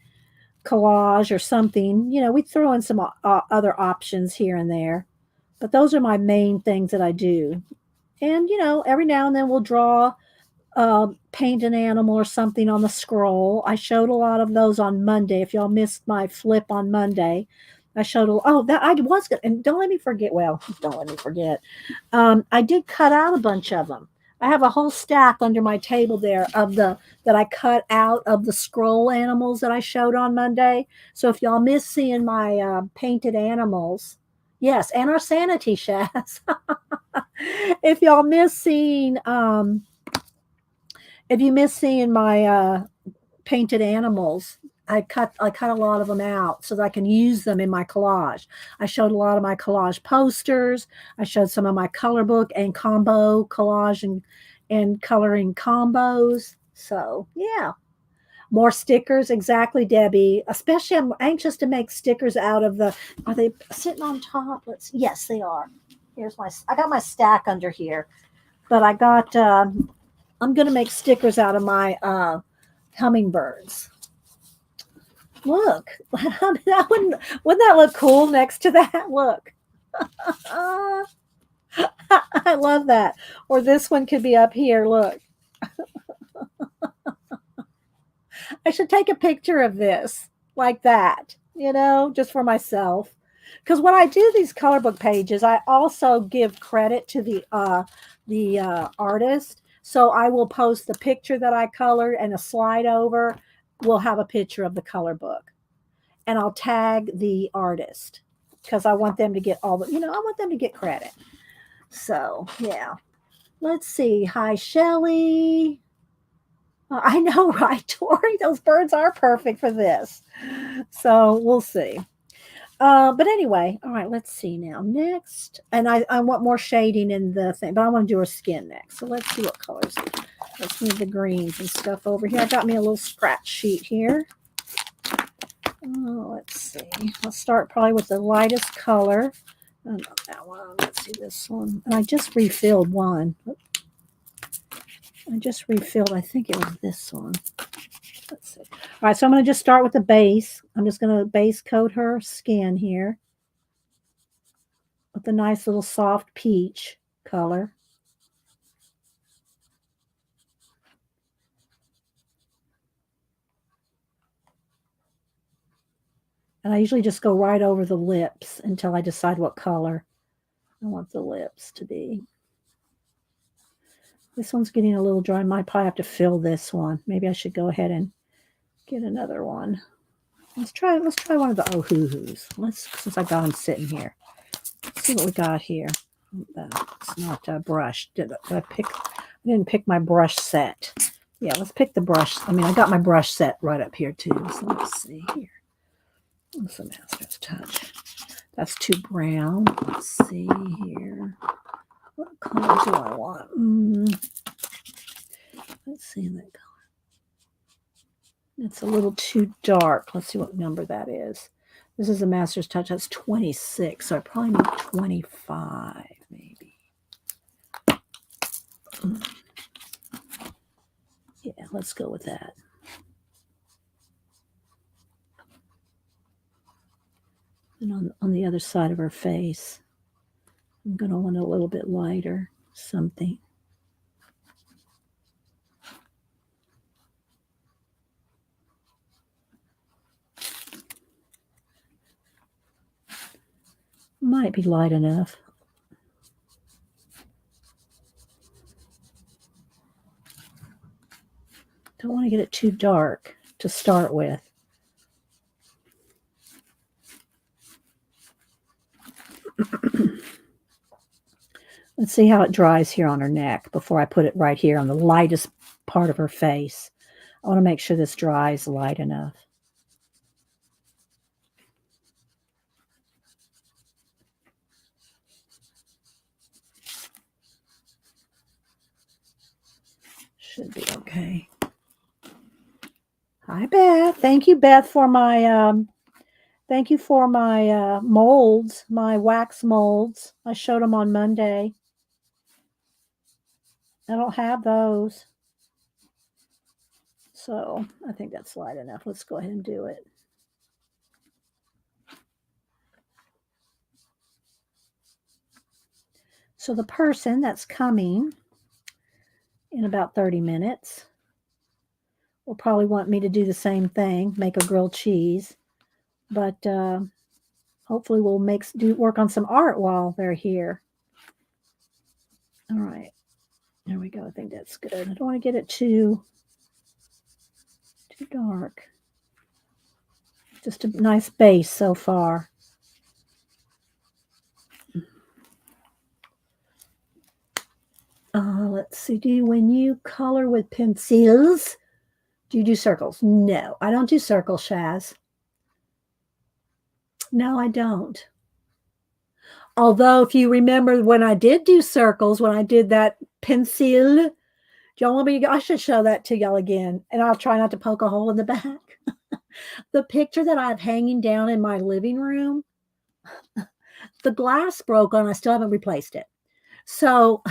collage or something, we throw in some other options here and there. But those are my main things that I do. And, every now and then we'll draw, paint an animal or something on the scroll. I showed a lot of those on Monday. If y'all missed my flip on Monday, I showed that I was good. And don't let me forget. Well, don't let me forget. I did cut out a bunch of them. I have a whole stack under my table there that I cut out of the scroll animals that I showed on Monday. So if y'all miss seeing my painted animals, yes, and our sanity shafts. If y'all miss seeing, if you miss seeing my painted animals, I cut a lot of them out so that I can use them in my collage. I showed a lot of my collage posters. I showed some of my color book and combo collage and coloring combos. So yeah, more stickers. Exactly, Debbie. Especially, I'm anxious to make stickers out of the. Are they sitting on top? Yes, they are. I got my stack under here, but I got. I'm gonna make stickers out of my hummingbirds. Look, that wouldn't that look cool next to that? Look, I love that. Or this one could be up here. Look, I should take a picture of this like that, just for myself. Because when I do these color book pages, I also give credit to the artist. So I will post the picture that I colored, and a slide over will have a picture of the color book, and I'll tag the artist because I want them to get I want them to get credit. So yeah, let's see. Hi, Shelly. I know, right, Tori? Those birds are perfect for this. So we'll see. But anyway, all right, let's see now. Next, and I want more shading in the thing, but I want to do her skin next. So let's see what colors. Let's move the greens and stuff over here. I got me a little scratch sheet here. Oh, let's see. I'll start probably with the lightest color. Oh, not that one. Let's see this one. And I just refilled one. I think it was this one. Let's see. All right, so I'm going to just start with the base. I'm just going to base coat her skin here with a nice little soft peach color. And I usually just go right over the lips until I decide what color I want the lips to be. This one's getting a little dry. I might probably have to fill this one. Maybe I should go ahead and get another one. Let's try one of the oh-hoo-hoos. Since I got them sitting here. Let's see what we got here. It's not a brush. I didn't pick my brush set. Yeah, let's pick the brush. I got my brush set right up here too. So let's see here. What's the master's touch? That's too brown. Let's see here. What color do I want? Let's see that color. It's a little too dark. Let's see what number that is. This is a Master's Touch. That's 26, so I probably need 25, maybe. Yeah, let's go with that. And on the other side of her face, I'm going to want a little bit lighter something. Might be light enough. Don't want to get it too dark to start with. Let's see how it dries here on her neck before I put it right here on the lightest part of her face. I want to make sure this dries light enough. Should be okay. Hi, Beth. Thank you, Beth, for my molds, my wax molds. I showed them on Monday. I don't have those. So I think that's light enough. Let's go ahead and do it. So the person that's coming in about 30 minutes will probably want me to do the same thing, make a grilled cheese. But hopefully we'll work on some art while they're here. All right. There we go. I think that's good. I don't want to get it too dark. Just a nice base so far. Let's see. When you color with pencils, do you do circles? No, I don't do circles, Shaz. No, I don't. Although, if you remember when I did do circles, when I did that pencil, do y'all want me to? I should show that to y'all again, and I'll try not to poke a hole in the back. The picture that I have hanging down in my living room, the glass broke and I still haven't replaced it. So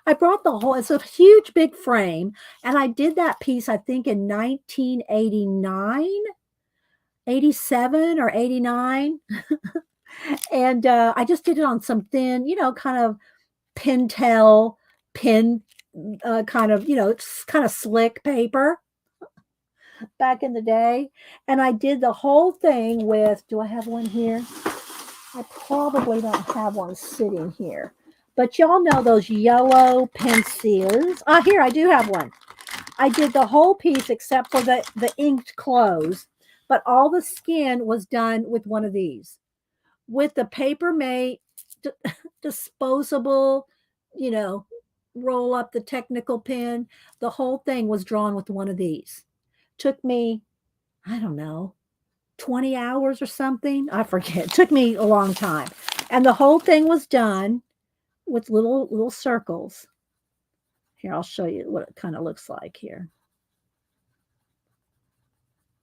I brought the whole, it's a huge big frame, and I did that piece, I think, in 1989, 87 or 89. And I just did it on some thin, kind of Pentel pin, kind of, it's kind of slick paper back in the day. And I did the whole thing with, do I have one here? I probably don't have one sitting here. But y'all know those yellow pencils. Here, I do have one. I did the whole piece except for the inked clothes, but all the skin was done with one of these. With the Paper Mate disposable, roll up the technical pen. The whole thing was drawn with one of these. Took me, I don't know, 20 hours or something. I forget. It took me a long time. And the whole thing was done with little circles. Here, I'll show you what it kind of looks like here.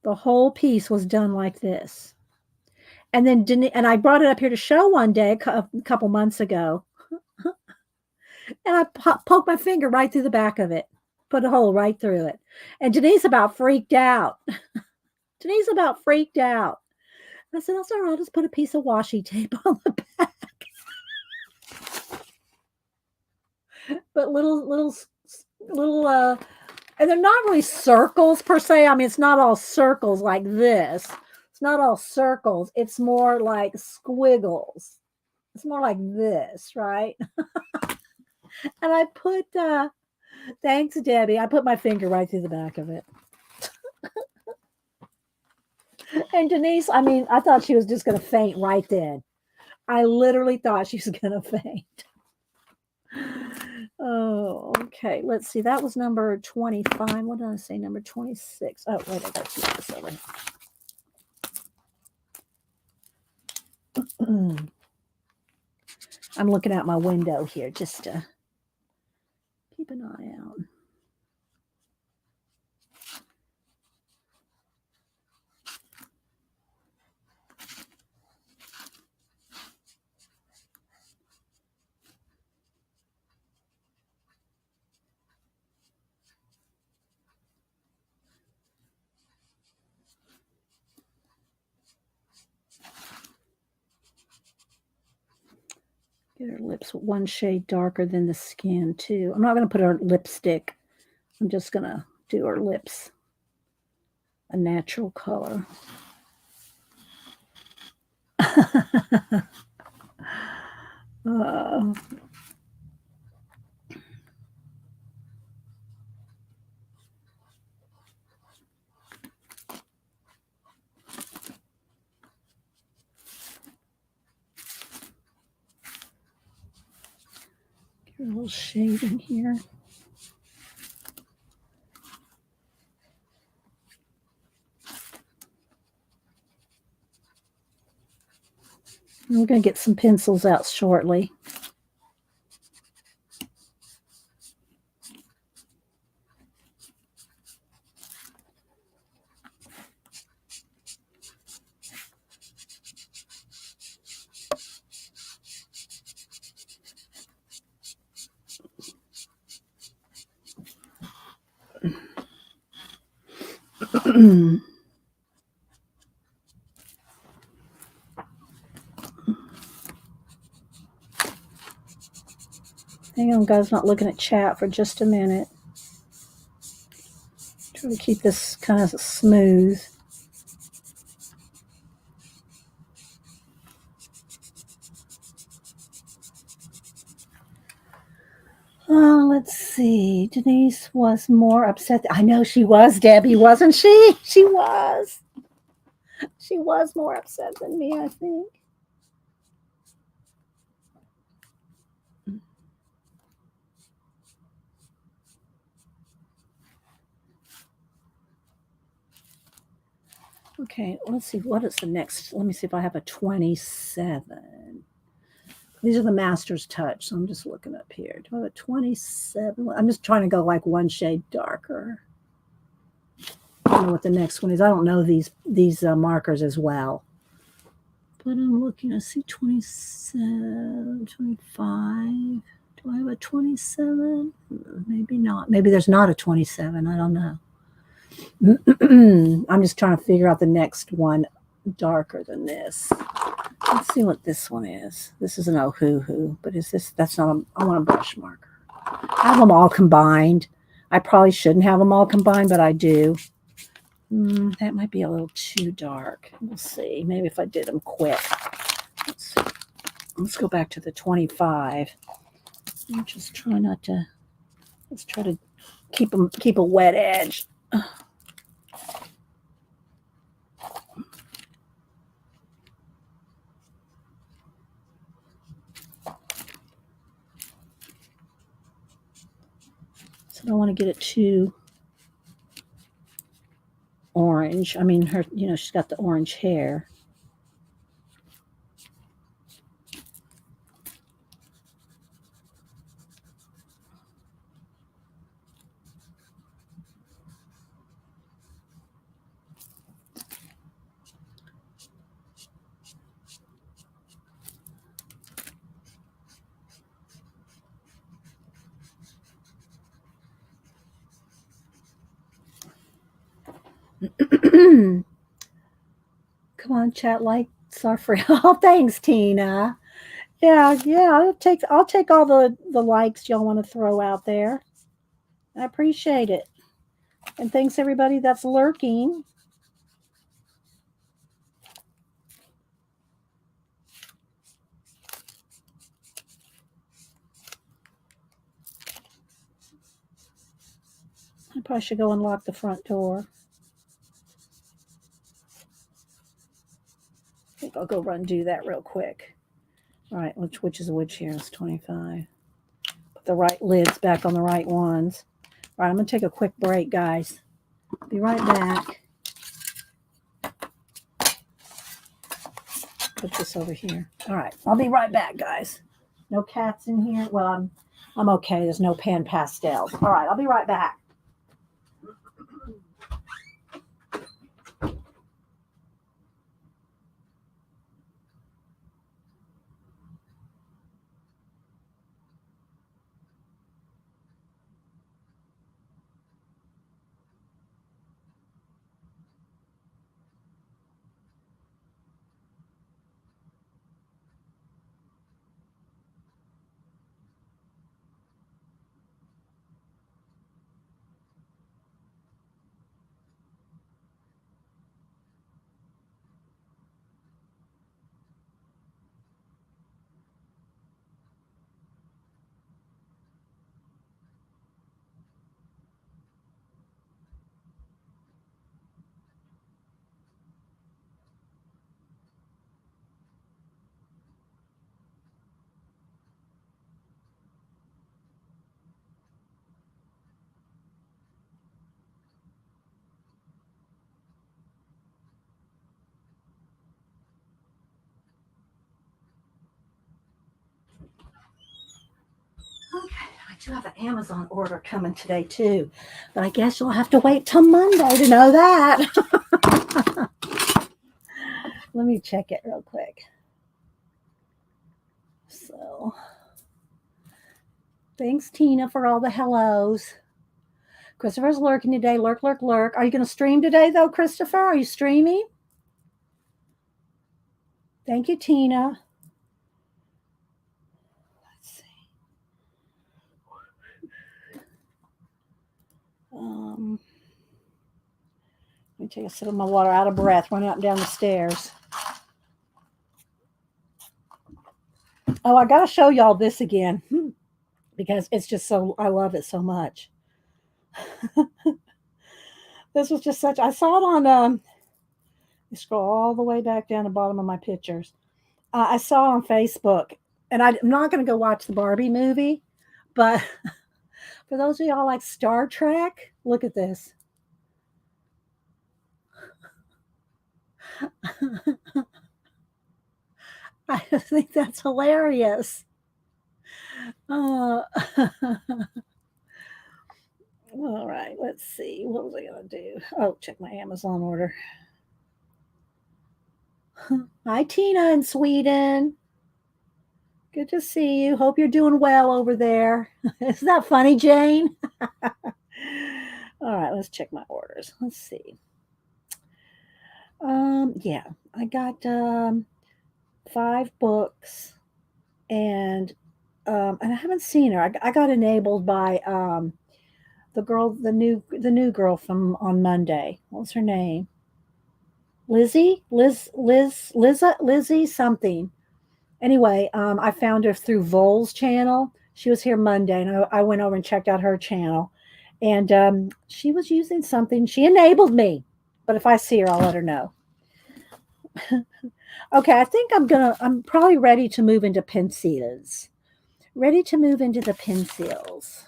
The whole piece was done like this. And then I brought it up here to show one day a couple months ago. And I poked my finger right through the back of it. Put a hole right through it. And Denise about freaked out. Denise about freaked out. I said, "That's all right. I'll just put a piece of washi tape on the back." But little, and they're not really circles per se. I mean, it's not all circles like this. It's not all circles. It's more like squiggles. It's more like this, right? And I put, thanks, Debbie. I put my finger right through the back of it. And Denise, I mean, I thought she was just going to faint right then. I literally thought she was going to faint. Oh, okay. Let's see. That was number 25. What did I say? Number 26. Oh, wait, I got to keep this over here. I'm looking out my window here just to keep an eye out. Get her lips one shade darker than the skin too. I'm not going to put her lipstick. I'm just going to do her lips a natural color. uh, Get a little shade in here. We're going to get some pencils out shortly. Hang on, guys, not looking at chat for just a minute. Try to keep this kind of smooth. Let's see. Denise was more upset. I know she was, Debbie, wasn't she? She was. She was more upset than me, I think. Okay, let's see. What is the next? Let me see if I have a 27. These are the Master's Touch, so I'm just looking up here. Do I have a 27? I'm just trying to go like one shade darker. I don't know what the next one is. I don't know these markers as well. But I'm looking. I see 27, 25. Do I have a 27? Maybe not. Maybe there's not a 27. I don't know. I'm just trying to figure out the next one darker than this. Let's see what this one is. This is an oh-hoo-hoo, but is this? That's not I want a brush marker. I have them all combined. I probably shouldn't have them all combined, but I do. That might be a little too dark. We'll see. Maybe if I did them quick. Let's go back to the 25. I'm just trying not to. Let's try to keep a wet edge. So I don't want to get it too orange. I mean, her, she's got the orange hair. Come on, chat likes are free. Oh, thanks, Tina. Yeah. I'll take all the likes y'all want to throw out there. I appreciate it. And thanks everybody that's lurking. I probably should go unlock the front door. I think I'll go run do that real quick. All right, which is which here? It's 25. Put the right lids back on the right ones. All right, I'm going to take a quick break, guys. Be right back. Put this over here. All right, I'll be right back, guys. No cats in here. Well, I'm okay. There's no pan pastels. All right, I'll be right back. do have an Amazon order coming today too, but I guess you'll have to wait till Monday to know that. Let me check it real quick. So, thanks, Tina, for all the hellos. Christopher's lurking today. Lurk, lurk, lurk. Are you going to stream today, though, Christopher? Are you streaming? Thank you, Tina. Let's see. Let me take a sip of my water. Out of breath, running up and down the stairs. Oh, I got to show y'all this again because it's just so, I love it so much. This was just such, I saw it on, scroll all the way back down the bottom of my pictures. I saw it on Facebook, and I'm not going to go watch the Barbie movie, but for those of y'all like Star Trek, look at this. I think that's hilarious. All right, let's see. What was I going to do? Oh, check my Amazon order. Hi, Tina in Sweden. Good to see you. Hope you're doing well over there. Isn't that funny, Jane? All right, let's check my orders. Let's see. Yeah, I got 5 books, and I haven't seen her. I got enabled by the girl, the new girl from on Monday. What was her name? Lizzie something. Anyway, I found her through Vol's channel. She was here Monday, and I went over and checked out her channel, and she was using something. She enabled me, but if I see her, I'll let her know. Okay, I think I'm probably ready to move into pencils. Ready to move into the pencils.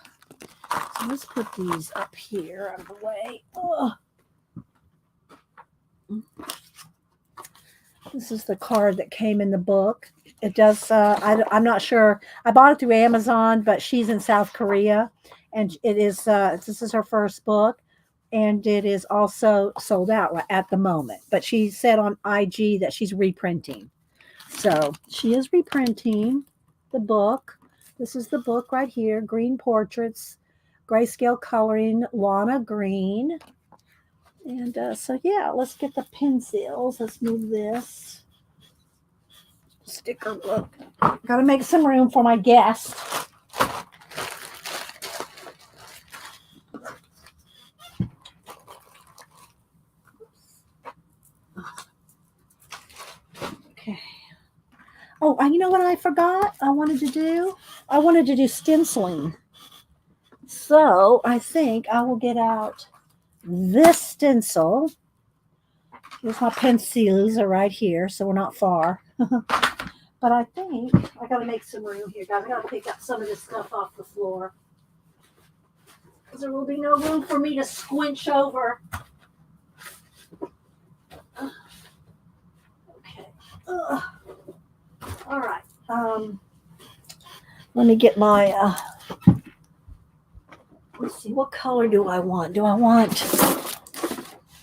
So let's put these up here out of the way. Oh. This is the card that came in the book. It does, I'm not sure. I bought it through Amazon, but she's in South Korea, and it is, this is her first book, and it is also sold out at the moment. But she said on IG that she's reprinting. So she is reprinting the book. This is the book right here, Green Portraits, Grayscale Coloring, Lana Green. And so, yeah, let's get the pencils. Let's move this sticker book. Got to make some room for my guest. Okay. Oh, you know what I forgot I wanted to do? I wanted to do stenciling. So I think I will get out this stencil. Here's my pencils are right here, so we're not far. But I think I got to make some room here, guys. I got to pick up some of this stuff off the floor, because there will be no room for me to squinch over. Okay. All right. Let me get my, let's see, what color do I want?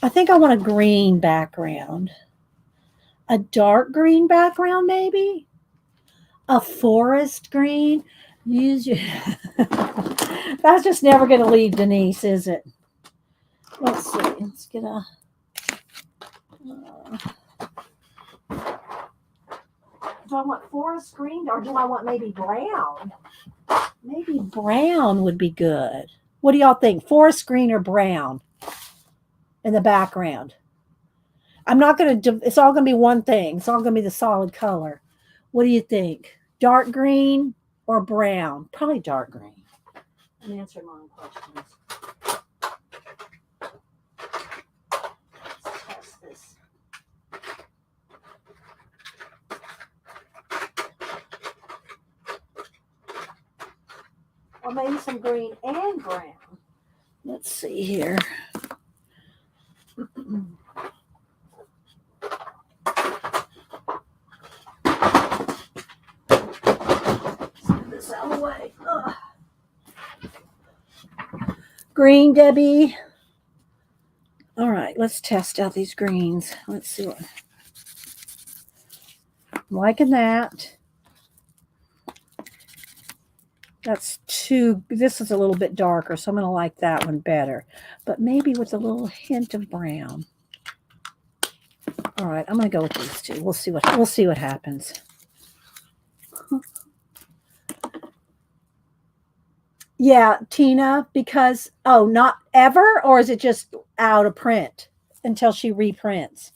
I think I want a green background. A dark green background, maybe? A forest green? Use your... That's just never going to leave Denise, is it? Let's see. Let's get a... do I want forest green, or do I want maybe brown? Maybe brown would be good. What do y'all think? Forest green or brown in the background? I'm not going to... It's all going to be one thing. It's all going to be the solid color. What do you think? Dark green or brown? Probably dark green. I'm answering my own questions. Let's test this. Or maybe some green and brown. Let's see here. This out of the way. Ugh. green, Debbie. All right, let's test out these greens. Let's see what I'm liking that. That's too, this is a little bit darker, so I'm going to like that one better. But maybe with a little hint of brown. All right, I'm going to go with these two. We'll see what happens. Yeah, Tina, because not ever, or is it just out of print until she reprints?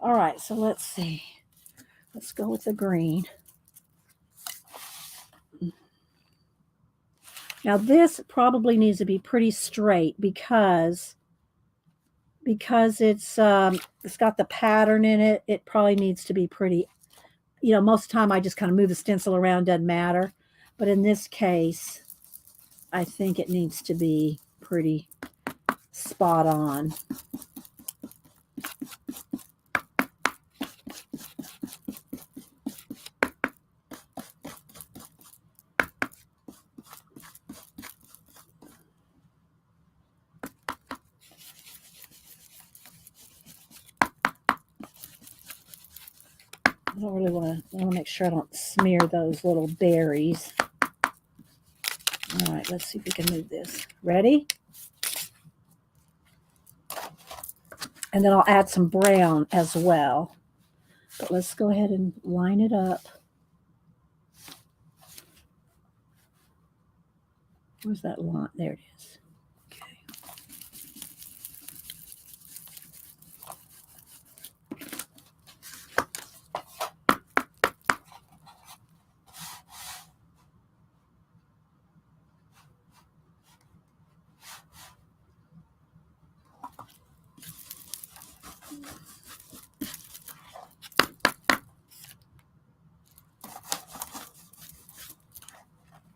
All right, so let's see. Let's go with the green. Now this probably needs to be pretty straight because it's got the pattern in it. It probably needs to be pretty. Most of the time I just kind of move the stencil around, doesn't matter. But in this case, I think it needs to be pretty spot on. I don't really want to make sure I don't smear those little berries. All right, let's see if we can move this. Ready? And then I'll add some brown as well. But let's go ahead and line it up. Where's that line? There it is.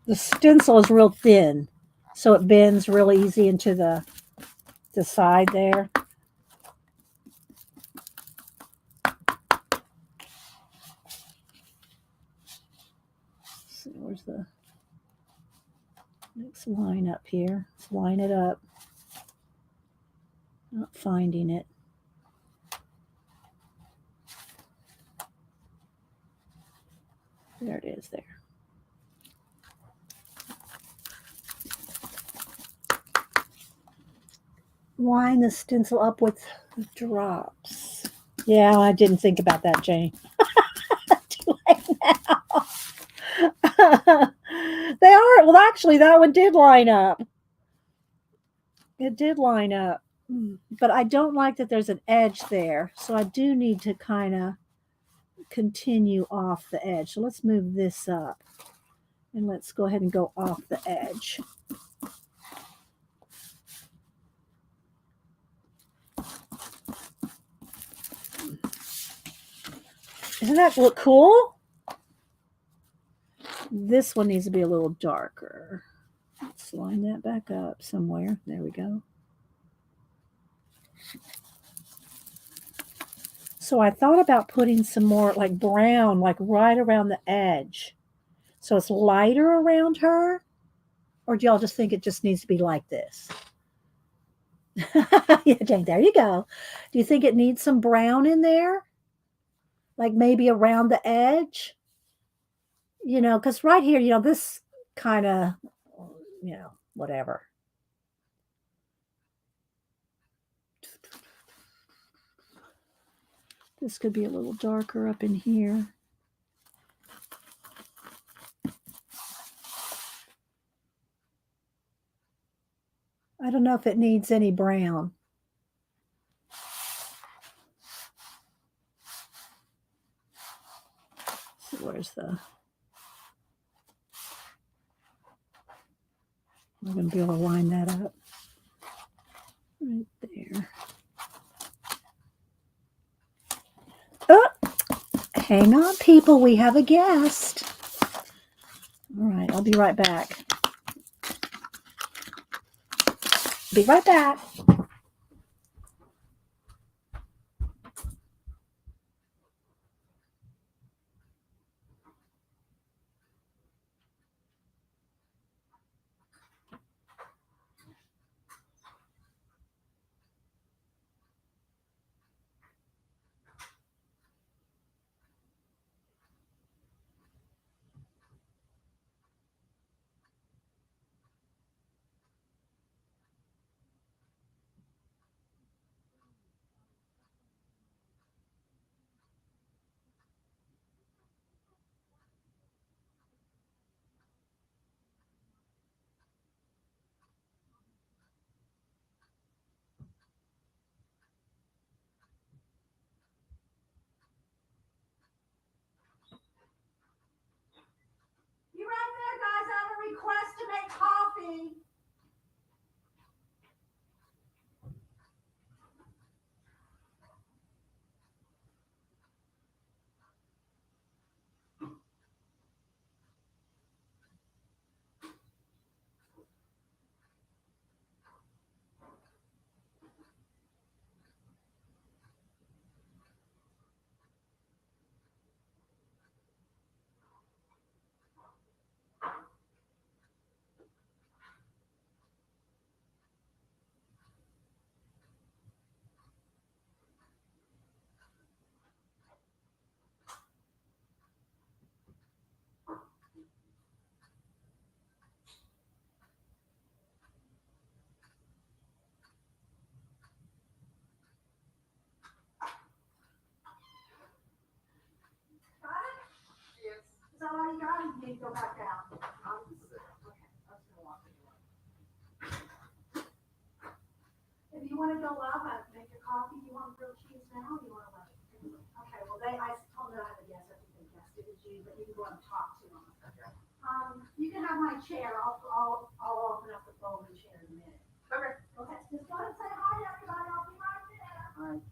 The stencil is real thin, so it bends real easy into the side there. Let's see, where's the next line up here? Let's line it up. Not finding it. There it is there. Line the stencil up with the drops. Yeah, I didn't think about that, Jane. Too late now. They are. Well, actually, that one did line up. It did line up. But I don't like that there's an edge there. So I do need to kind of continue off the edge. So let's move this up. And let's go ahead and go off the edge. Doesn't that look cool? This one needs to be a little darker. Let's line that back up somewhere. There we go. So I thought about putting some more like brown, like right around the edge. So it's lighter around her? Or do y'all just think it just needs to be like this? Yeah, Jane, there you go. Do you think it needs some brown in there? Like maybe around the edge? Because right here, this kind of, whatever. This could be a little darker up in here. I don't know if it needs any brown. So where's the... I'm going to be able to line that up. Right there. Oh, hang on, people. We have a guest. All right, I'll be right back. Be right back. need to go back out. Okay, let's go on. If you want to go up and make your coffee, do you want grilled cheese now? Or do you want to wait? Okay, well, I told them I have a guest. I think they guessed it was you, but you can go and talk to them. You can have my chair. I'll open up the folding chair in a minute. Okay. Okay. Just go ahead and say hi to everybody. I'll be right there. All right.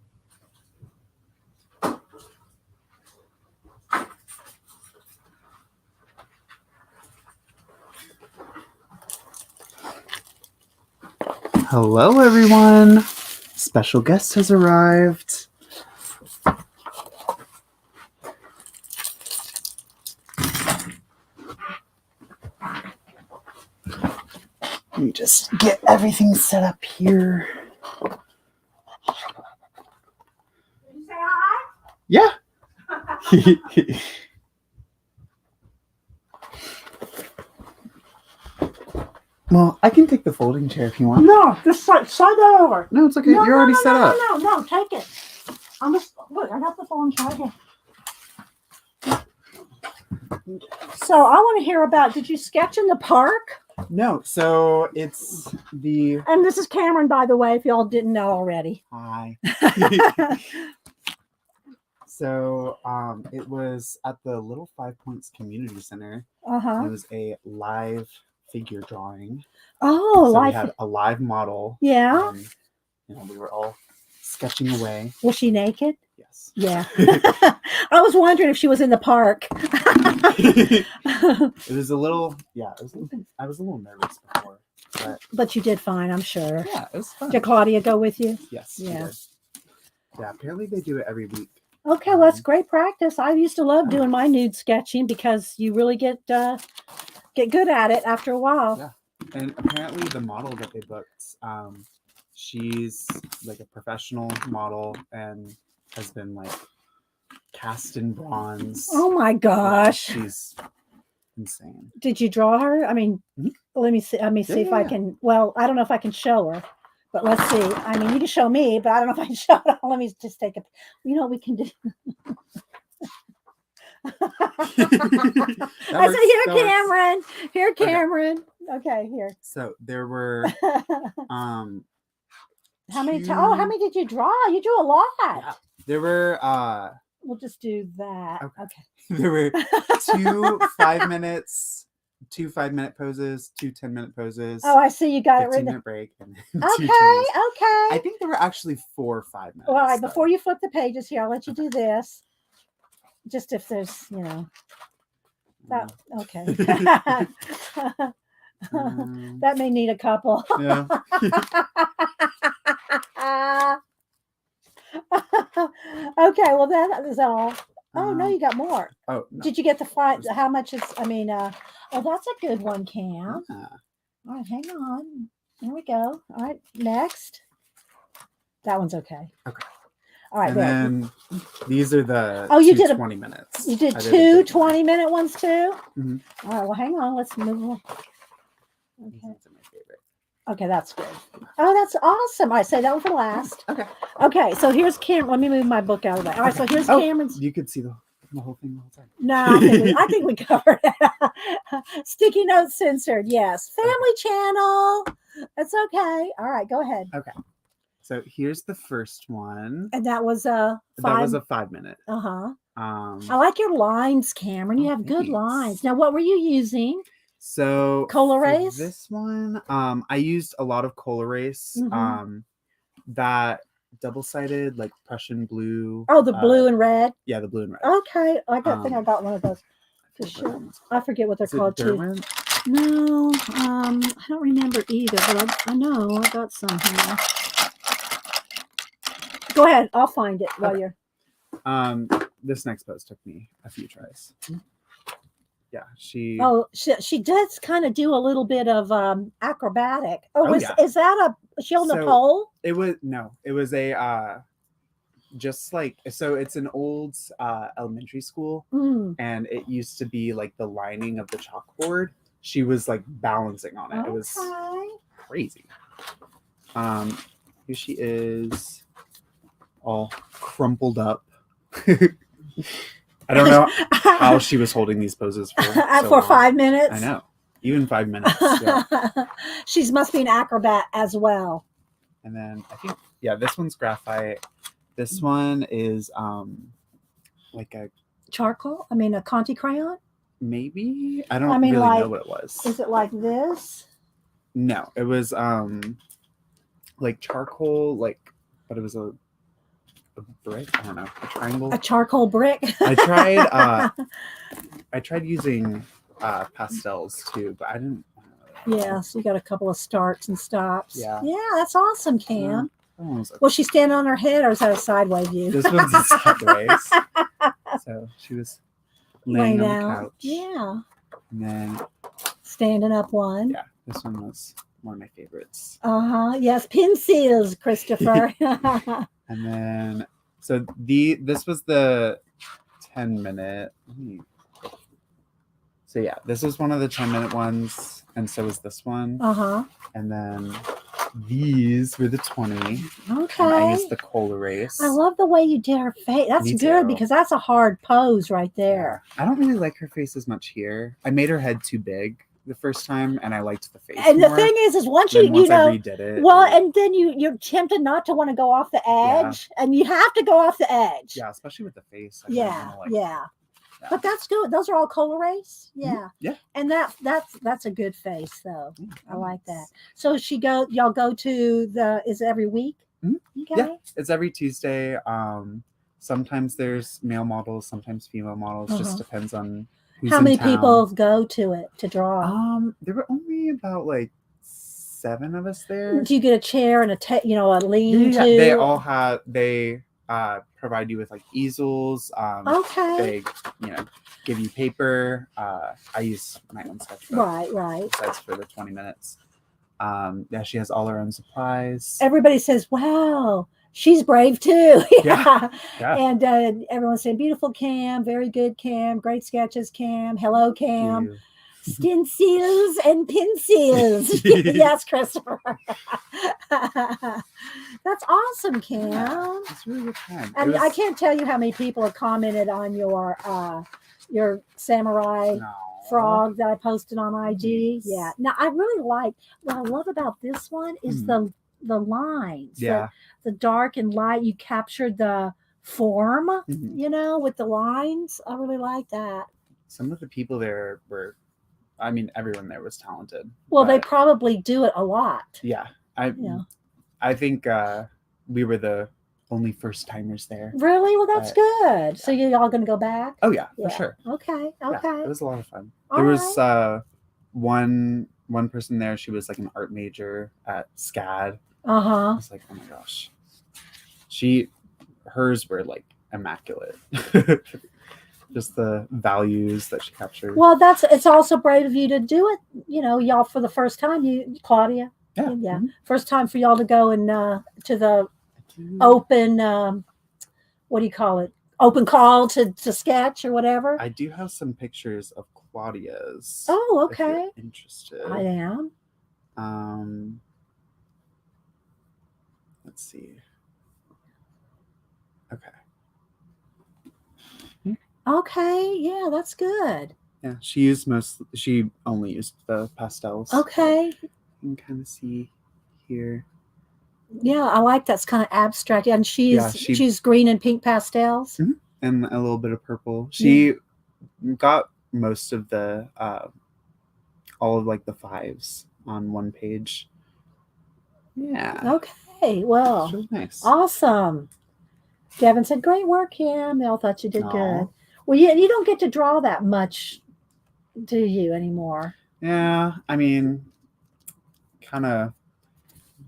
Hello, everyone. Special guest has arrived. Let me just get everything set up here. Did you say hi? Yeah. Well, I can take the folding chair if you want. No, just slide that over. No, it's okay. You're already set up. No, take it. I'm just look. I got the folding chair here. So I want to hear about. Did you sketch in the park? No, so it's the. And this is Cameron, by the way, if y'all didn't know already. Hi. So it was at the Little 5 Points Community Center. It was a live figure drawing. Oh, so we had a live model. Yeah. And, we were all sketching away. Was she naked? Yes. Yeah. I was wondering if she was in the park. It was a little, I was a little nervous before. But you did fine, I'm sure. Yeah, it was fun. Did Claudia go with you? Yes. Yeah. Yeah, apparently they do it every week. Okay, well, that's great practice. I used to love doing my nude sketching because you really get good at it after a while. Yeah. And apparently the model that they booked, she's like a professional model and has been like cast in bronze. Oh my gosh. Yeah, she's insane. Did you draw her? I mean, let me see. Let me see if I can. Well, I don't know if I can show her, but let's see. I mean, you can show me, but I don't know if I can show her. Let me just take a. You know what we can do? I said, "Here, Cameron. Here, Cameron." Okay, here. So there were how many? How many did you draw? You drew a lot. Yeah. There were. We'll just do that. Okay. There were 2 5-minute poses, 2 10-minute poses. Oh, I see. You got it written. 15-minute break. And Okay. I think there were actually 4 or 5 minutes. All right. Before you flip the pages here, I'll let you do this. Just if there's, that. Okay. That may need a couple. Yeah. Okay. Well, that is all. Oh no, you got more. Oh, no. Did you get the five? How much is? I mean, oh, that's a good one, Cam. Yeah. All right, hang on. There we go. All right, next. That one's okay. Okay. All right. And then these are the you did 20 minutes. You did 2 20-minute ones too? Mm-hmm. All right, well, hang on. Let's move on. Okay. These are my favorite. Okay, that's good. Oh, that's awesome. All right, say that one for last. Okay. Okay, so here's Cameron. Let me move my book out of the way. All right, so here's Cameron's. You could see the whole thing the whole time. No, I think we covered it. Sticky notes censored. Yes. Family channel. That's okay. All right, go ahead. Okay. So here's the first one. And that was a 5. That was a 5-minute. I like your lines, Cameron. You have good lines. Now, what were you using? So Colorbooks? This one, I used a lot of Colorbooks. That double-sided, like Prussian blue. Oh, the blue and red. Yeah, the blue and red. Okay, I think I got one of those for sure. I forget what they're called too. No, I don't remember either, but I know I got some here. Go ahead, I'll find it while you're. This next pose took me a few tries. Yeah, she does kind of do a little bit of acrobatic. Is that a she on a pole? It was a just like, so it's an old elementary school, and it used to be like the lining of the chalkboard. She was like balancing on it. Okay. It was crazy. Here she is, all crumpled up. I don't know how she was holding these poses for so for long. 5 minutes. I know, even 5 minutes. Yeah. She must be an acrobat as well. And then I think, yeah, this one's graphite. This one is like a Charcoal? I mean, a Conti crayon? maybe. I don't I mean, really like, know what it was. Is it like this? No, it was like charcoal, like, but it was a brick. I don't know, a triangle. A charcoal brick? I tried using pastels too, but I didn't. Yeah, so you got a couple of starts and stops. Yeah. Yeah, that's awesome, Cam. That one was okay. Was she standing on her head, or is that a sideways view? This one's a sideways. So she was laying on the couch. Yeah. And then Standing up one. yeah, this one was one of my favorites. Yes, pencils, Christopher. And then so this was the 10-minute. So yeah, this was one of the 10-minute ones, and so was this one. And then these were the 20. Okay. And I used the Colorbooks. I love the way you did her face. That's Me good too. because that's a hard pose right there. I don't really like her face as much here. I made her head too big the first time, and I liked the face And more. the thing is once Then you once know, I redid it, well, and then you're tempted not to want to go off the edge, and you have to go off the edge. yeah, especially with the face. Yeah. But that's good. Those are all Colorbooks. Yeah. Yeah. And that's a good face though. I like that. So y'all go to is it every week? Okay. Yeah, it's every Tuesday. Sometimes there's male models, sometimes female models. Just depends on who's How in many town. people go to it to draw? There were only about like 7 of us there. Do you get a chair and a lean-to? Yeah, they all had provide you with like easels. Okay. They give you paper. I use my own sketchbook. Right. Besides for the 20 minutes. Yeah, she has all her own supplies. Everybody says, "Wow, she's brave too." Yeah. And everyone's saying, "Beautiful Cam, very good Cam, great sketches Cam, hello Cam." Stencils and pencils. Yes, Christopher. That's awesome, Cam. Yeah, it's really good time. And I can't tell you how many people have commented on your samurai frog that I posted on IG. Yeah. Now I really like what I love about this one is the lines. Yeah. The dark and light. You captured the form, with the lines. I really like that. Some of the people there were, I mean, everyone there was talented. Well, they probably do it a lot. Yeah. I think we were the only first timers there. Really? Well, that's good. So you're all going to go back? Oh yeah, for sure. Okay. Yeah, it was a lot of fun. All there was one person there. She was like an art major at SCAD. I was like, oh my gosh. Hers were like immaculate. Just the values that she captured. Well, it's also brave of you to do it. Y'all for the first time, Claudia. Yeah. First time for y'all to go and to the open, what do you call it? Open call to sketch or whatever. I do have some pictures of Claudia's. Oh, okay. If you're interested. I am. Let's see. Okay. Okay, yeah, that's good. Yeah, she only used the pastels. Okay. You can kind of see here. Yeah, I like that's kind of abstract. And she's green and pink pastels. And a little bit of purple. She got most of the all of like the 5s on one page. Yeah. Okay, well, It was nice. Awesome. Devin said, "Great work, Kim." They all thought you did good. Well, you don't get to draw that much, do you, anymore? Yeah, I mean, kind of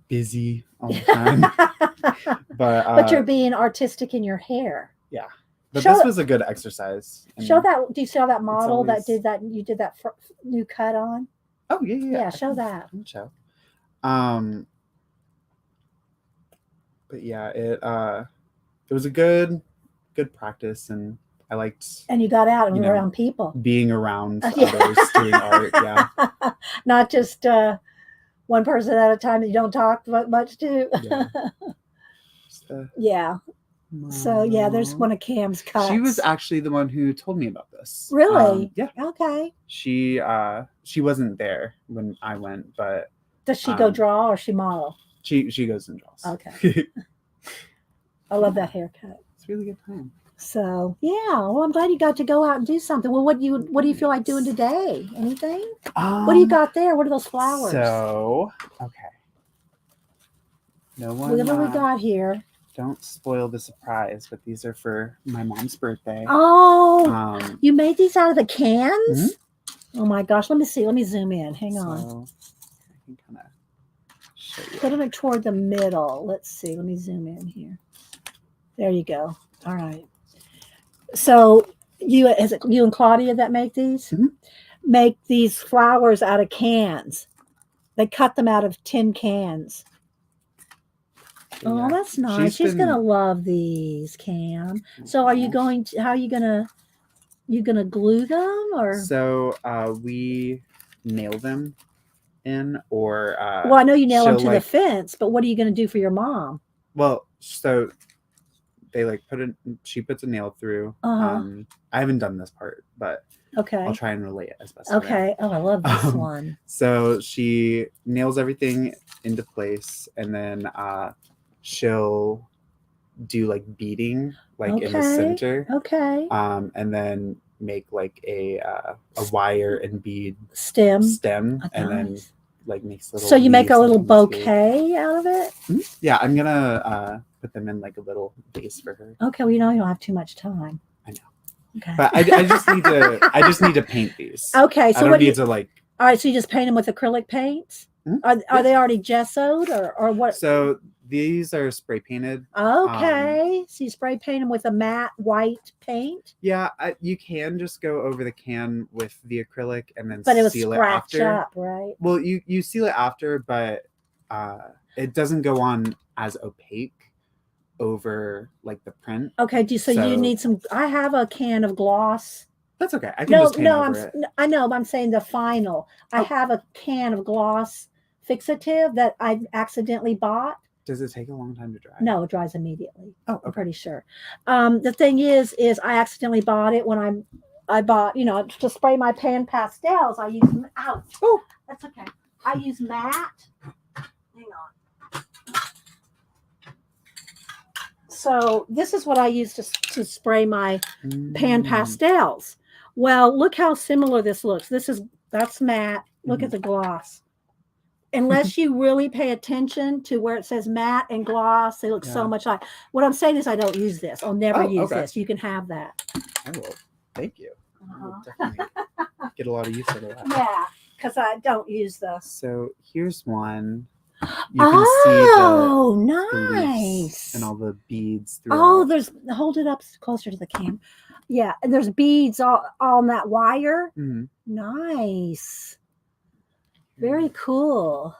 busy all the time. but you're being artistic in your hair. Yeah, but this was a good exercise. Show that. Do you show that model that did that? You did that new cut on. Oh yeah. Yeah, show that. Show. But yeah, it was a good practice, and I liked. And you got out and were around people. Being around others doing art, yeah. Not just one person at a time that you don't talk much to. Yeah. Yeah. So yeah, there's one of Cam's cuts. She was actually the one who told me about this. Really? Yeah. Okay. She wasn't there when I went, but does she go draw or she model? She goes and draws. Okay. I love that haircut. It's a really good time. So yeah, well, I'm glad you got to go out and do something. Well, what do you feel like doing today? Anything? What do you got there? What are those flowers? So okay. No one. What do we got here? Don't spoil the surprise, but these are for my mom's birthday. Oh, you made these out of the cans? Mm-hmm. Oh my gosh, let me see. Let me zoom in. Hang on. I can kind of show you. Put them toward the middle. Let's see. Let me zoom in here. There you go. All right. So is it you and Claudia that make these? Mm-hmm. Make these flowers out of cans. They cut them out of tin cans. Yeah. Oh, that's nice. She's gonna love these, Cam. So how are you gonna glue them or? So we nail them in or well, I know you nail them to the fence, but what are you gonna do for your mom? Well, so they she puts a nail through. I haven't done this part, but okay, I'll try and relate it as best okay. Oh, I love this one. So she nails everything into place, and then she'll do like beading in the center. Okay. And then make like a wire and bead stem, and then makes little. So you make a little bouquet out of it? Mm-hmm. Yeah, I'm gonna put them in like a little vase for her. Okay, well you don't have too much time. I know. Okay. But I just need to paint these. Okay, so I don't need to all right, so you just paint them with acrylic paints? Mm-hmm. Are they already gessoed or what? So these are spray painted. Okay, so you spray paint them with a matte white paint? Yeah, you can just go over the can with the acrylic and then but it seal it after. Up, right? Well, you seal it after, but it doesn't go on as opaque over the print. Okay, so you need some. I have a can of gloss. That's okay. I can just paint over it. I know, but I'm saying the final. I have a can of gloss fixative that I accidentally bought. Does it take a long time to dry? No, it dries immediately. Oh, okay. I'm pretty sure. The thing is I accidentally bought it when I bought, to spray my pan pastels. I use ouch. Oh, that's okay. I use matte. Hang on. So this is what I use to spray my pan pastels. Well, look how similar this looks. That's matte. Look at the gloss. Unless you really pay attention to where it says matte and gloss, they look so much like. What I'm saying is I don't use this. I'll never use this. You can have that. I will. Thank you. I will definitely get a lot of use out of that. Yeah, because I don't use this. So here's one. You can see the nice. And all the beads throughout. Hold it up closer to the cam. Yeah, and there's beads all on that wire. Mm-hmm. Nice. Very cool.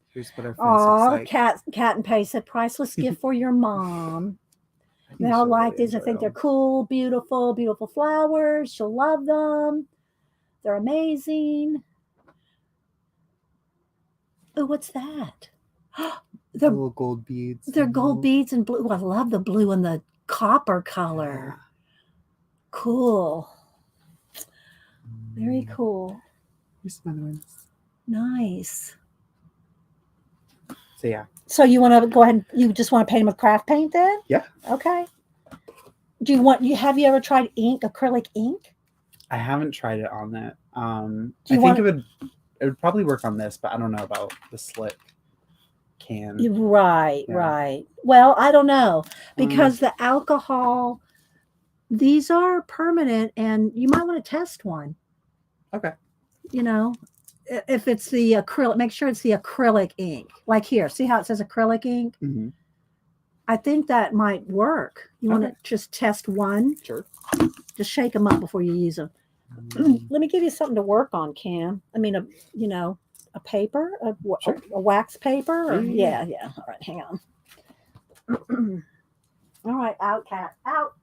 Here's what our fence looks like. Cat and Pay said priceless gift for your mom. They'll like these. I think they're cool, beautiful, beautiful flowers. She'll love them. They're amazing. Oh, what's that? They're little gold beads. They're gold beads and blue. Oh, I love the blue and the copper color. Yeah. Cool. Very cool. Here's some other ones. Nice. So yeah. So you want to go ahead? You just want to paint them with craft paint then? Yeah. Okay. Have you ever tried acrylic ink? I haven't tried it on that. I think it would probably work on this, but I don't know about the slick can. Right. Well, I don't know because the alcohol, these are permanent, and you might want to test one. Okay. If it's the acrylic, make sure it's the acrylic ink. Like here, see how it says acrylic ink? Mm-hmm. I think that might work. You want to just test one? Sure. Just shake them up before you use them. Let me give you something to work on, Cam. I mean, a paper, a wax paper. Or, yeah. All right, hang on. All right, out, cat. Out.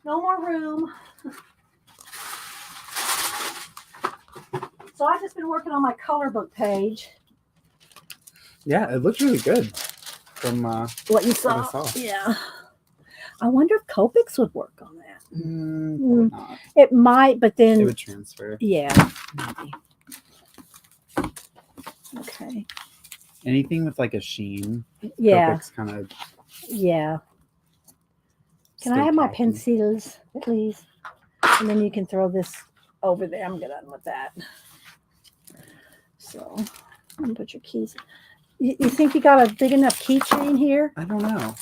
No more room. So I've just been working on my color book page. Yeah, it looks really good. from What you what I saw? saw. Yeah. I wonder if Copics would work on that. Probably not. It might, but then It would transfer. yeah. Maybe. Okay. Anything with like a sheen. Yeah. Copics kind of. Yeah. Can I have my pencils, please? And then you can throw this over there. I'm done with that. So, I'm gonna put your keys. You think you got a big enough keychain here? I don't know.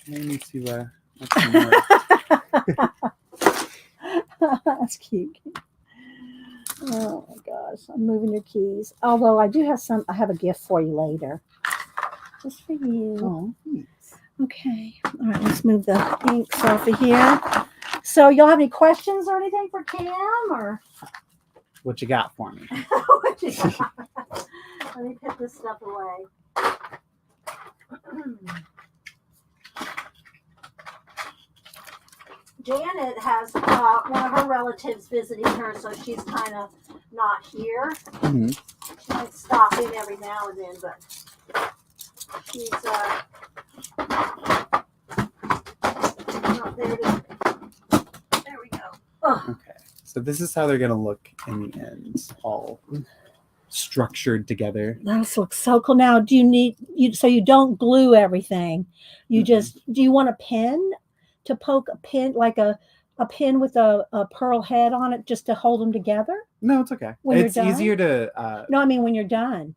I need to make some more. That's cute. Oh my gosh, I'm moving your keys. Although I do have I have a gift for you later. Just for you. Oh, thanks. Okay. All right, let's move the inks off of here. So y'all have any questions or anything for Cam or What you got for me? what you got? Let me put this stuff away. Janet has one of her relatives visiting her, so she's kind of not here. Mm-hmm. She might stop in every now and then, but she's not there. There we go. Ugh. Okay, so this is how they're gonna look in the end, all structured together. Those look so cool. Now, do you need so you don't glue everything? You just do you want a pin to poke a pin like a pin with a pearl head on it just to hold them together? No, it's okay. When It's you're done? easier to. No, I mean when you're done.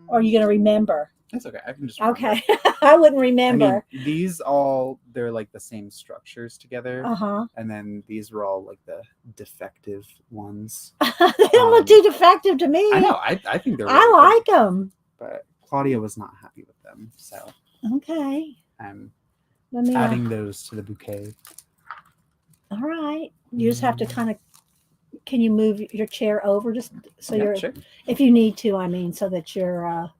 Or are you gonna remember? It's okay. I can just. Okay, I wouldn't remember. I mean, they're like the same structures together. And then these were all like the defective ones. They don't look too defective to me. I know. I think they're. I Really like good, them. but Claudia was not happy with them, so Okay. I'm Let me. adding those to the bouquet. All right. You just have to kind of. Can you move your chair over just so you're, sure. if you need to? I mean, so that you're.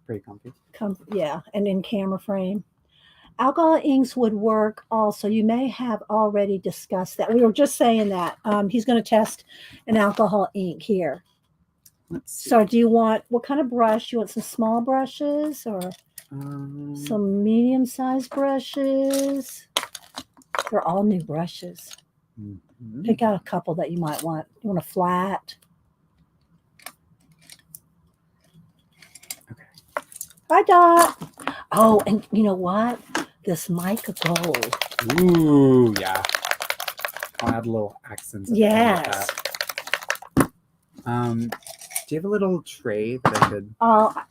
Pretty comfy. Yeah, and in camera frame. Alcohol inks would work also. You may have already discussed that. We were just saying that. He's going to test an alcohol ink here. Let's see. So do you want, what kind of brush? You want some small brushes or some medium-sized brushes? They're all new brushes. Mm-hmm. Pick out a couple that you might want. You want a flat? Hi, Dot. Oh, and you know what? This mica gold. Ooh, yeah. I'll add a little accents. Yes. Do you have a little tray that I could?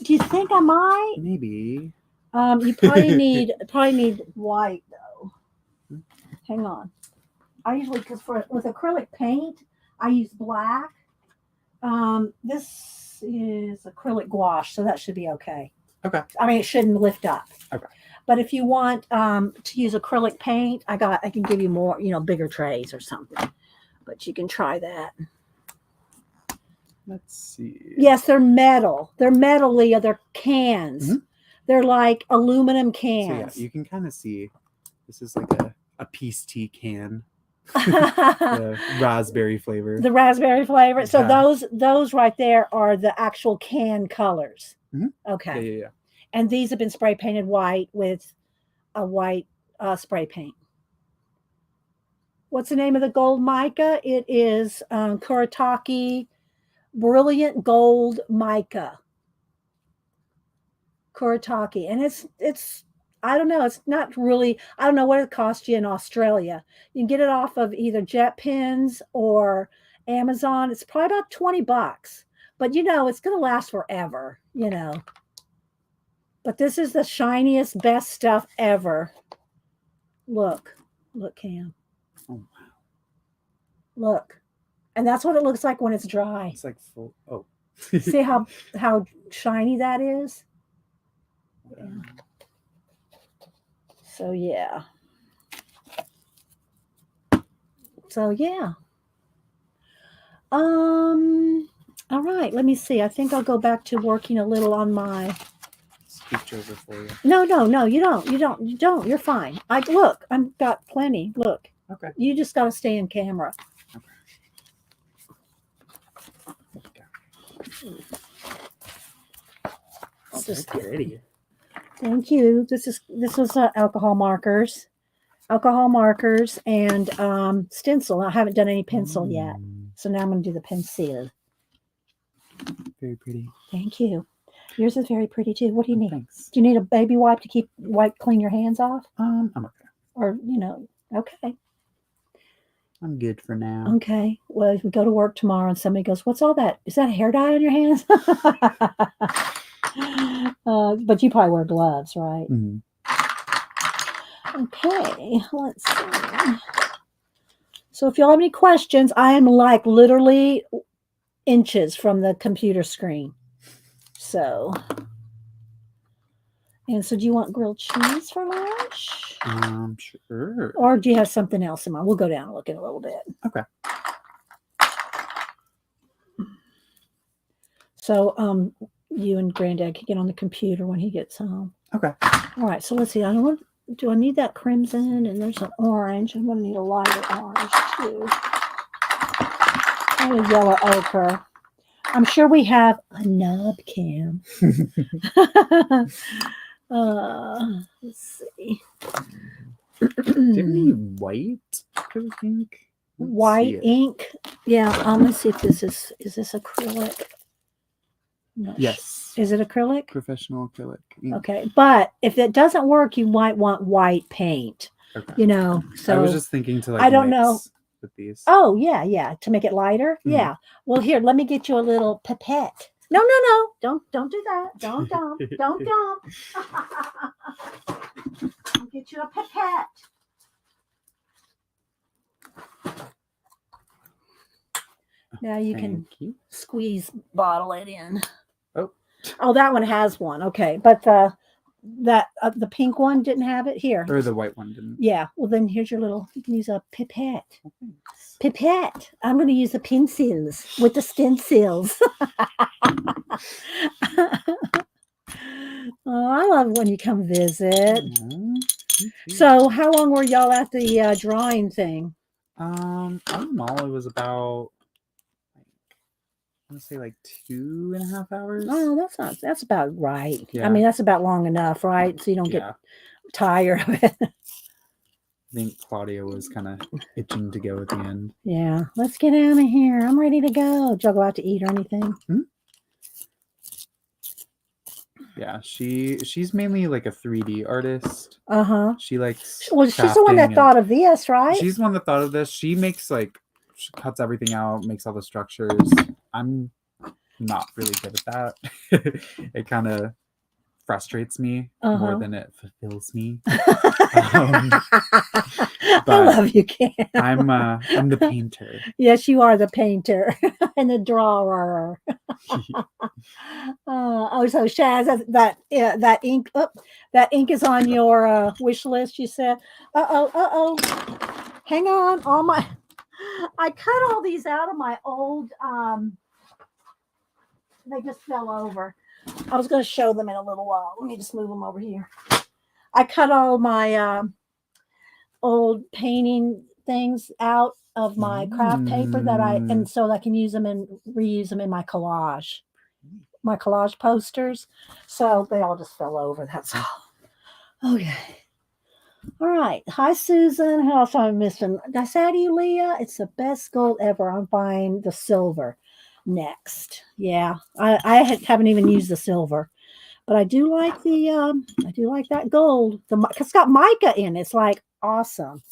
Do you think I might? Maybe. You probably need white though. Hang on. I usually with acrylic paint, I use black. This is acrylic gouache, so that should be okay. Okay. I mean, it shouldn't lift up. Okay. But if you want to use acrylic paint, I can give you more, bigger trays or something. But you can try that. Let's see. Yes, they're metal. They're metal, Leah. They're cans. Mm-hmm. They're like aluminum cans. So yeah, you can kind of see this is like a peace tea can. The raspberry flavor. The raspberry flavor. Yeah. So those right there are the actual can colors. Mm-hmm. Okay. Yeah. And these have been spray painted white with a white spray paint. What's the name of the gold mica? It is Kuretake Brilliant Gold Mica. Kuretake. And it's I don't know. It's not really, I don't know what it costs you in Australia. You can get it off of either JetPens or Amazon. It's probably about $20. But it's going to last forever, But this is the shiniest, best stuff ever. Look, Cam. Oh, wow. Look. And that's what it looks like when it's dry. It's like full. Oh. See how shiny that is? Yeah. So yeah. All right, let me see. I think I'll go back to working a little on my Scooch over for you. No, you don't. You're fine. I've got plenty. Look. Okay. You just gotta stay in camera. Okay. It's just pretty. Thank you. This was alcohol markers and stencil. I haven't done any pencil yet, so now I'm going to do the pencil. Very pretty. Thank you. Yours is very pretty too. What do you need? Thanks. Do you need a baby wipe to clean your hands off? I'm okay. Or okay. I'm good for now. Okay. Well, if we go to work tomorrow and somebody goes, "What's all that? Is that hair dye on your hands?" But you probably wear gloves, right? Mm-hmm. Okay. Let's see. So if y'all have any questions, I am like literally inches from the computer screen. So. And so, do you want grilled cheese for lunch? Sure. Or do you have something else in mind? We'll go down and look in a little bit. Okay. So, you and Granddad can get on the computer when he gets home. Okay. All right. So let's see. Do I need that crimson? And there's an orange. I'm going to need a lighter orange too. And a yellow ochre. I'm sure we have a nub cam. Let's see. Do you have any white ink? White ink? Yeah. Let's see if is this acrylic? Yes. Is it acrylic? Professional acrylic ink. Okay. But if it doesn't work, you might want white paint. Okay. So I was just thinking to I don't know. With these. Oh, yeah. To make it lighter? Mm-hmm. Yeah. Well, here, let me get you a little pipette. No. Don't do that. Don't dump. Don't dump. I'll get you a pipette. Now you can squeeze bottle it in. Oh, that one has one. Okay. But the pink one didn't have it here. Or the white one didn't. Yeah. Well, then here's your little, you can use a pipette. Pipette. I'm going to use the pencils with the stencils. Oh, I love when you come visit. So how long were y'all at the drawing thing? All in all, it was about, I want to say like 2.5 hours. Oh, that's about right. Yeah. I mean, that's about long enough, right? So you don't get tired of it. I think Claudia was kind of itching to go at the end. Yeah. Let's get out of here. I'm ready to go. Did y'all go out to eat or anything? Hmm? Yeah, she's mainly like a 3D artist. She likes. Well, she's the one that thought of this, right? She's the one that thought of this. She cuts everything out, makes all the structures. I'm not really good at that. It kind of frustrates me more than it fulfills me. I love you, Cam. I'm the painter. Yes, you are the painter and the drawer. So Shaz, that ink. That ink is on your wish list. You said, oh. Hang on, I cut all these out of my old. They just fell over. I was going to show them in a little while. Let me just move them over here. I cut all my old painting things out of my craft paper and so I can use them and reuse them in my collage posters. So they all just fell over. That's all. Okay. All right. Hi, Susan. Who else am I missing? Did I say to you, Leah? It's the best gold ever. I'm buying the silver next. Yeah. I haven't even used the silver. But I do like that gold. It's got mica in it. It's like awesome.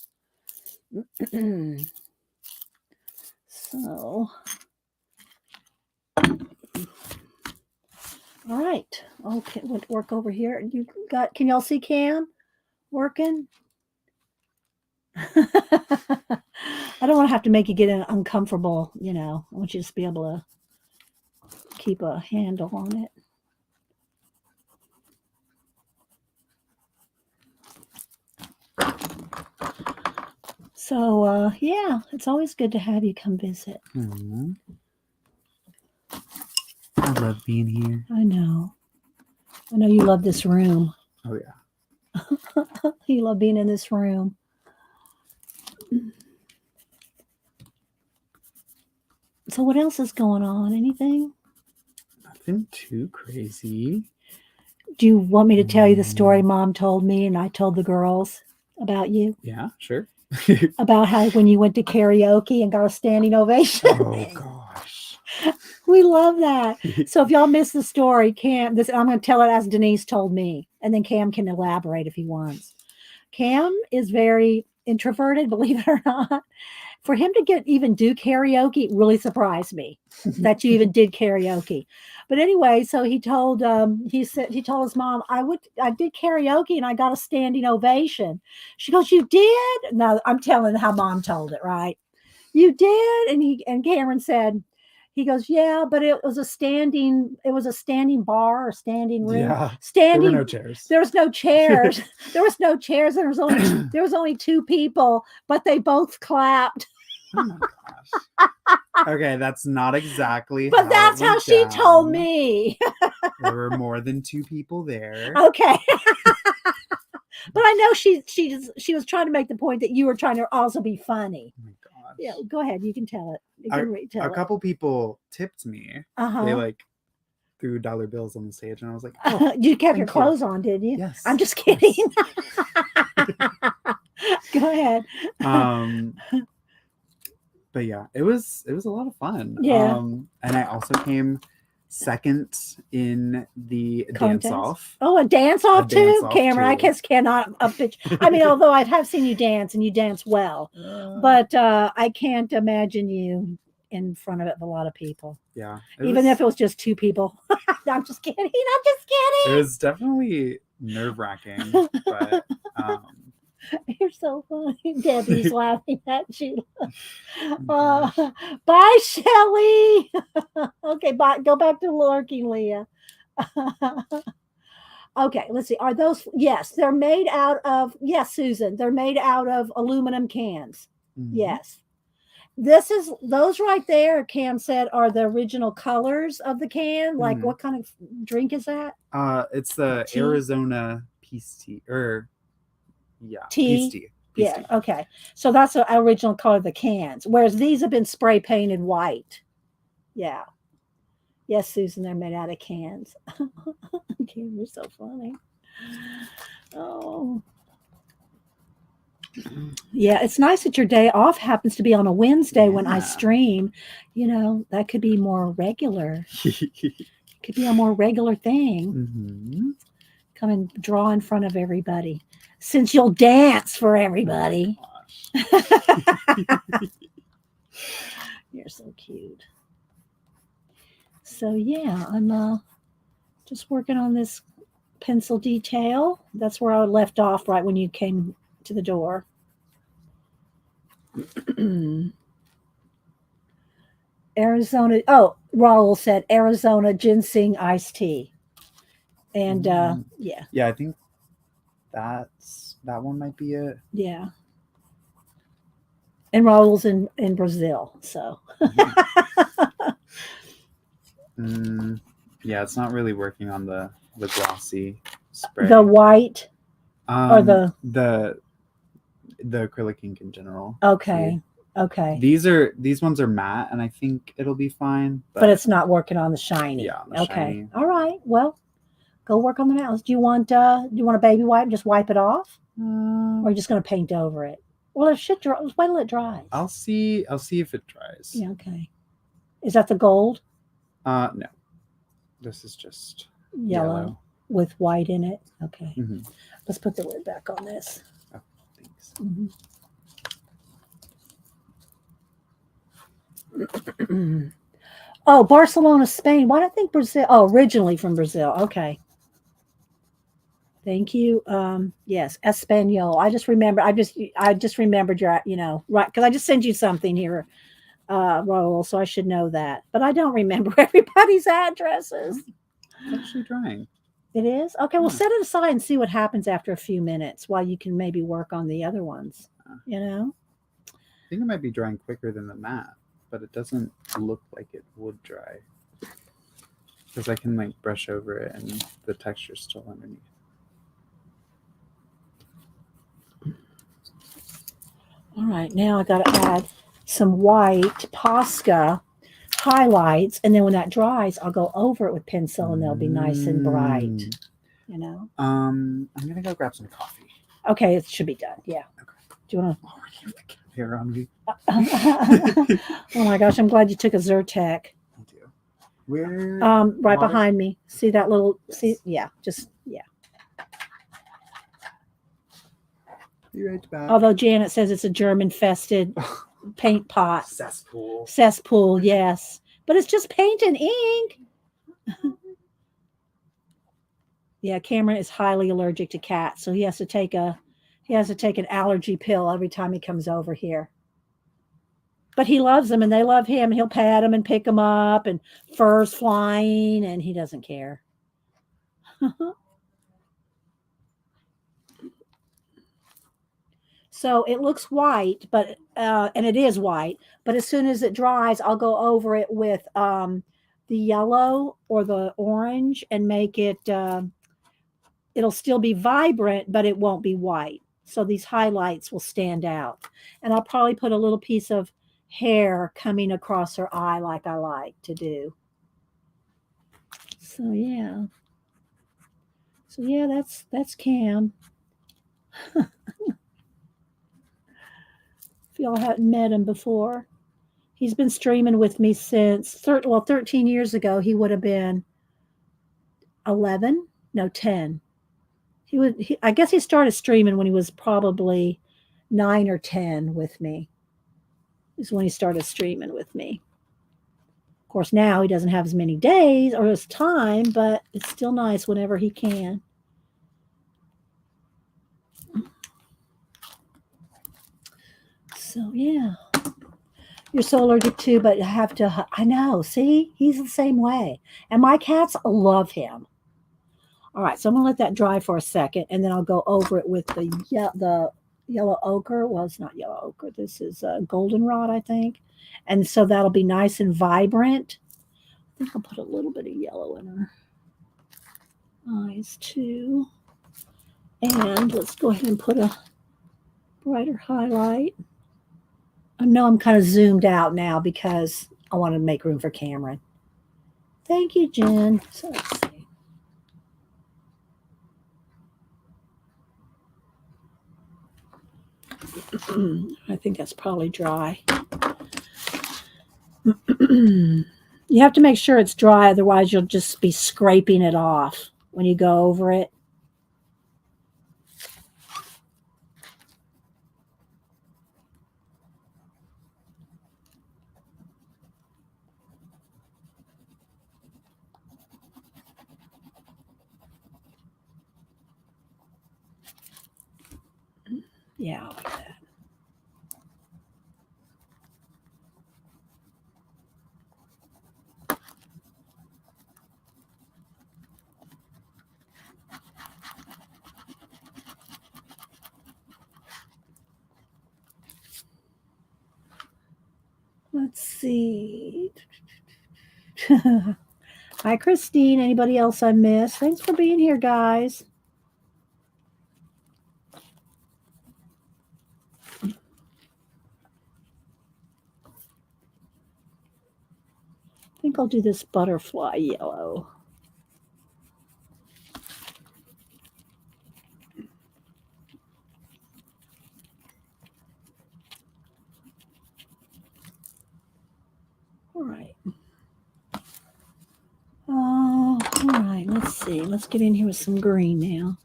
So, all right. Okay, we'll work over here. Can y'all see Cam working? I don't want to have to make you get uncomfortable, I want you to just be able to keep a handle on it. So, yeah, it's always good to have you come visit. Mm-hmm. I love being here. I know you love this room. Oh, yeah. You love being in this room. So what else is going on? Anything? Nothing too crazy. Do you want me to tell you the story Mom told me and I told the girls about you? Yeah, sure. About how when you went to karaoke and got a standing ovation? Oh gosh. We love that. So if y'all missed the story, I'm going to tell it as Denise told me, and then Cam can elaborate if he wants. Cam is very introverted, believe it or not. For him to even do karaoke really surprised me that you even did karaoke. But anyway, so he told he told his mom, I did karaoke and I got a standing ovation. She goes, "You did?" No, I'm telling how Mom told it, right? "You did?" And Cameron said, he goes, "Yeah, but it was a standing bar or standing room. Yeah. Standing, there were no chairs. There was no chairs. There was no chairs. There was only two people, but they both clapped." Oh my gosh. Okay, that's not exactly But that's how she told me. There were more than two people there. Okay. But I know she was trying to make the point that you were trying to also be funny. Oh my gosh. Yeah, go ahead. You can tell it. You can retell a it. couple people tipped me. They like threw dollar bills on the stage, and I was like, "Oh, you kept your clothes on, did you?" Yes. I'm just kidding. Yes. Go ahead. But yeah, it was a lot of fun. Yeah. And I also came second in the Contest? dance off. Oh, a dance off too, dance-off Cameron. I too. guess cannot I mean, although I have seen you dance and you dance well, but I can't imagine you in front of a lot of people. Yeah. Even if it was just two people. I'm just kidding. I'm just kidding. It was definitely nerve-wracking, but You're so funny. Debbie's laughing at you. Bye, Shelly. Okay, bye. Go back to lurking, Leah. Okay, let's see. Are those? Yes, they're made out of. Yes, Susan. They're made out of aluminum cans. Mhm. Yes. Those right there, Cam said, are the original colors of the can. Like, Mhm. what kind of drink is that? It's the Tea? Arizona peace tea, Tea? peace tea. Peace Yeah. tea. Okay. So that's the original color of the cans, whereas these have been spray painted white. Yeah. Yes, Susan, they're made out of cans. Cam, you're so funny. Oh. Yeah, it's nice that your day off happens to be on a Wednesday when I Yeah. stream. You know, that could be more regular. Could be a more regular thing. Mm-hmm. Come and draw in front of everybody. Since you'll dance for everybody. You're so cute. So yeah, I'm just working on this pencil detail. That's where I left off right when you came to the door. Arizona. Oh, Raul said Arizona ginseng iced tea. And yeah. Yeah, I think that one might be it. Yeah. And Raul's in Brazil, so. Yeah, it's not really working on the glossy spray. The white or the acrylic ink in general. Okay. Okay. These ones are matte, and I think it'll be fine. But it's not working on the shiny. Yeah. On the okay. Shiny. All right. Well, go work on the nails. Do you want a baby wipe? Just wipe it off, or are you just going to paint over it? Well, it should dry. Wait till it dries. I'll see if it dries. Yeah. Okay. Is that the gold? No. This is just Yellow with white in it. Okay. Mm-hmm. Let's put the lid back on this. Oh, thanks. Mm-hmm. Oh, Barcelona, Spain. Why do I think Brazil? Oh, originally from Brazil. Okay. Thank you. Yes, Espanol. I just remembered your, right, because I just sent you something here, Raul, so I should know that. But I don't remember everybody's addresses. It's actually drying. It is? Okay, well, set it aside and see what happens after a few minutes while you can maybe work on the other ones. I think it might be drying quicker than the matte, but it doesn't look like it would dry. Because I can brush over it and the texture's still underneath. All right, now I got to add some white Posca highlights, and then when that dries, I'll go over it with pencil, and they'll be nice and bright. you know. I'm gonna go grab some coffee. Okay, it should be done. Yeah. Okay. Do you want Oh, you have the cat hair on me. to? Oh my gosh, I'm glad you took a Zyrtec. I do. Where? Right Water? behind me. See that little? Yes. See, yeah, just yeah. Be right back. Although Janet says it's a germ-infested paint pot. Cesspool. Cesspool, yes. But it's just paint and ink. Yeah, Cameron is highly allergic to cats, so he has to take an allergy pill every time he comes over here. But he loves them and they love him. He'll pat them and pick them up and furs flying and he doesn't care. So it looks white, but and it is white. But as soon as it dries, I'll go over it with the yellow or the orange and make it. It'll still be vibrant, but it won't be white. So these highlights will stand out. And I'll probably put a little piece of hair coming across her eye, like I like to do. So yeah. So yeah, that's Cam. If y'all hadn't met him before, he's been streaming with me since 13 years ago. He would have been 11, no 10. I guess he started streaming when he was probably 9 or 10 with me. Is when he started streaming with me. Of course, now he doesn't have as many days or as time, but it's still nice whenever he can. So yeah, you're so allergic too, but you have to. I know. See, he's the same way, and my cats love him. All right, so I'm gonna let that dry for a second, and then I'll go over it with the yellow ochre. Well, it's not yellow ochre. This is goldenrod, I think, and so that'll be nice and vibrant. I think I'll put a little bit of yellow in her eyes too, and let's go ahead and put a brighter highlight. I know I'm kind of zoomed out now because I want to make room for Cameron. Thank you, Jen. So let's see. I think that's probably dry. You have to make sure it's dry, otherwise you'll just be scraping it off when you go over it. Yeah, like that. Let's see. Hi, Christine. Anybody else I missed? Thanks for being here, guys. I think I'll do this butterfly yellow. All right. All right. Let's see. Let's get in here with some green now.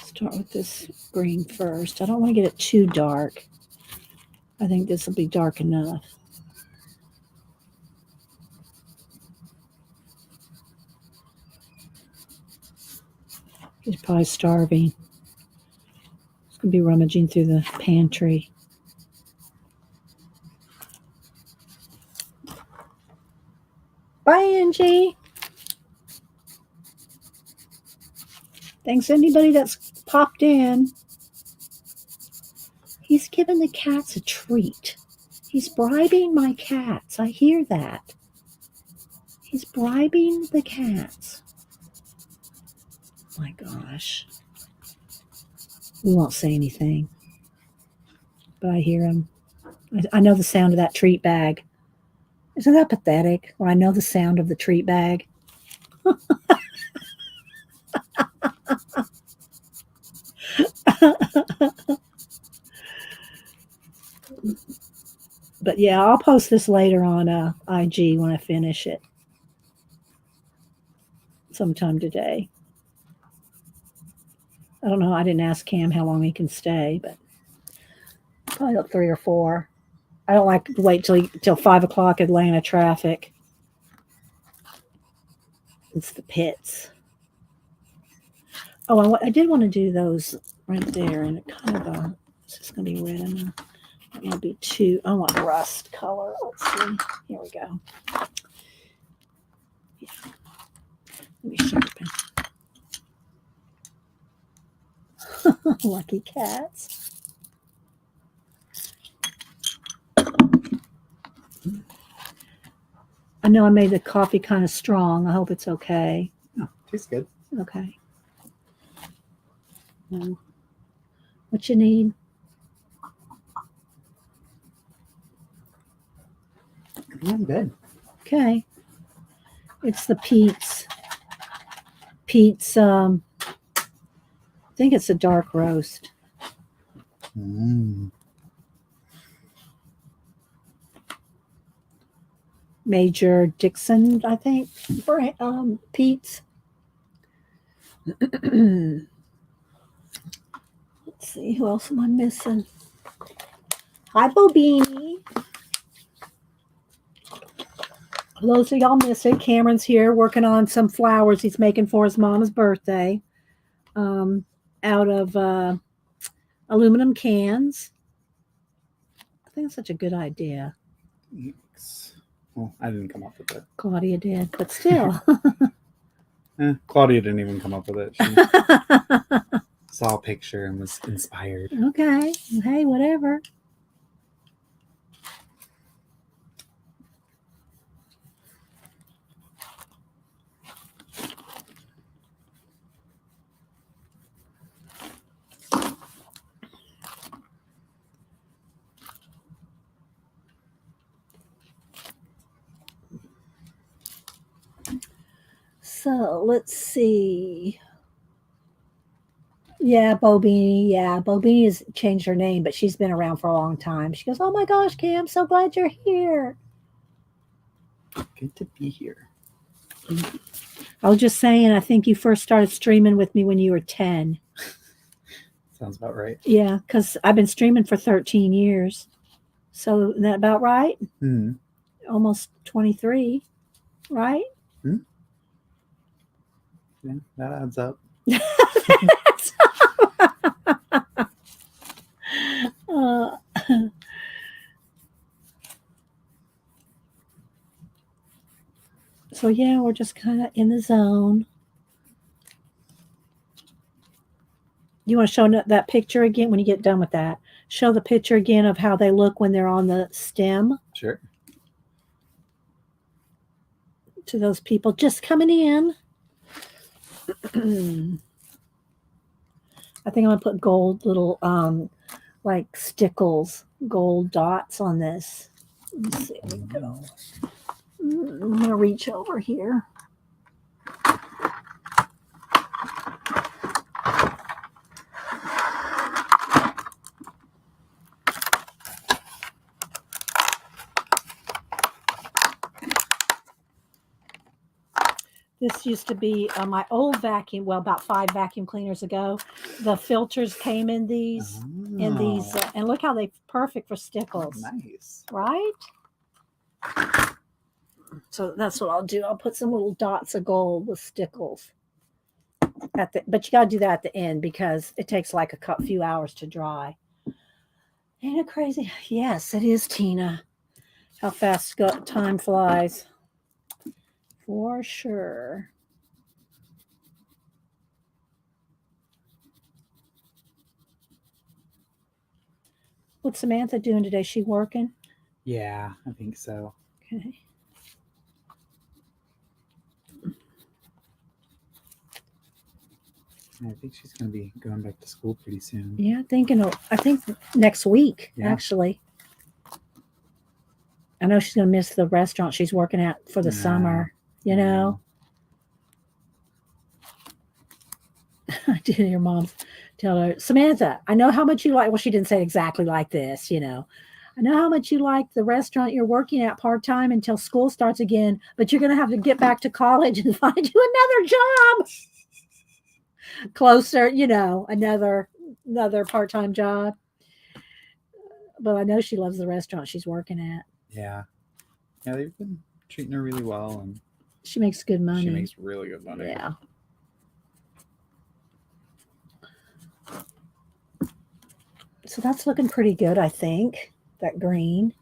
Start with this green first. I don't want to get it too dark. I think this will be dark enough. He's probably starving. He's going to be rummaging through the pantry. Bye, Angie. Thanks anybody that's popped in. He's giving the cats a treat. He's bribing my cats. I hear that. He's bribing the cats. My gosh. We won't say anything, but I hear him. I know the sound of that treat bag. Isn't that pathetic? When I know the sound of the treat bag. But yeah, I'll post this later on IG when I finish it sometime today. I don't know. I didn't ask Cam how long he can stay, but probably about 3 or 4. I don't like to wait till 5 o'clock Atlanta traffic. It's the pits. Oh, I did want to do those right there, and it kind of it's just going to be red. And it might be too. I want rust color. Let's see. Here we go. Yeah. Let me sharpen. Lucky cats. I know I made the coffee kind of strong. I hope it's okay. Oh, tastes good. Okay. What you need? I'm good. Okay. It's the Pete's. I think it's a dark roast. Major Dixon, I think. Pete's. Let's see, who else am I missing? Hi, Bobini. Those of y'all miss it. Cameron's here working on some flowers he's making for his mama's birthday out of aluminum cans. I think it's such a good idea. Thanks. Well, I didn't come up with it. Claudia did, but still. Claudia didn't even come up with it. She saw a picture and was inspired. Okay. Hey, whatever. So let's see. Yeah, Bobini. Yeah, Bobini has changed her name, but she's been around for a long time. She goes, "Oh my gosh, Cam, so glad you're here." Good to be here. I was just saying, I think you first started streaming with me when you were 10. Sounds about right. Yeah, because I've been streaming for 13 years. So isn't that about right? Mm-hmm. Almost 23, right? Mm-hmm. Yeah, that adds up. So yeah, we're just kind of in the zone. You want to show that picture again when you get done with that? Show the picture again of how they look when they're on the stem. Sure. To those people just coming in. I think I'm gonna put gold little like stickles, gold dots on this. Let's see. There we go. I'm gonna reach over here. This used to be my old vacuum. Well, about 5 vacuum cleaners ago, the filters came in these, and look how they're perfect for stickles. Nice, right? So that's what I'll do. I'll put some little dots of gold with stickles but you got to do that at the end because it takes like a few hours to dry. Ain't it crazy? Yes, it is, Tina. How fast time flies. For sure. What's Samantha doing today? She working? Yeah, I think so. Okay. I think she's going to be going back to school pretty soon. Yeah, I think next week, Yeah. actually. I know she's going to miss the restaurant she's working at for the summer, you know. I did hear mom tell her, Samantha, I know how much you like, well, she didn't say it exactly like this, you know. I know how much you like the restaurant you're working at part-time until school starts again, but you're going to have to get back to college and find you another job. Closer, you know, another part-time job. But I know she loves the restaurant she's working at. Yeah. Yeah, they've been treating her really well, and she makes good money. She makes really good money. Yeah. So that's looking pretty good, I think. That green.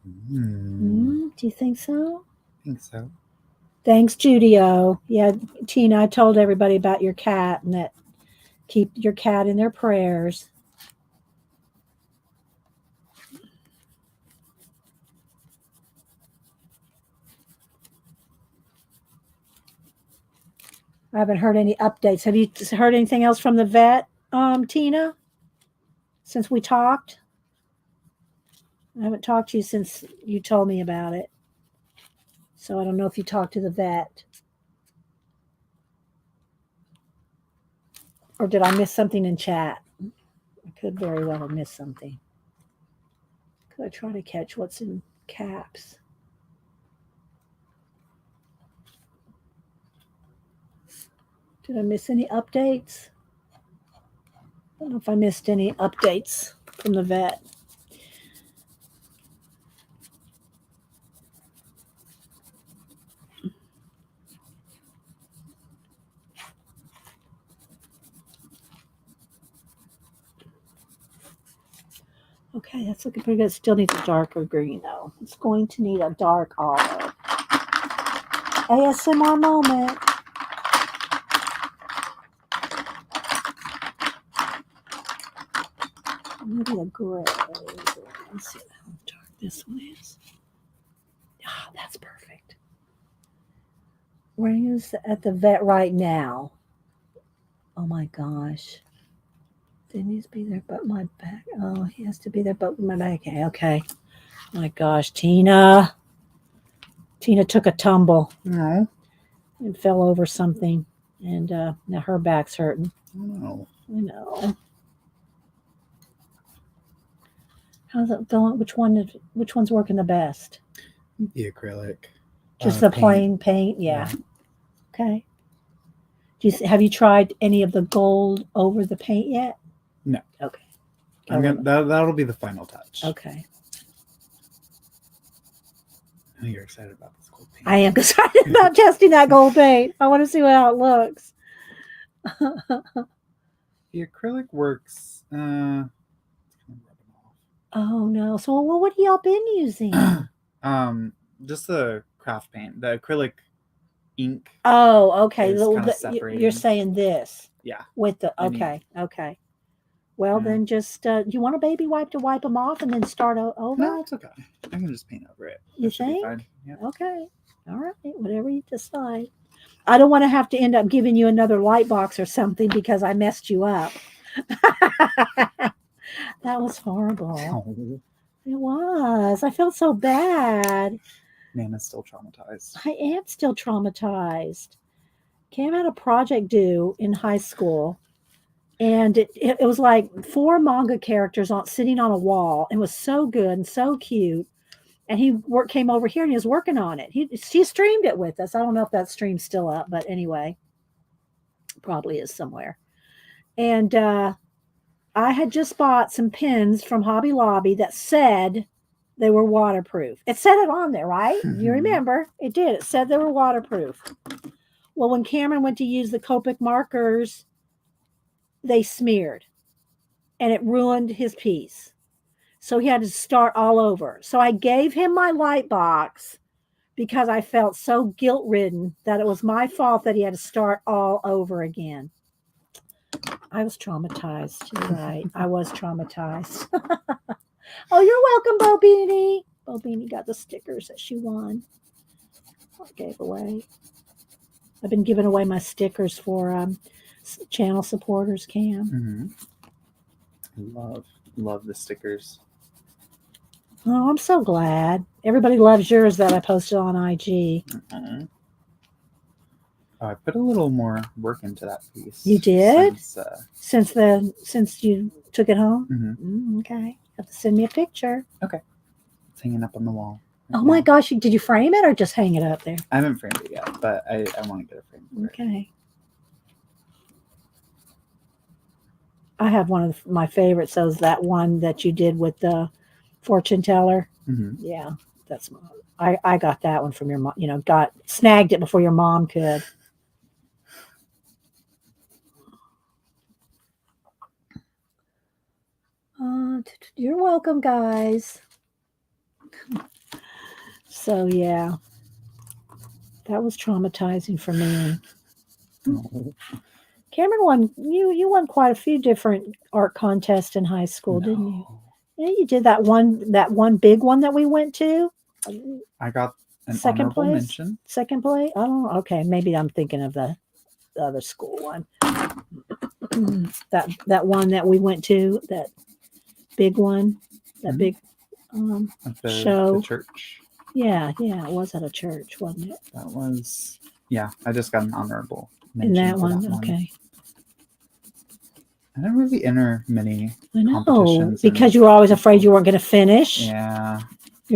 Do you think so? I think so. Thanks, Judio. Yeah, Tina, I told everybody about your cat and that keep your cat in their prayers. I haven't heard any updates. Have you heard anything else from the vet, Tina, since we talked? I haven't talked to you since you told me about it. So I don't know if you talked to the vet. Or did I miss something in chat? I could very well have missed something. Could I try to catch what's in caps? Did I miss any updates? I don't know if I missed any updates from the vet. Okay, that's looking pretty good. Still needs a darker green though. It's going to need a dark olive. ASMR moment. Maybe a gray. Let's see how dark this one is. Ah, oh, that's perfect. Ring is at the vet right now. Oh my gosh. They need to be there, but my back. Oh, he has to be there, but my back. Okay. My gosh, Tina. Tina took a tumble. No. And fell over something, and now her back's hurting. No. I know. How's it going? Which one's working the best? The acrylic. Just the plain paint. Yeah. Okay. Have you tried any of the gold over the paint yet? No. Okay. That'll be the final touch. Okay. I know you're excited about this gold paint. I am excited about testing that gold paint. I want to see how it looks. The acrylic works. Oh no! So what have y'all been using? Just the craft paint, the acrylic ink. Oh, okay. You're saying this. Yeah. With the okay. Well, then just you want a baby wipe to wipe them off and then start over? No, it's okay. I can just paint over it. You think? Yeah. Okay. All right. Whatever you decide. I don't want to have to end up giving you another light box or something because I messed you up. That was horrible. Oh. It was. I felt so bad. Nana's still traumatized. I am still traumatized. Cam had a project due in high school. And it was like 4 manga characters sitting on a wall. It was so good and so cute. And he came over here and he was working on it. She streamed it with us. I don't know if that stream's still up, but anyway, probably is somewhere. And I had just bought some pens from Hobby Lobby that said they were waterproof. It said it on there, right? Mm-hmm. You remember? It did. It said they were waterproof. Well, when Cameron went to use the Copic markers, they smeared and it ruined his piece. So he had to start all over. So I gave him my light box because I felt so guilt-ridden that it was my fault that he had to start all over again. I was traumatized. You're right. I was traumatized. Oh, you're welcome, Bo Beanie. Bo Beanie got the stickers that she won. I gave away. I've been giving away my stickers for channel supporters, Cam. Love the stickers. Oh, I'm so glad. Everybody loves yours that I posted on IG. Oh, I put a little more work into that piece. You did? Since Since you took it home? Mm-hmm. Okay. You have to send me a picture. Okay. It's hanging up on the wall. Oh my gosh, did you frame it or just hang it up there? I haven't framed it yet, but I want to get a frame. Okay. I have one of my favorites. So that one that you did with the fortune teller. Mm-hmm. Yeah, that's I got that one from your mom. Got snagged it before your mom could. You're welcome, guys. So yeah, that was traumatizing for me. Oh. Cameron won. You won quite a few different art contests in high school, didn't you? Yeah, you did that one big one that we went to. I got an second honorable place. mention. Second place. I don't know. Okay, maybe I'm thinking of the other school one. that one that we went to, that big one, that big show. The church. Yeah, it was at a church, wasn't it? That was, yeah. I just got an honorable in mention that for one. that one. Okay. I didn't really enter many I know competitions because you were always afraid you weren't going to finish. Yeah. You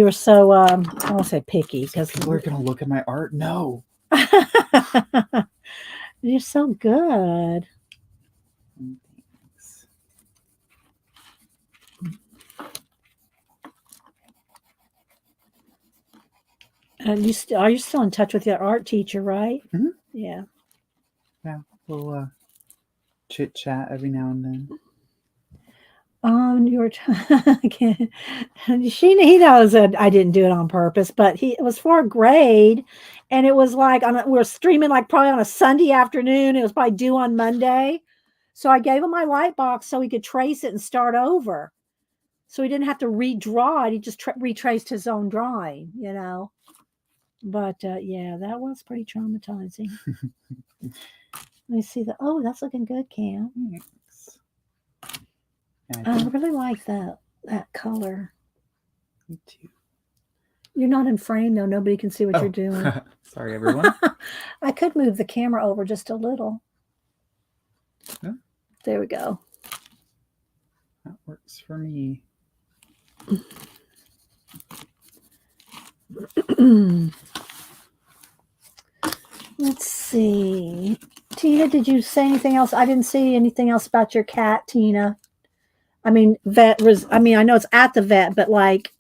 were so I won't say picky because people are going to look at my art. No. You're so good. Thanks. And are you still in touch with your art teacher, right? Mm-hmm. Yeah. Yeah. We'll chit chat every now and then. You were he knows that I didn't do it on purpose, but it was 4th grade, and it was like we were streaming like probably on a Sunday afternoon. It was probably due on Monday, so I gave him my light box so he could trace it and start over, so he didn't have to redraw it. He just retraced his own drawing, But yeah, that was pretty traumatizing. Let me see that's looking good, Cam. Thanks. I really like that color. Me too. You're not in frame though. Nobody can see what you're doing. Sorry, everyone. I could move the camera over just a little. Yeah. There we go. That works for me. Let's see. Tina, did you say anything else? I didn't see anything else about your cat, Tina. I mean, I know it's at the vet, but like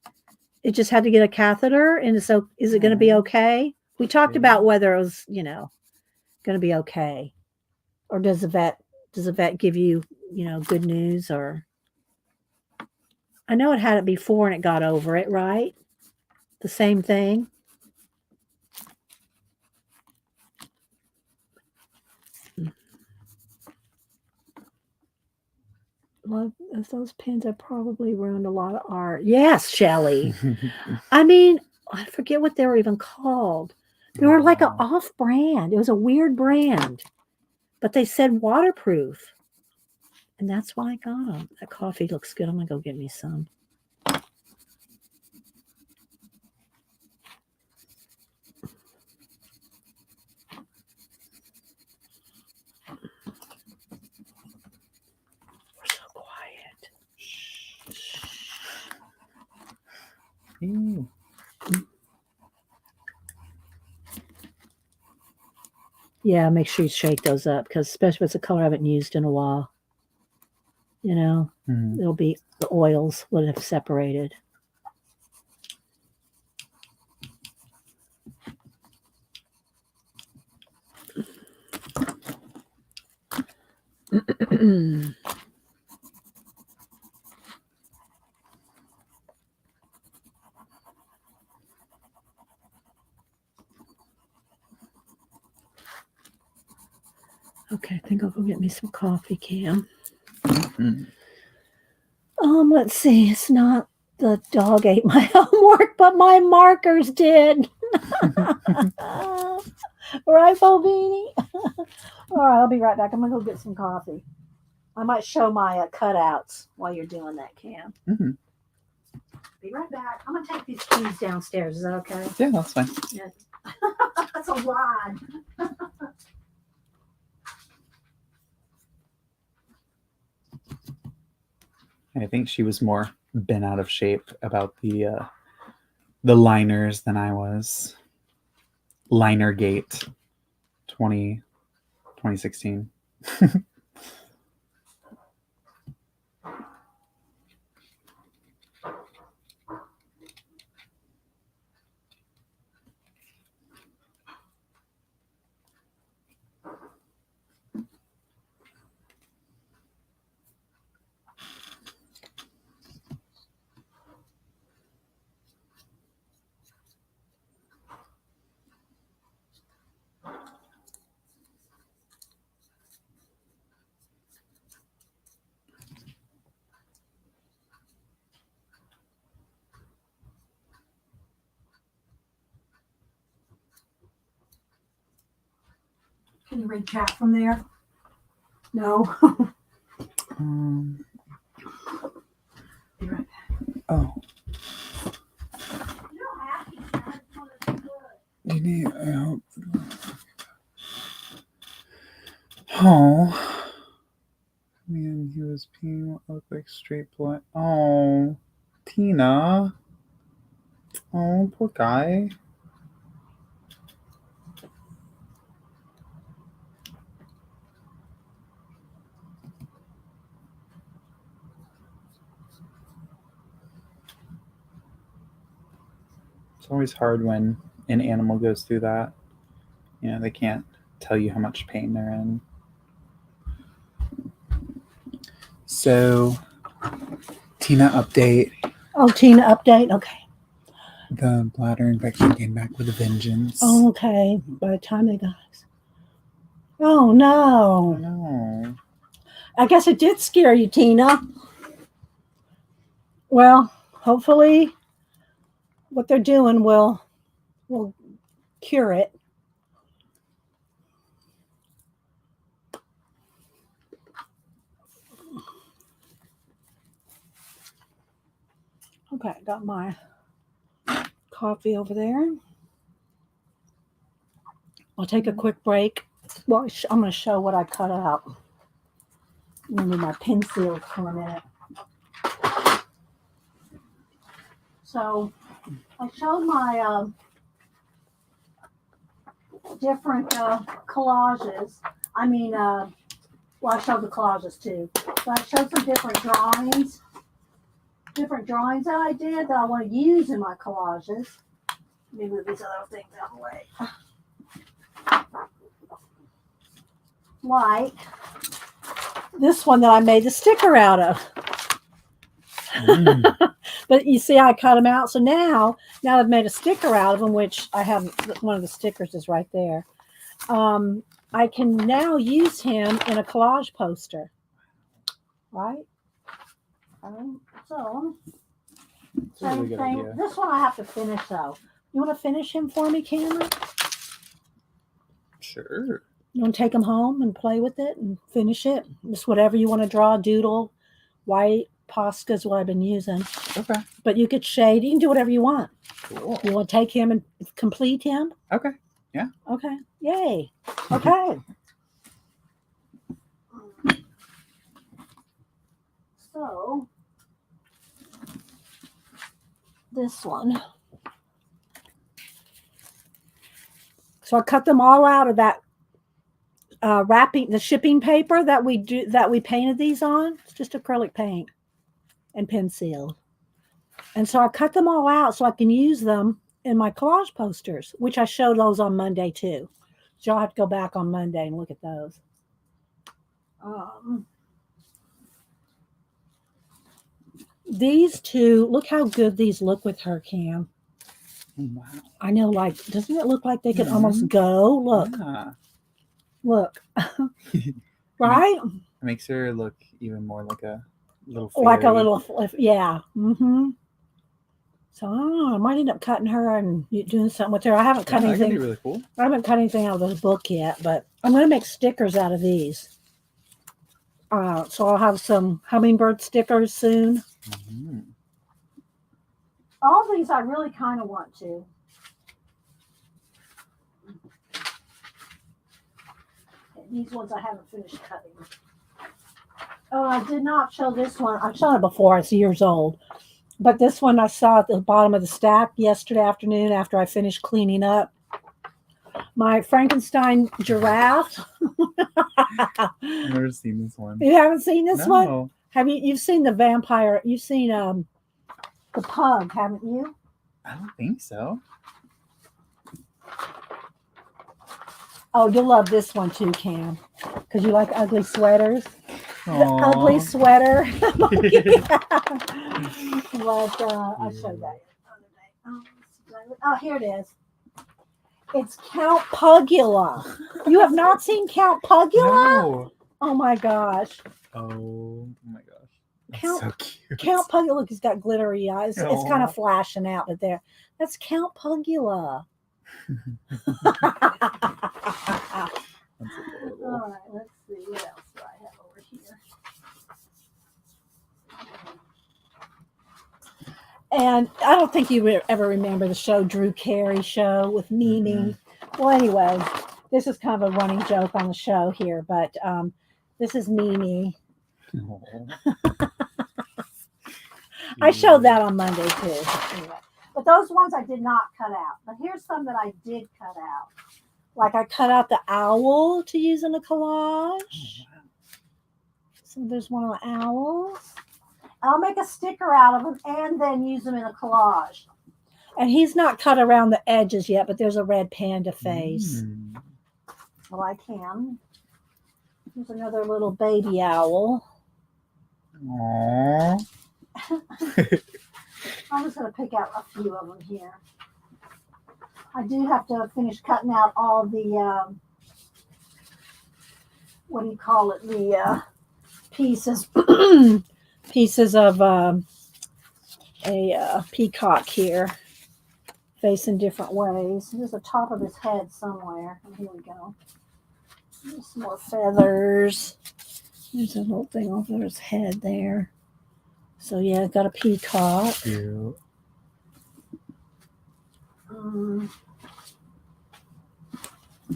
it just had to get a catheter. And so is it going to be okay? We talked about whether it was, going to be okay. Or does the vet give you, good news? Or I know it had it before and it got over it, right? The same thing. Love those pins. I probably ruined a lot of art. Yes, Shelley. I mean, I forget what they were even called. They were like an off-brand. It was a weird brand, but they said waterproof, and that's why I got them. That coffee looks good. I'm gonna go get me some. Ew. Yeah, make sure you shake those up because especially if it's a color I haven't used in a while. It'll be the oils would have separated. Okay, I think I'll go get me some coffee, Cam. Let's see. It's not the dog ate my homework, but my markers did. Right, Bobini? All right, I'll be right back. I'm gonna go get some coffee. I might show my cutouts while you're doing that, Cam. Mm-hmm. Be right back. I'm gonna take these keys downstairs. Is that okay? Yeah, that's fine. Yeah. That's a lot. I think she was more bent out of shape about the liners than I was. Liner Gate 2016. Can you read chat from there? No. Be right back. Oh, You don't have to. I just wanted to do it. you need. I hope. Oh, man, he was peeing what looked like straight blood. Oh, Tina. Oh, poor guy. It's always hard when an animal goes through that. You know, they can't tell you how much pain they're in. So, Tina update. Oh, Tina update. Okay. The bladder infection came back with a vengeance. Oh, okay. By the time they got us. Oh Oh, no. no. I guess it did scare you, Tina. Well, hopefully what they're doing will cure it. Okay, got my coffee over there. I'll take a quick break. Well, I'm going to show what I cut out. I'm going to need my pencil for a minute. So I showed my different collages. I mean, well, I showed the collages too. But I showed some different drawings that I did that I want to use in my collages. Let me move these other things out of the way. Like this one that I made the sticker out of. But you see, I cut them out. So now I've made a sticker out of them, which I have one of the stickers is right there. I can now use him in a collage poster, right? So That's a really same good thing. idea. This one I have to finish though. You want to finish him for me, Cameron? Sure. You want to take him home and play with it and finish it? Just whatever you want to draw, doodle, white. Posca is what I've been using. Okay. But you could shade. You can do whatever you want. Cool. You want to take him and complete him? Okay. Yeah. Okay. Yay. Okay. So this one. So I cut them all out of that the shipping paper that we painted these on. It's just acrylic paint and pen seal. And so I cut them all out so I can use them in my collage posters, which I showed those on Monday too. So y'all have to go back on Monday and look at those. These two, look how good these look with her, Cam. Wow. I know, like, doesn't it look like they could almost go? Look. Yeah. Look. Right? It makes her look even more like a little fairy. Like a little, yeah. So I don't know. I might end up cutting her and doing something with her. I haven't cut That could anything. be really cool. I haven't cut anything out of this book yet, but I'm going to make stickers out of these. So I'll have some hummingbird stickers soon. Mm-hmm. All these I really kind of want to. These ones I haven't finished cutting. Oh, I did not show this one. I've shown it before. It's years old. But this one I saw at the bottom of the stack yesterday afternoon after I finished cleaning up. My Frankenstein giraffe. I've never seen this one. You haven't seen this No. one? Have you? You've seen the vampire. You've seen the pug, haven't you? I don't think so. Oh, you'll love this one too, Cam, because you like ugly sweaters. Aww. The ugly sweater. But I'll show that other day. Oh, here it is. It's Count Pugula. You have not seen Count Pugula? No. Oh my gosh. Oh my gosh. That's Count- so cute. Count Pugula, look, he's got glittery eyes. It's kind Aw. of flashing out, but there. That's Count Pugula. That's adorable. All right, let's see. What else do I have over here? And I don't think you ever remember the show Drew Carey show with Mimi. Mm-hmm. Well, anyway, this is kind of a running joke on the show here, but this is Mimi. Aw. I showed that on Monday too. Anyway, but those ones I did not cut out. But here's some that I did cut out. Like I cut out the owl to use in a collage. So there's one of the owls. I'll make a sticker out of them and then use them in a collage. And he's not cut around the edges yet, but there's a red panda face. Mm. I like him. Here's another little baby owl. Aww. I'm just going to pick out a few of them here. I do have to finish cutting out all the, what do you call it? The pieces, pieces of a peacock here, facing different ways. There's the top of his head somewhere. Oh, here we go. There's some more feathers. There's a little thing over his head there. So yeah, got a peacock. Cute.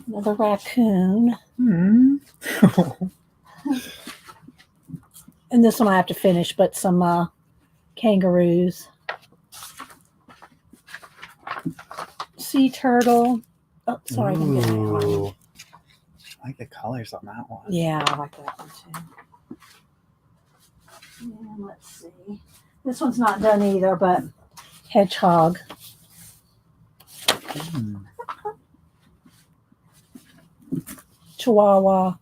Another raccoon. Mm. And this one I have to finish, but some kangaroos. Sea turtle. Oh, sorry. I didn't get that one. Ooh. I like the colors on that one. Yeah, I like that one too. And let's see. This one's not done either, but hedgehog. Mm. Chihuahua.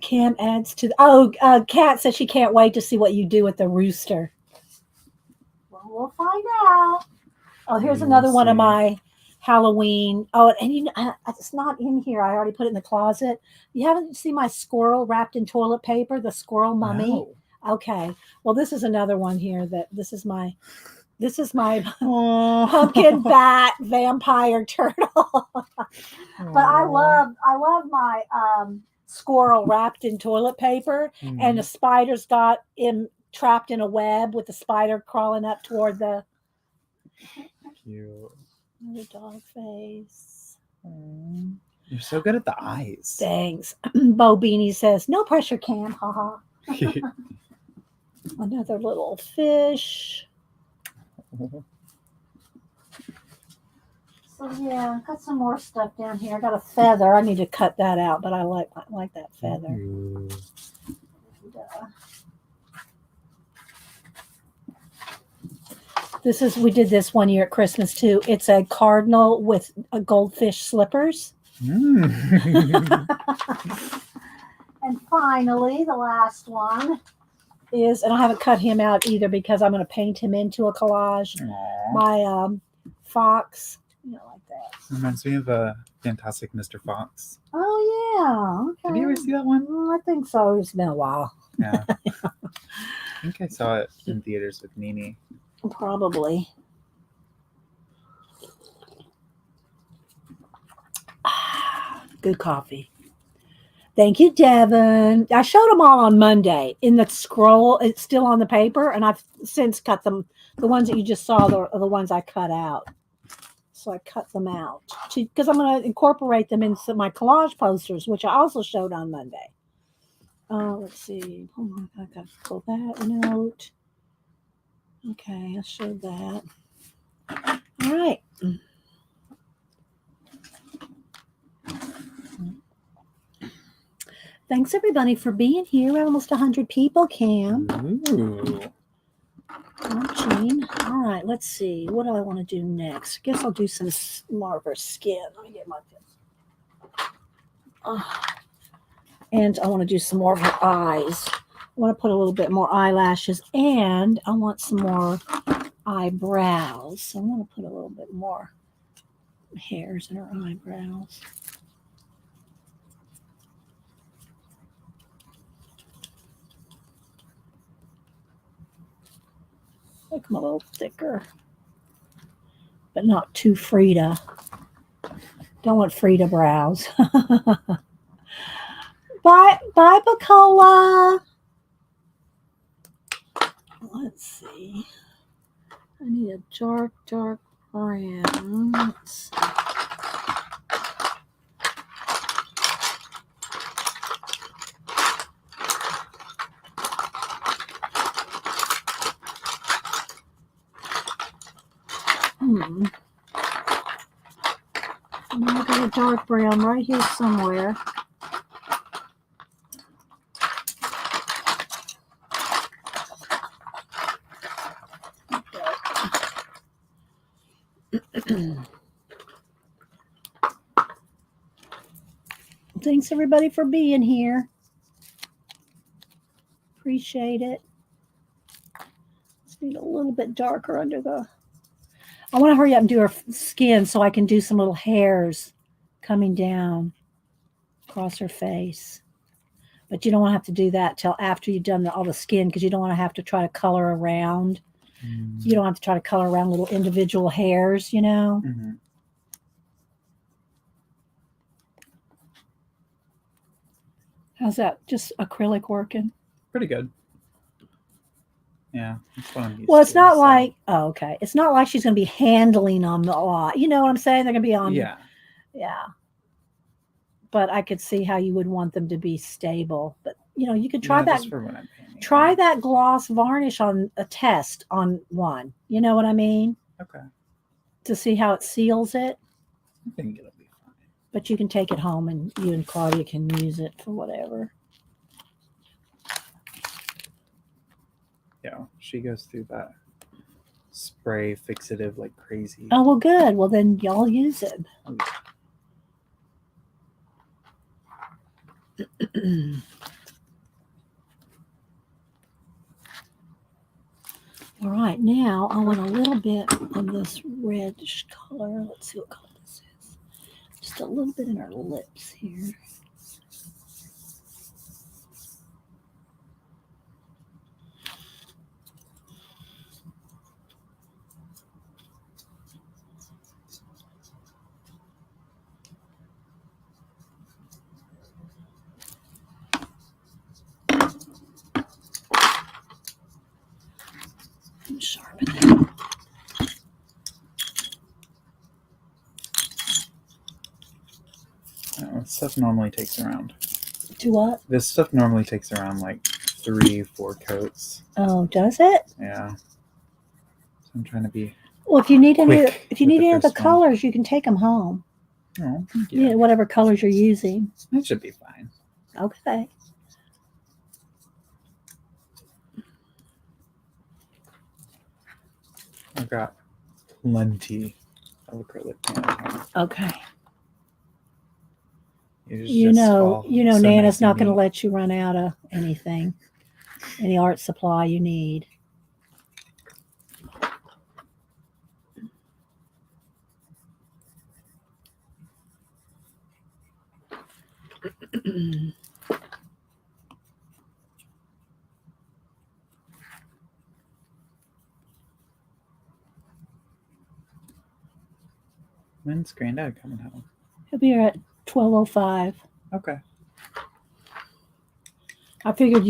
Cam adds to the, Kat says she can't wait to see what you do with the rooster. Well, we'll find out. Oh, here's We will another one of see. my Halloween. Oh, and you know, it's not in here. I already put it in the closet. You haven't seen my squirrel wrapped in toilet paper, the squirrel mummy? No. Okay. Well, this is another one here that this is my Aw. pumpkin bat vampire turtle. But I love my squirrel wrapped in toilet paper, and the spider's got him trapped in a web with the spider crawling up toward the Cute. another dog face. You're so good at the eyes. Thanks. Bo Beanie says, "No pressure, Cam." Haha. Another little fish. So yeah, got some more stuff down here. I got a feather. I need to cut that out, but I like that feather. Ooh. And, we did this one year at Christmas too. It's a cardinal with a goldfish slippers. Mm. And finally, the last one is, and I haven't cut him out either because I'm going to paint him into a collage. Aw. My fox, like that. Reminds me of a Fantastic Mr. Fox. Oh yeah. Okay. Did you ever see that one? I think so. It's been a while. Yeah. think I saw it in theaters with Nene. Probably. Good coffee. Thank you, Devin. I showed them all on Monday in the scroll. It's still on the paper, and I've since cut them. The ones that you just saw are the ones I cut out. So I cut them out because I'm going to incorporate them into my collage posters, which I also showed on Monday. Let's see. Oh my God, I got to pull that note. Okay, I showed that. All right. Thanks everybody for being here. We're almost 100 people, Cam. Ooh. Jean. All right, let's see. What do I want to do next? I guess I'll do some more of her skin. Let me get my and I want to do some more of her eyes. I want to put a little bit more eyelashes, and I want some more eyebrows. So I want to put a little bit more hairs in her eyebrows. Make them a little thicker, but not too Frida. Don't want Frida brows. Bye, Bacola. Let's see. I need a dark brown. Let's see. I got a dark brown right here somewhere. Thanks everybody for being here. Appreciate it. Just need a little bit darker under the. I want to hurry up and do her skin so I can do some little hairs coming down across her face. But you don't want to have to do that till after you've done all the skin because you don't want to have to try to color around. You don't have to try to color around little individual hairs, you know. Mm-hmm. How's that? Just acrylic working? Pretty good. Yeah, that's what I'm used Well, it's to, not so. like, oh, okay. It's not like she's going to be handling them a lot. You know what I'm saying? They're going to be on. Yeah. Yeah. But I could see how you would want them to be stable. But, you know, you could try that. Just for when I'm painting. Try that gloss varnish on a test on one. You know what I mean? Okay. To see how it seals it. I think it'll be fine. But you can take it home and you and Claudia can use it for whatever. Yeah, she goes through that spray fixative like crazy. Oh, well, good. Well, then y'all use it. All right, now I want a little bit of this reddish color. Let's see what color this is. Just a little bit in her lips here. Sharpen it. This stuff normally takes around. Do what? This stuff normally takes around like 3-4 coats. Oh, does it? Yeah. So I'm trying to be. Well, if you need any of the first one. colors, you can take them home. Oh, Yeah, whatever colors you're using. That should be fine. Okay. I've got plenty of acrylic paint. Okay. You know, so Nana's nice not and going to neat. let you run out of anything, any art supply you need. When's Granddad coming home? He'll be here at 12:05. Okay. I figured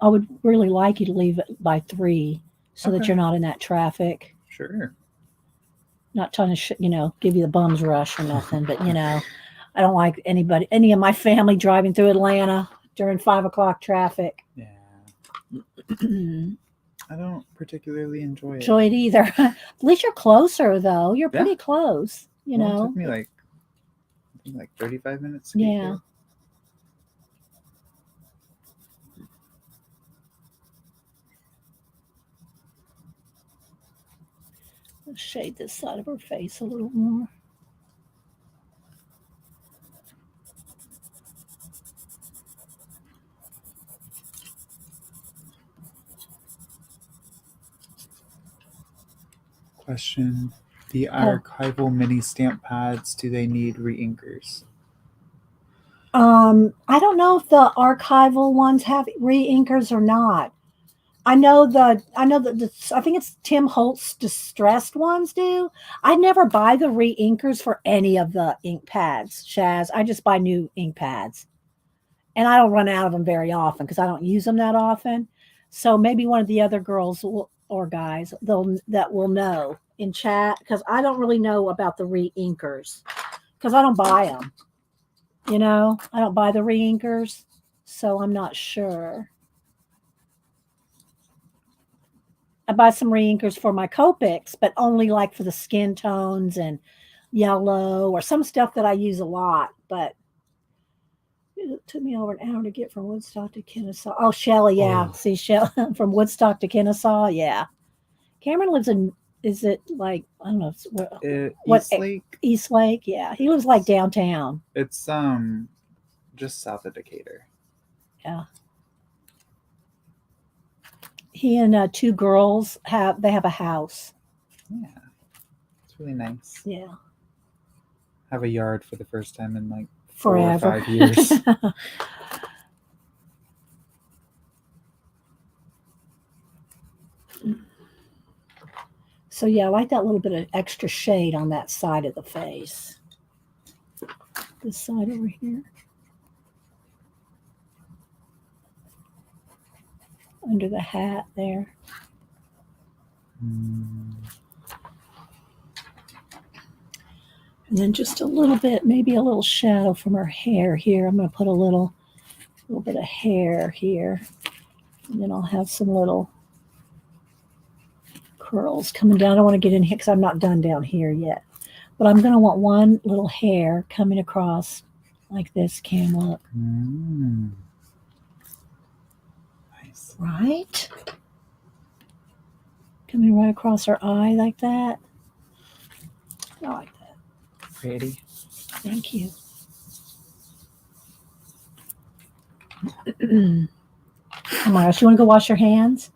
I would really like you to leave it by 3 so that Okay. you're not in that traffic. Sure. Not trying to, give you the bum's rush or nothing, but I don't like any of my family driving through Atlanta during 5 o'clock traffic. Yeah. I don't particularly enjoy it. Enjoy it either. At least you're closer, though. You're pretty close. It took me I think 35 minutes. To Yeah. Get here. Let's shade this side of her face a little more. Question: the archival mini stamp pads, do they need re-inkers? I don't know if the archival ones have re-inkers or not. I know that I think it's Tim Holtz distressed ones do. I never buy the re-inkers for any of the ink pads, Shaz. I just buy new ink pads. And I don't run out of them very often because I don't use them that often. So maybe one of the other girls or guys that will know in chat, because I don't really know about the re-inkers because I don't buy them. I don't buy the re-inkers, so I'm not sure. I buy some re-inkers for my Copics, but only like for the skin tones and yellow or some stuff that I use a lot. But it took me over an hour to get from Woodstock to Kennesaw. Oh, Shelly, yeah. Oh. See, Shelly from Woodstock to Kennesaw, yeah. Cameron lives in, is it like, I don't know, East Lake, yeah. He lives like downtown. It's just south of Decatur. Yeah. He and 2 girls have a house. Yeah, it's really nice. Yeah. Have a yard for the first time in like forever. 4 or 5 years. So yeah, I like that little bit of extra shade on that side of the face. This side over here. Under the hat there. And then just a little bit, maybe a little shadow from her hair here. I'm going to put a little bit of hair here. And then I'll have some little curls coming down. I don't want to get in here because I'm not done down here yet. But I'm going to want one little hair coming across like this, Cam, look. Nice. Right? Coming right across her eye like that. I like that. Pretty. Thank you. Oh my gosh, you want to go wash your hands?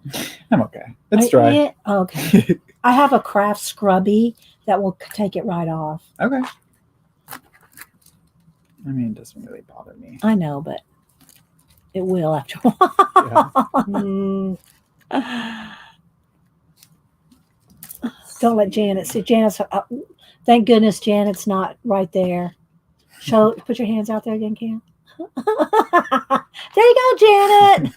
I'm okay. It's dry. Okay. I have a craft scrubby that will take it right off. Okay. I mean, it doesn't really bother me. I know, but it will after a while. Yeah. Don't let Janet see. Janet's. Thank goodness Janet's not right there. Put your hands out there again, Cam. There you go, Janet.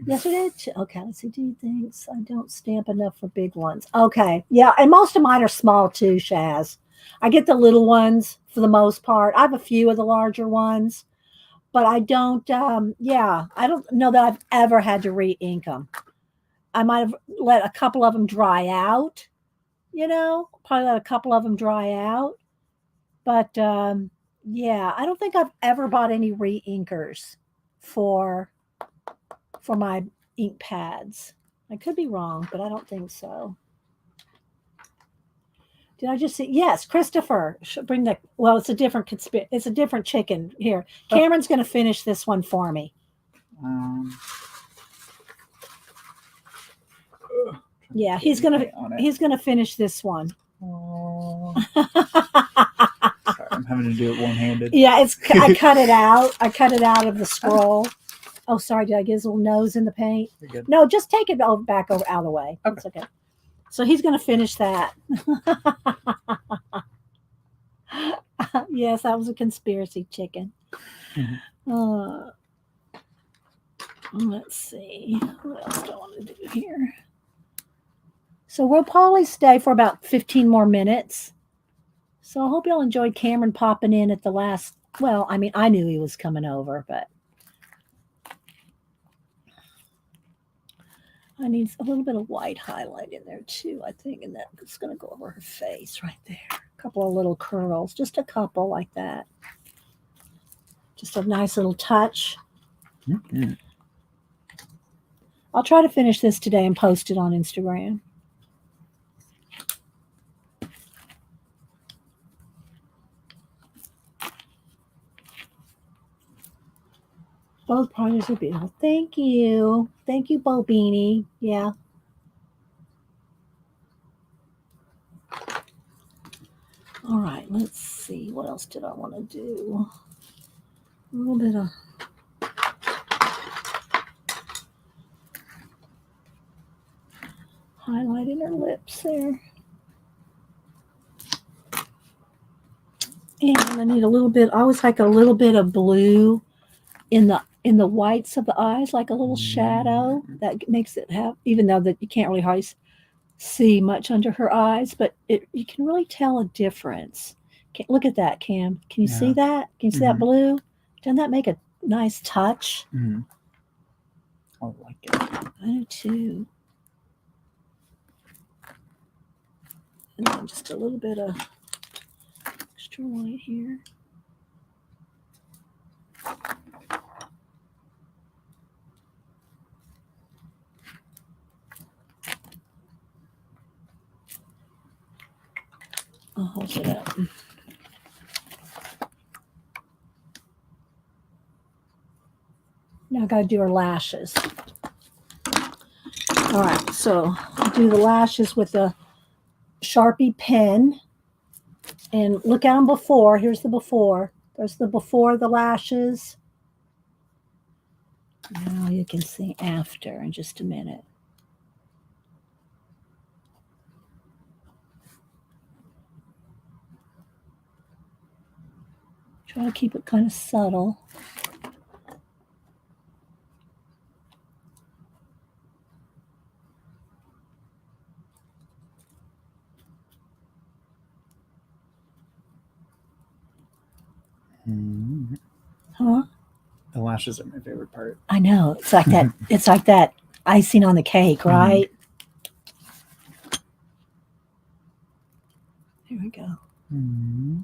Yes, we did. Okay, let's see. Do you think I don't stamp enough for big ones? Okay, yeah, and most of mine are small too, Shaz. I get the little ones for the most part. I have a few of the larger ones, but I don't. I don't know that I've ever had to re-ink them. I might have let a couple of them dry out. Probably let a couple of them dry out, but. Yeah, I don't think I've ever bought any re-inkers for my ink pads. I could be wrong, but I don't think so. Did I just see? Yes, Christopher should bring the. Well, it's a different chicken here. Cameron's going to finish this one for me. Yeah, he's gonna finish this one. Sorry, I'm having to do it one-handed. Yeah, I cut it out. I cut it out of the scroll. Oh, sorry, did I get his little nose in the paint? You're good. No, just take it back over out of the way. Okay. It's okay. So he's going to finish that. Yes, that was a conspiracy chicken. Mhm. Let's see. What else do I want to do here? So we'll probably stay for about 15 more minutes. So I hope y'all enjoyed Cameron popping in at the last. Well, I mean, I knew he was coming over, but I need a little bit of white highlight in there too, I think, and that's going to go over her face right there. A couple of little curls, just a couple like that. Just a nice little touch. Mm-hmm. I'll try to finish this today and post it on Instagram. Both projects are beautiful. Thank you. Thank you, Bo Beanie. Yeah. All right, let's see. What else did I want to do? A little bit of highlighting her lips there. And I need a little bit. I always like a little bit of blue in the whites of the eyes, like a little shadow that makes it have. Even though that you can't really hardly see much under her eyes, but you can really tell a difference. Look at that, Cam. Can you see that? Can you see that blue? Doesn't that make a nice touch? Mm-hmm. I like it. I do too. And then just a little bit of extra white here. I'll hold it up. Now I got to do her lashes. All right, so I'll do the lashes with a Sharpie pen. And look at them before. Here's the before. There's the before of the lashes. Now you can see after in just a minute. Try to keep it kind of subtle. Mm-hmm. Huh? The lashes are my favorite part. I know. It's like that. It's like that icing on the cake, right? There we go. Mm-hmm.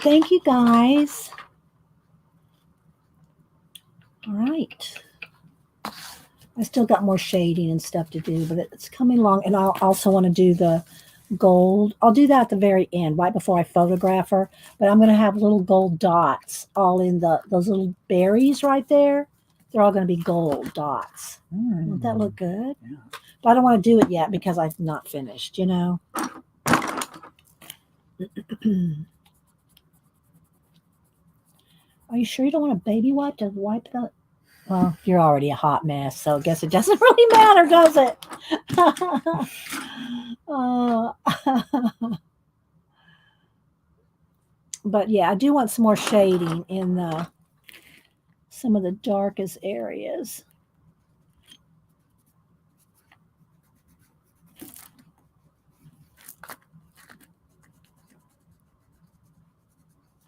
Thank you, guys. All right. I still got more shading and stuff to do, but it's coming along. And I also want to do the gold. I'll do that at the very end, right before I photograph her. But I'm going to have little gold dots all in those little berries right there. They're all going to be gold dots. Won't that look good? Yeah. But I don't want to do it yet because I've not finished, you know. Are you sure you don't want a baby wipe to wipe the... Well, you're already a hot mess, so I guess it doesn't really matter, does it? But yeah, I do want some more shading in some of the darkest areas.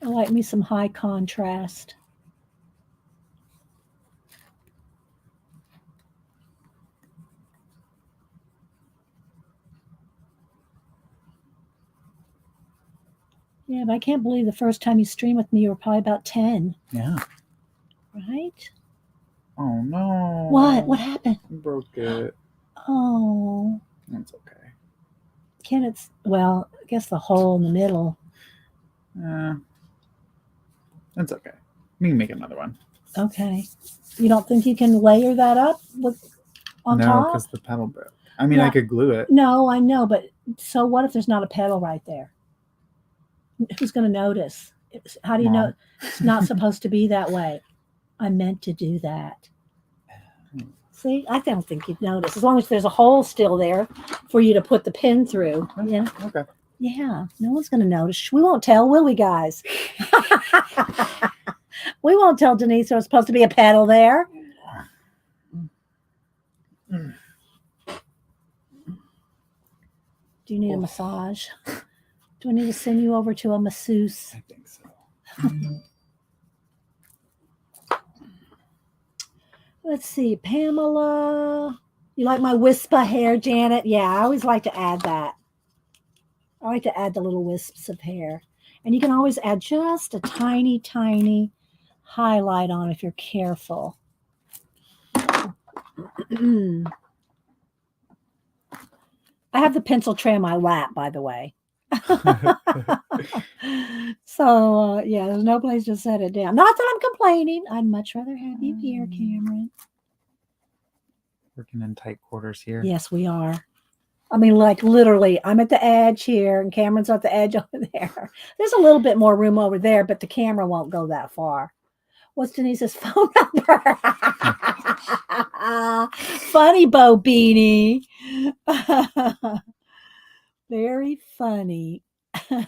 I like me some high contrast. Yeah, but I can't believe the first time you streamed with me, you were probably about 10. Yeah. Right? Oh, no. What? What happened? I broke it. Oh. That's okay. Well, I guess the hole in the middle. That's okay. We can make another one. Okay. You don't think you can layer that up on top? No, because the pedal broke. I mean, I could glue it. No, I know, but so what if there's not a pedal right there? Who's going to notice? How do you know it's not supposed to be that way? I meant to do that. See, I don't think you'd notice as long as there's a hole still there for you to put the pin through. Yeah. Okay. Yeah. No one's going to notice. We won't tell, will we, guys? We won't tell Denise there's supposed to be a pedal there. Mm. Do you need a massage? Do I need to send you over to a masseuse? I think so. Let's see, Pamela. You like my whisper hair, Janet? Yeah, I always like to add that. I like to add the little wisps of hair. And you can always add just a tiny, tiny highlight on if you're careful. I have the pencil tray on my lap, by the way. So, yeah, there's no place to set it down. Not that I'm complaining. I'd much rather have you here, Cameron. Working in tight quarters here. Yes, we are. I mean, like literally, I'm at the edge here and Cameron's at the edge over there. There's a little bit more room over there, but the camera won't go that far. What's Denise's phone number? Funny, Bo Beanie. Very funny. I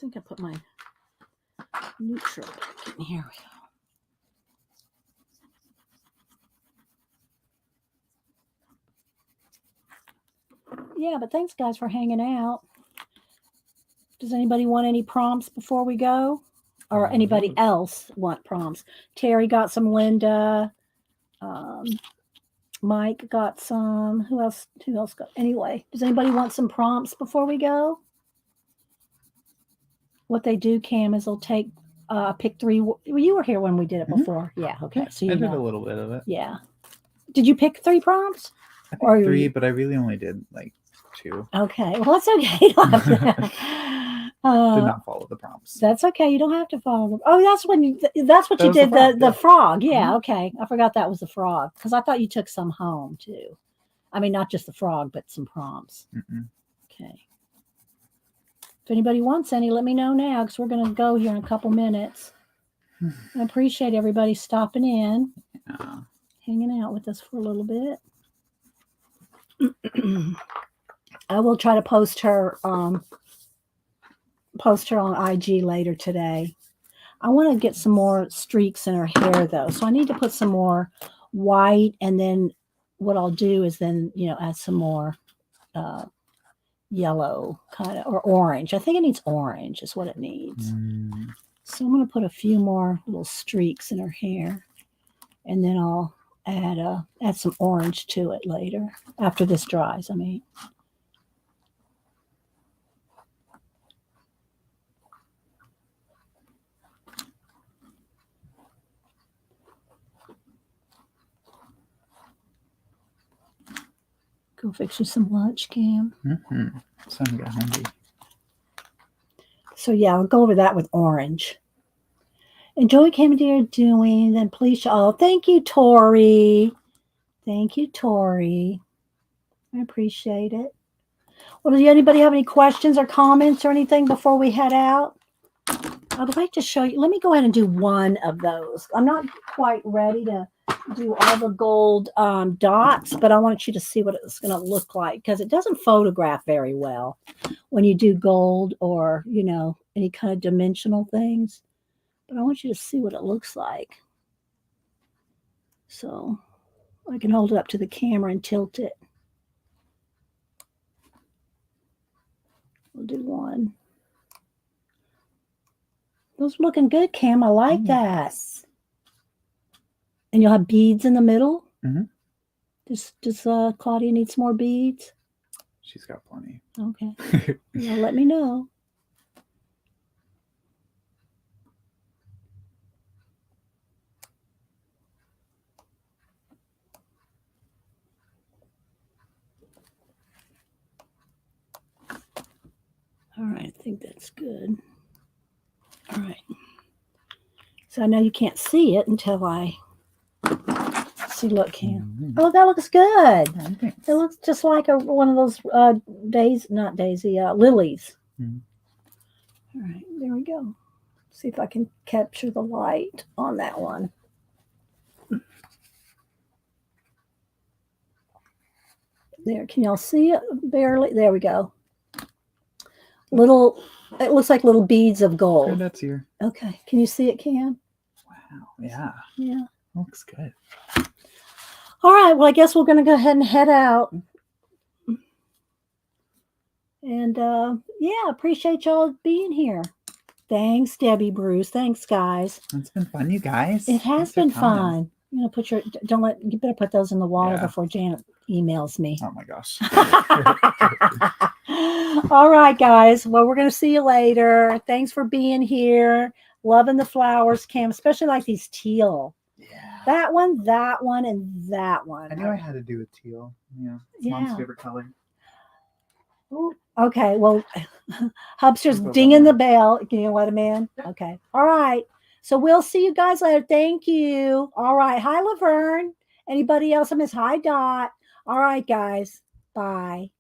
think I put my neutral back in here. Yeah, but thanks, guys, for hanging out. Does anybody want any prompts before we go? Or anybody else want prompts? Terry got some, Linda. Mike got some. Who else got? Anyway, does anybody want some prompts before we go? What they do, Cam, is they'll take pick 3. Well, you were here when we did it before. Yeah, okay. Yeah, So you I did know. a little bit of it. Yeah. Did you pick 3 prompts? I picked 3, but I really only did like 2. Okay. Well, that's okay. You don't have to, Did not follow the prompts. That's okay. You don't have to follow them. Oh, that's when that's what That you was did. the frog, The yeah. frog. Yeah. Mhm. Okay. I forgot that was the frog because I thought you took some home too. I mean, not just the frog, but some prompts. Mm-mm. Okay. If anybody wants any, let me know now because we're going to go here in a couple minutes. I appreciate everybody stopping in, hanging out with us for a little bit. I will try to post her on IG later today. I want to get some more streaks in her hair though, so I need to put some more white, and then what I'll do is then add some more yellow kind of, or orange. I think it needs orange is what it needs. So I'm going to put a few more little streaks in her hair, and then I'll add some orange to it later after this dries. I mean. Go fix you some lunch, Cam. Mm-hmm. Starting to get hungry. So yeah, I'll go over that with orange. Enjoy Cam and dear doing. Then please, thank you, Tori. Thank you, Tori. I appreciate it. Well, does anybody have any questions or comments or anything before we head out? I'd like to show you. Let me go ahead and do one of those. I'm not quite ready to do all the gold dots, but I want you to see what it's going to look like because it doesn't photograph very well when you do gold or, any kind of dimensional things. But I want you to see what it looks like. So I can hold it up to the camera and tilt it. We'll do one. Those are looking good, Cam. I like that. And you'll have beads in the middle? Mm-hmm. Does Claudia need some more beads? She's got plenty. Okay. Well, let me know. All right, I think that's good. All right. So I know you can't see it until I see. Look, Cam. Oh, that looks good. Thanks. It looks just like one of those not daisy, lilies. Mhm. All right, there we go. See if I can capture the light on that one. There, can y'all see it? Barely. There we go. Little, it looks like little beads of gold. Granddad's here. Okay, can you see it, Cam? Wow. Yeah. Yeah. Looks good. All right, well, I guess we're going to go ahead and head out. And yeah, appreciate y'all being here. Thanks, Debbie Bruce. Thanks, guys. It's been fun, you guys. It has Thanks for been coming. fun. You know, you better put those in the water Yeah. before Janet emails me. Oh my gosh. All right, guys. Well, we're going to see you later. Thanks for being here. Loving the flowers, Cam, especially like these teal. Yeah. That one, and that one. I knew I had to do a teal. Yeah. It's Mom's Yeah. favorite color. Ooh, okay, well, Hubster's I'll go dinging that the bell. Can you let him in? Yeah. Okay. All right. So we'll see you guys later. Thank you. All right. Hi, Laverne. Anybody else I miss? Hi, Dot. All right, guys. Bye.